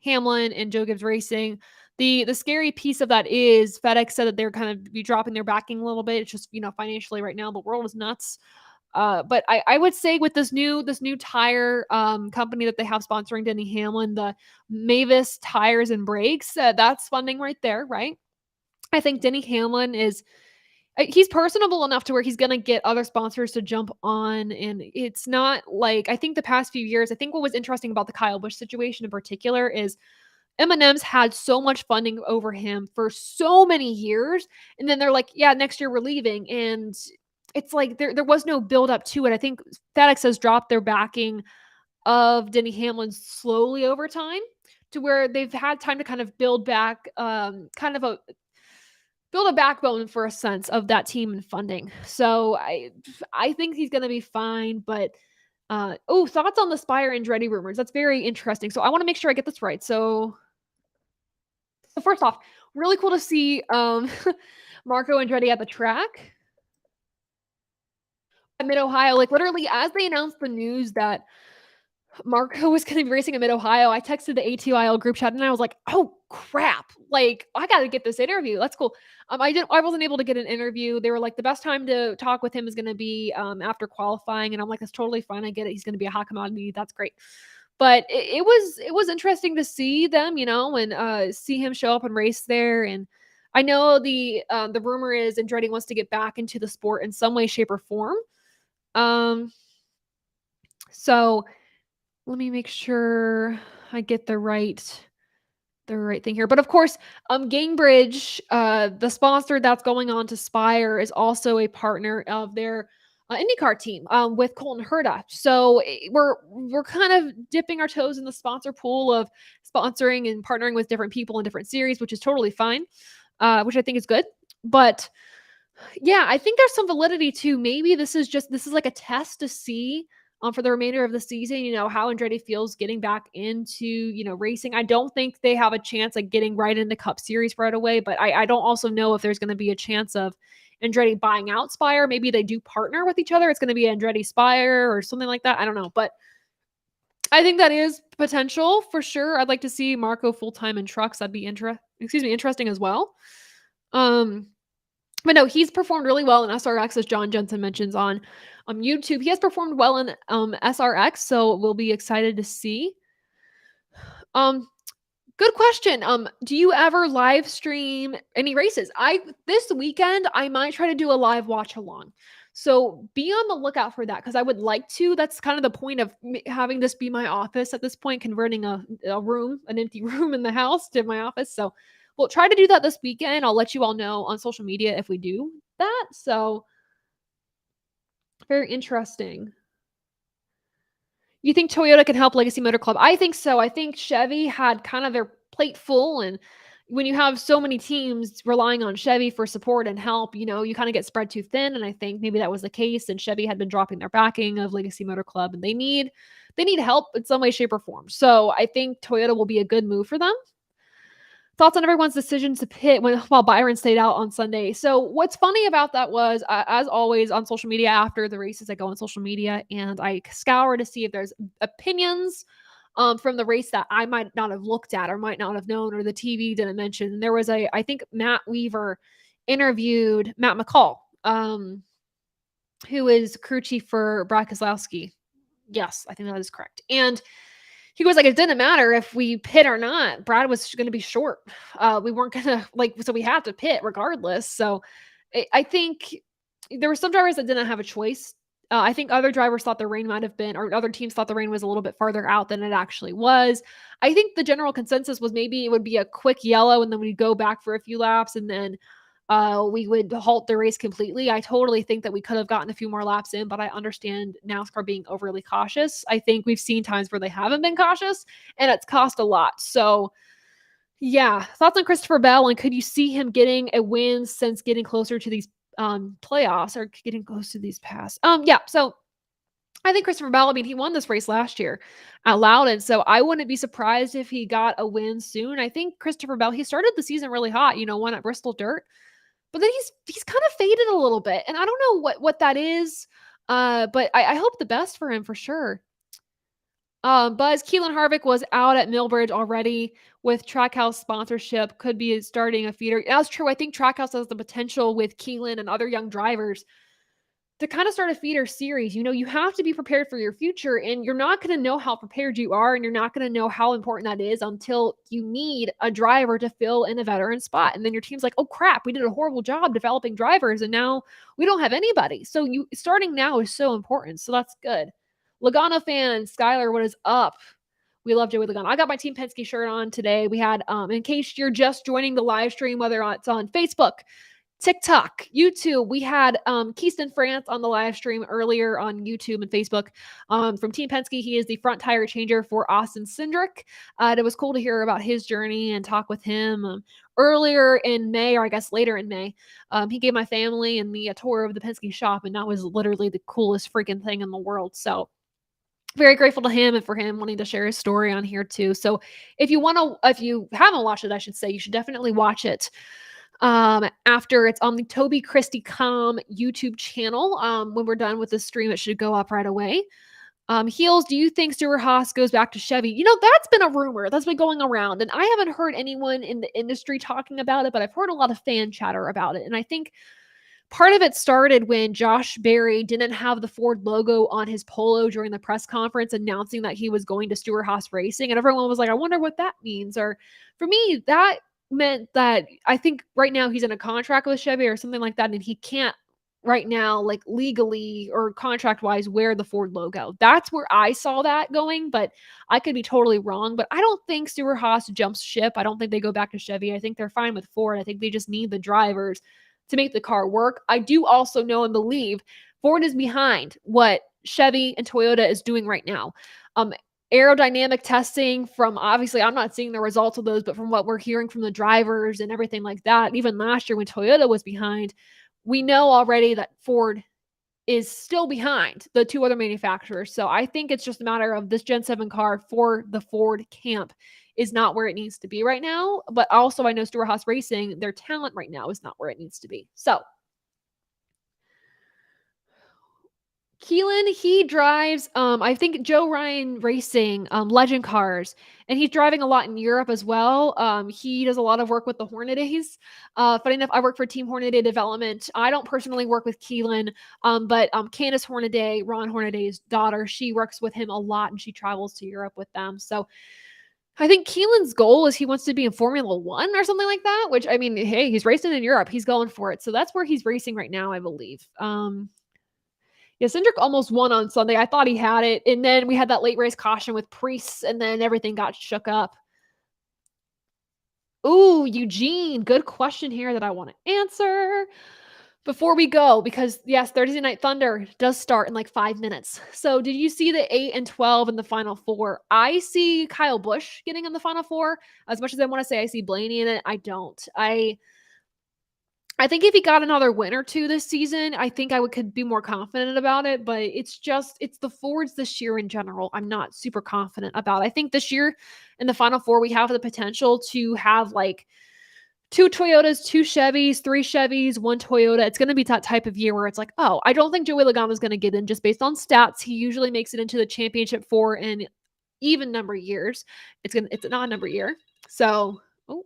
Hamlin and Joe Gibbs Racing. The scary piece of that is FedEx said that they're kind of be dropping their backing a little bit. It's just, financially right now the world is nuts. But I would say with this new tire company that they have sponsoring Denny Hamlin, the Mavis Tires and Brakes, that's funding right there, right? I think Denny Hamlin he's personable enough to where he's going to get other sponsors to jump on. And it's not like, I think the past few years, I think what was interesting about the Kyle Busch situation in particular is M&M's had so much funding over him for so many years. And then they're like, yeah, next year we're leaving. And it's like there was no build up to it. I think FedEx has dropped their backing of Denny Hamlin slowly over time to where they've had time to kind of build back, build a backbone for a sense of that team and funding. So I think he's going to be fine. But thoughts on the Spire Andretti rumors? That's very interesting. So I want to make sure I get this right. So first off, really cool to see Marco Andretti at the track at Mid-Ohio. Like literally as they announced the news that Marco was going to be racing in Mid-Ohio, I texted the ATYL group chat and I was like, oh crap, like I got to get this interview. That's cool. I wasn't able to get an interview. They were like, the best time to talk with him is going to be after qualifying. And I'm like, that's totally fine. I get it. He's going to be a hot commodity. That's great. But it was interesting to see them, and see him show up and race there. And I know the rumor is Andretti wants to get back into the sport in some way, shape, or form. So let me make sure I get the right thing here. But of course, Gainbridge, the sponsor that's going on to Spire, is also a partner of their IndyCar team with Colton Herta. So we're kind of dipping our toes in the sponsor pool of sponsoring and partnering with different people in different series, which is totally fine, which I think is good. But yeah, I think there's some validity to maybe this is like a test to see for the remainder of the season, how Andretti feels getting back into, racing. I don't think they have a chance of getting right into Cup Series right away, but I don't also know if there's going to be a chance of Andretti buying out Spire. Maybe they do partner with each other. It's going to be Andretti Spire or something like that. I don't know, but I think that is potential for sure. I'd like to see Marco full-time in trucks. That'd be interesting as well. But no, he's performed really well in SRX, as John Jensen mentions on YouTube. He has performed well in SRX, so we'll be excited to see. Good question. Do you ever live stream any races? This weekend I might try to do a live watch along. So be on the lookout for that because I would like to. That's kind of the point of having this be my office at this point, converting an empty room in the house to my office. So we'll try to do that this weekend. I'll let you all know on social media if we do that. So very interesting. You think Toyota can help Legacy Motor Club? I think so. I think Chevy had kind of their plate full. And when you have so many teams relying on Chevy for support and help, you kind of get spread too thin. And I think maybe that was the case. And Chevy had been dropping their backing of Legacy Motor Club, and they need help in some way, shape, or form. So I think Toyota will be a good move for them. Thoughts on everyone's decision to pit while Byron stayed out on Sunday. So what's funny about that was, as always on social media after the races, I go on social media and I scour to see if there's opinions from the race that I might not have looked at or might not have known or the TV didn't mention. And there was I think Matt Weaver interviewed Matt McCall, who is crew chief for Brad Keselowski. Yes, I think that is correct. And he was like, it didn't matter if we pit or not. Brad was going to be short. We weren't going to so we had to pit regardless. So I think there were some drivers that didn't have a choice. I think other drivers thought the rain might have been, or other teams thought the rain was a little bit farther out than it actually was. I think the general consensus was maybe it would be a quick yellow and then we'd go back for a few laps and then we would halt the race completely. I totally think that we could have gotten a few more laps in, but I understand NASCAR being overly cautious. I think we've seen times where they haven't been cautious and it's cost a lot. So yeah, thoughts on Christopher Bell and could you see him getting a win since getting closer to these playoffs or getting close to these past? Yeah, so I think Christopher Bell, I mean, he won this race last year at Loudon, so I wouldn't be surprised if he got a win soon. I think Christopher Bell, he started the season really hot, won at Bristol Dirt. But then he's kind of faded a little bit, and I don't know what that is, but I hope the best for him for sure. Buzz Keelan Harvick was out at Millbridge already with Trackhouse sponsorship, could be starting a feeder. That's true. I think Trackhouse has the potential with Keelan and other young drivers to kind of start a feeder series. You have to be prepared for your future, and you're not going to know how prepared you are, and you're not going to know how important that is until you need a driver to fill in a veteran spot. And then your team's like, oh crap, we did a horrible job developing drivers, and now we don't have anybody. So starting now is so important. So that's good. Logano fans, Skylar, what is up? We love Joey Logano. I got my Team Penske shirt on today. We had, in case you're just joining the live stream, whether it's on Facebook, TikTok, YouTube. We had Keiston France on the live stream earlier on YouTube and Facebook from Team Penske. He is the front tire changer for Austin Cindric. It was cool to hear about his journey and talk with him earlier in May, or I guess later in May. He gave my family and me a tour of the Penske shop, and that was literally the coolest freaking thing in the world. So very grateful to him and for him wanting to share his story on here too. So if you haven't watched it, I should say, you should definitely watch it. After it's on the Toby Christie Com YouTube channel. When we're done with the stream, it should go up right away. Heels, do you think Stewart-Haas goes back to Chevy? That's been a rumor that's been going around, and I haven't heard anyone in the industry talking about it, but I've heard a lot of fan chatter about it. And I think part of it started when Josh Berry didn't have the Ford logo on his polo during the press conference announcing that he was going to Stewart-Haas Racing. And everyone was like, I wonder what that means. Or for me, that meant that I think right now he's in a contract with Chevy or something like that, and he can't right now, like legally or contract wise, wear the Ford logo. That's where I saw that going, but I could be totally wrong. But I don't think Stewart-Haas jumps ship. I don't think they go back to Chevy. I think they're fine with Ford. I think they just need the drivers to make the car work. I do also know and believe Ford is behind what Chevy and Toyota is doing right now. Aerodynamic testing from, obviously I'm not seeing the results of those, but from what we're hearing from the drivers and everything like that, even last year when Toyota was behind, we know already that Ford is still behind the two other manufacturers. So I think it's just a matter of this Gen 7 car for the Ford camp is not where it needs to be right now. But also I know Stewart-Haas Racing, their talent right now is not where it needs to be. So Keelan, he drives, I think Joe Ryan Racing, Legend Cars, and he's driving a lot in Europe as well. He does a lot of work with the Hornadays. Funny enough, I work for Team Hornaday Development. I don't personally work with Keelan, but Candace Hornaday, Ron Hornaday's daughter, she works with him a lot, and she travels to Europe with them. So I think Keelan's goal is he wants to be in Formula One or something like that, which, I mean, hey, he's racing in Europe. He's going for it. So that's where he's racing right now, I believe. Yeah, Cindric almost won on Sunday. I thought he had it. And then we had that late race caution with Priest, and then everything got shook up. Ooh, Eugene, good question here that I want to answer before we go, because yes, Thursday Night Thunder does start in like 5 minutes. So did you see the 8 and 12 in the final four? I see Kyle Busch getting in the final four. As much as I want to say I see Blaney in it, I don't. I think if he got another win or 2 this season, I think I could be more confident about it, but it's the Fords this year in general I'm not super confident about. I think this year in the Final 4, we have the potential to have, like, 2 Toyotas, 2 Chevys, 3 Chevys, 1 Toyota. It's gonna be that type of year where it's like, "Oh, I don't think Joey Logano's gonna get in just based on stats." He usually makes it into the championship 4 in even number years. It's an odd number year. So oh,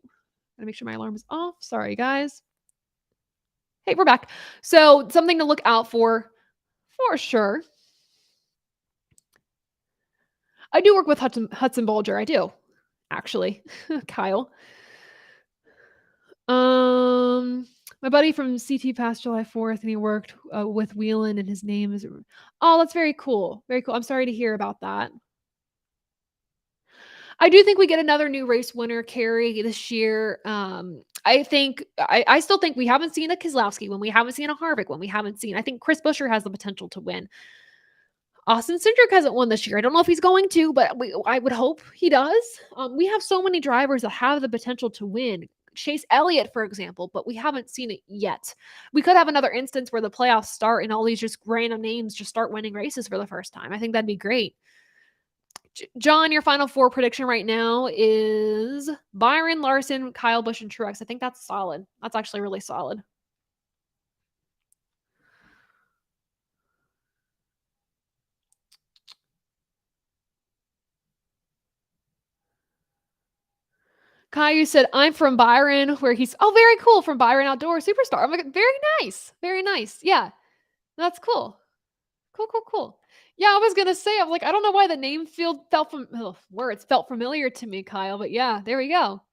gotta make sure my alarm is off. Sorry, guys. Hey, we're back. So, something to look out for sure. I do work with Hudson Bulger, I do, actually, Kyle. Um, my buddy from CT passed July 4th, and he worked, with Wheelan, and his name is Oh, that's very cool, very cool. I'm sorry to hear about that. I do think we get another new race winner, Carrie, this year. I still think we haven't seen a Keselowski when we haven't seen a Harvick when we haven't seen I think Chris Buescher has the potential to win. Austin Cindric hasn't won this year. I don't know if he's going to, but I would hope he does. We have so many drivers that have the potential to win. Chase Elliott, for example, but we haven't seen it yet. We could have another instance where the playoffs start and all these just random names just start winning races for the first time. I think that'd be great. John, your final 4 prediction right now is Byron, Larson, Kyle Busch, and Truex. I think that's solid. That's actually really solid. Caillou said, "I'm from Byron," where he's oh, very cool, from Byron Outdoor Superstar. I'm like, very nice, very nice. Yeah, that's cool. Cool, cool, cool. Yeah, I was gonna say, I'm like, I don't know why the name felt from words felt familiar to me, Kyle, but yeah, there we go.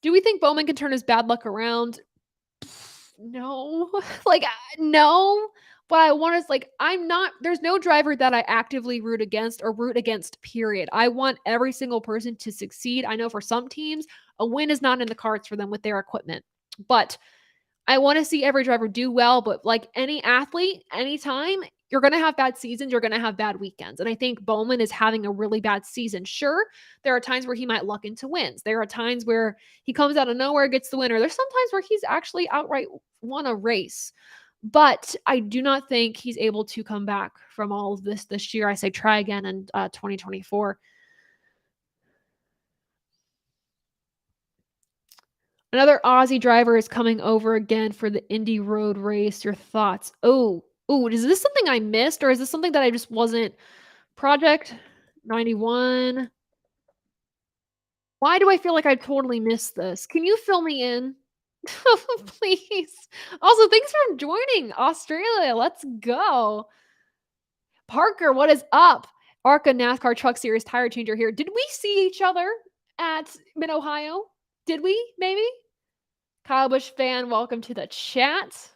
Do we think Bowman can turn his bad luck around? No, like no. But I want to like I'm not. There's no driver that I actively root against or root against. Period. I want every single person to succeed. I know for some teams, a win is not in the cards for them with their equipment, but I want to see every driver do well, but like any athlete, anytime, you're going to have bad seasons, you're going to have bad weekends. And I think Bowman is having a really bad season. Sure, there are times where he might luck into wins. There are times where he comes out of nowhere, gets the winner. There's sometimes where he's actually outright won a race. But I do not think he's able to come back from all of this year. I say try again in 2024. Another Aussie driver is coming over again for the Indy Road Race. Your thoughts? Oh, is this something I missed, or is this something that I just wasn't? Project 91. Why do I feel like I totally missed this? Can you fill me in? Please. Also, thanks for joining Australia. Let's go. Parker, what is up? ARCA NASCAR Truck Series tire changer here. Did we see each other at Mid Ohio? Did we? Maybe? Kyle Busch fan, welcome to the chat.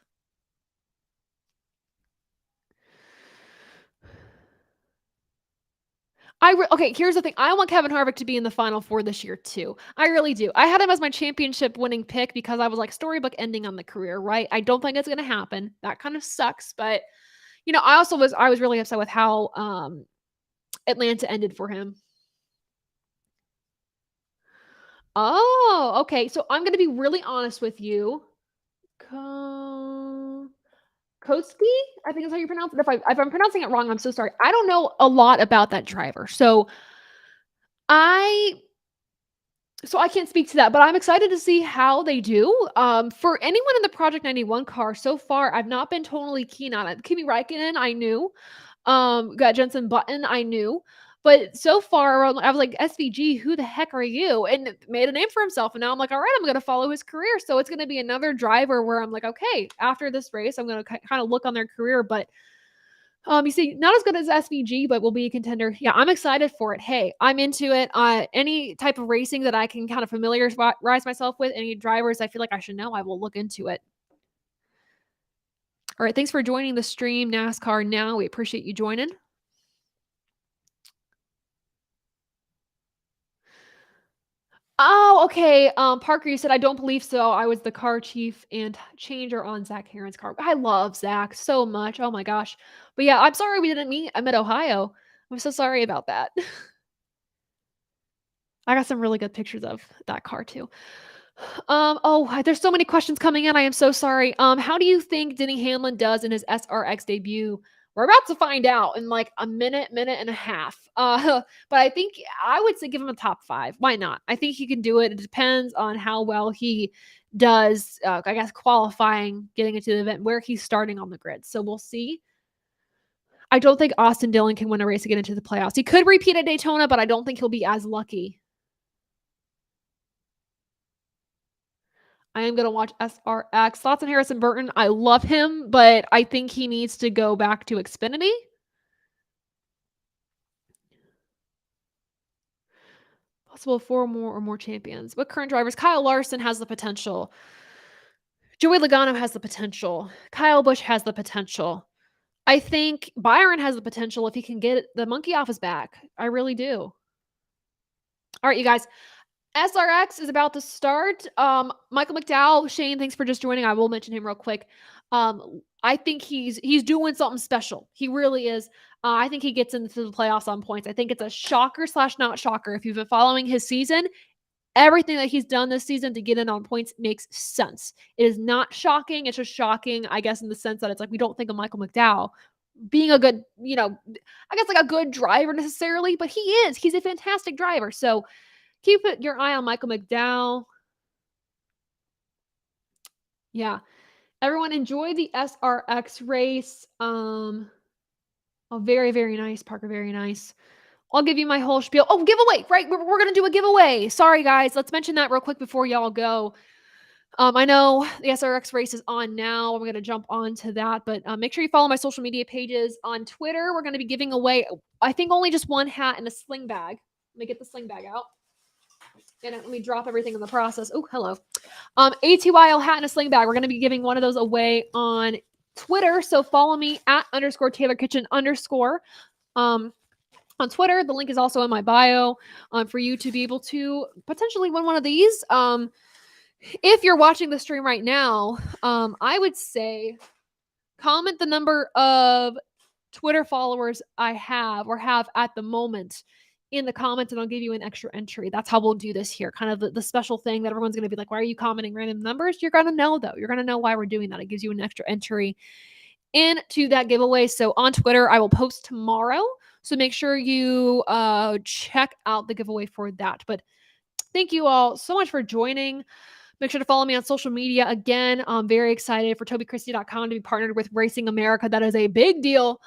Okay, here's the thing. I want Kevin Harvick to be in the Final 4 this year too. I really do. I had him as my championship winning pick because I was like storybook ending on the career, right? I don't think it's going to happen. That kind of sucks, but I was really upset with how Atlanta ended for him. Oh, okay. So I'm going to be really honest with you. Koski, I think is how you pronounce it. If I'm pronouncing it wrong, I'm so sorry. I don't know a lot about that driver. I I can't speak to that, but I'm excited to see how they do. For anyone in the Project 91 car, so far, I've not been totally keen on it. Kimi Räikkönen, I knew. Got Jensen Button, I knew. But so far, I was like, SVG, who the heck are you? And made a name for himself. And now I'm like, all right, I'm going to follow his career. So it's going to be another driver where I'm like, okay, after this race, I'm going to kind of look on their career. But you see, not as good as SVG, but will be a contender. Yeah, I'm excited for it. Hey, I'm into it. Any type of racing that I can kind of familiarize myself with, any drivers I feel like I should know, I will look into it. All right, thanks for joining the stream, NASCAR Now. We appreciate you joining. Oh, okay. Parker, you said I don't believe so. I was the car chief and changer on Zach Heron's car. I love Zach so much. Oh my gosh. But yeah, I'm sorry we didn't meet. I'm at Ohio. I'm so sorry about that. I got some really good pictures of that car too. There's so many questions coming in. I am so sorry. How do you think Denny Hamlin does in his SRX debut? We're about to find out in like a minute and a half. But I think I would say give him a top 5. Why not? I think he can do it. It depends on how well he does, I guess, qualifying, getting into the event, where he's starting on the grid. So we'll see. I don't think Austin Dillon can win a race to get into the playoffs. He could repeat at Daytona, but I don't think he'll be as lucky. I am going to watch SRX. Thoughts on Harrison Burton? I love him, but I think he needs to go back to Xfinity. Possible 4 more or more champions. What current drivers? Kyle Larson has the potential. Joey Logano has the potential. Kyle Busch has the potential. I think Byron has the potential if he can get the monkey off his back. I really do. All right, you guys. SRX is about to start. Michael McDowell, Shane, thanks for just joining. I will mention him real quick. I think he's doing something special. He really is. I think he gets into the playoffs on points. I think it's a shocker / not shocker. If you've been following his season, everything that he's done this season to get in on points makes sense. It is not shocking. It's just shocking, I guess, in the sense that it's like we don't think of Michael McDowell being a good, I guess like a good driver necessarily, but he is. He's a fantastic driver. So keep your eye on Michael McDowell. Yeah. Everyone enjoy the SRX race. Very, very nice, Parker. Very nice. I'll give you my whole spiel. Oh, giveaway, right? We're going to do a giveaway. Sorry, guys. Let's mention that real quick before y'all go. I know the SRX race is on now. I'm going to jump on to that, but make sure you follow my social media pages. On Twitter, we're going to be giving away, I think, only just one hat and a sling bag. Let me get the sling bag out. And let me drop everything in the process. Oh, hello. ATYL hat and a sling bag. We're going to be giving one of those away on Twitter. So follow me at _Taylor Kitchen _ on Twitter. The link is also in my bio for you to be able to potentially win one of these. If you're watching the stream right now, I would say comment the number of Twitter followers I have or have at the moment in the comments, and I'll give you an extra entry. That's how we'll do this here. Kind of the special thing that everyone's going to be like, why are you commenting random numbers? You're going to know, though. You're going to know why we're doing that. It gives you an extra entry into that giveaway. So on Twitter, I will post tomorrow. So make sure you check out the giveaway for that. But thank you all so much for joining. Make sure to follow me on social media. Again, I'm very excited for TobyChristie.com to be partnered with Racing America. That is a big deal.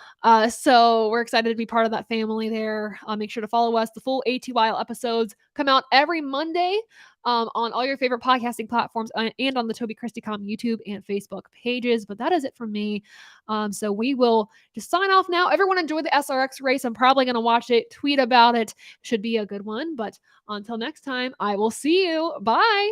So we're excited to be part of that family there. Make sure to follow us. The full ATYL episodes come out every Monday on all your favorite podcasting platforms and on the TobyChristie.com YouTube and Facebook pages. But that is it from me. So we will just sign off now. Everyone enjoy the SRX race. I'm probably going to watch it, tweet about it. Should be a good one. But until next time, I will see you. Bye.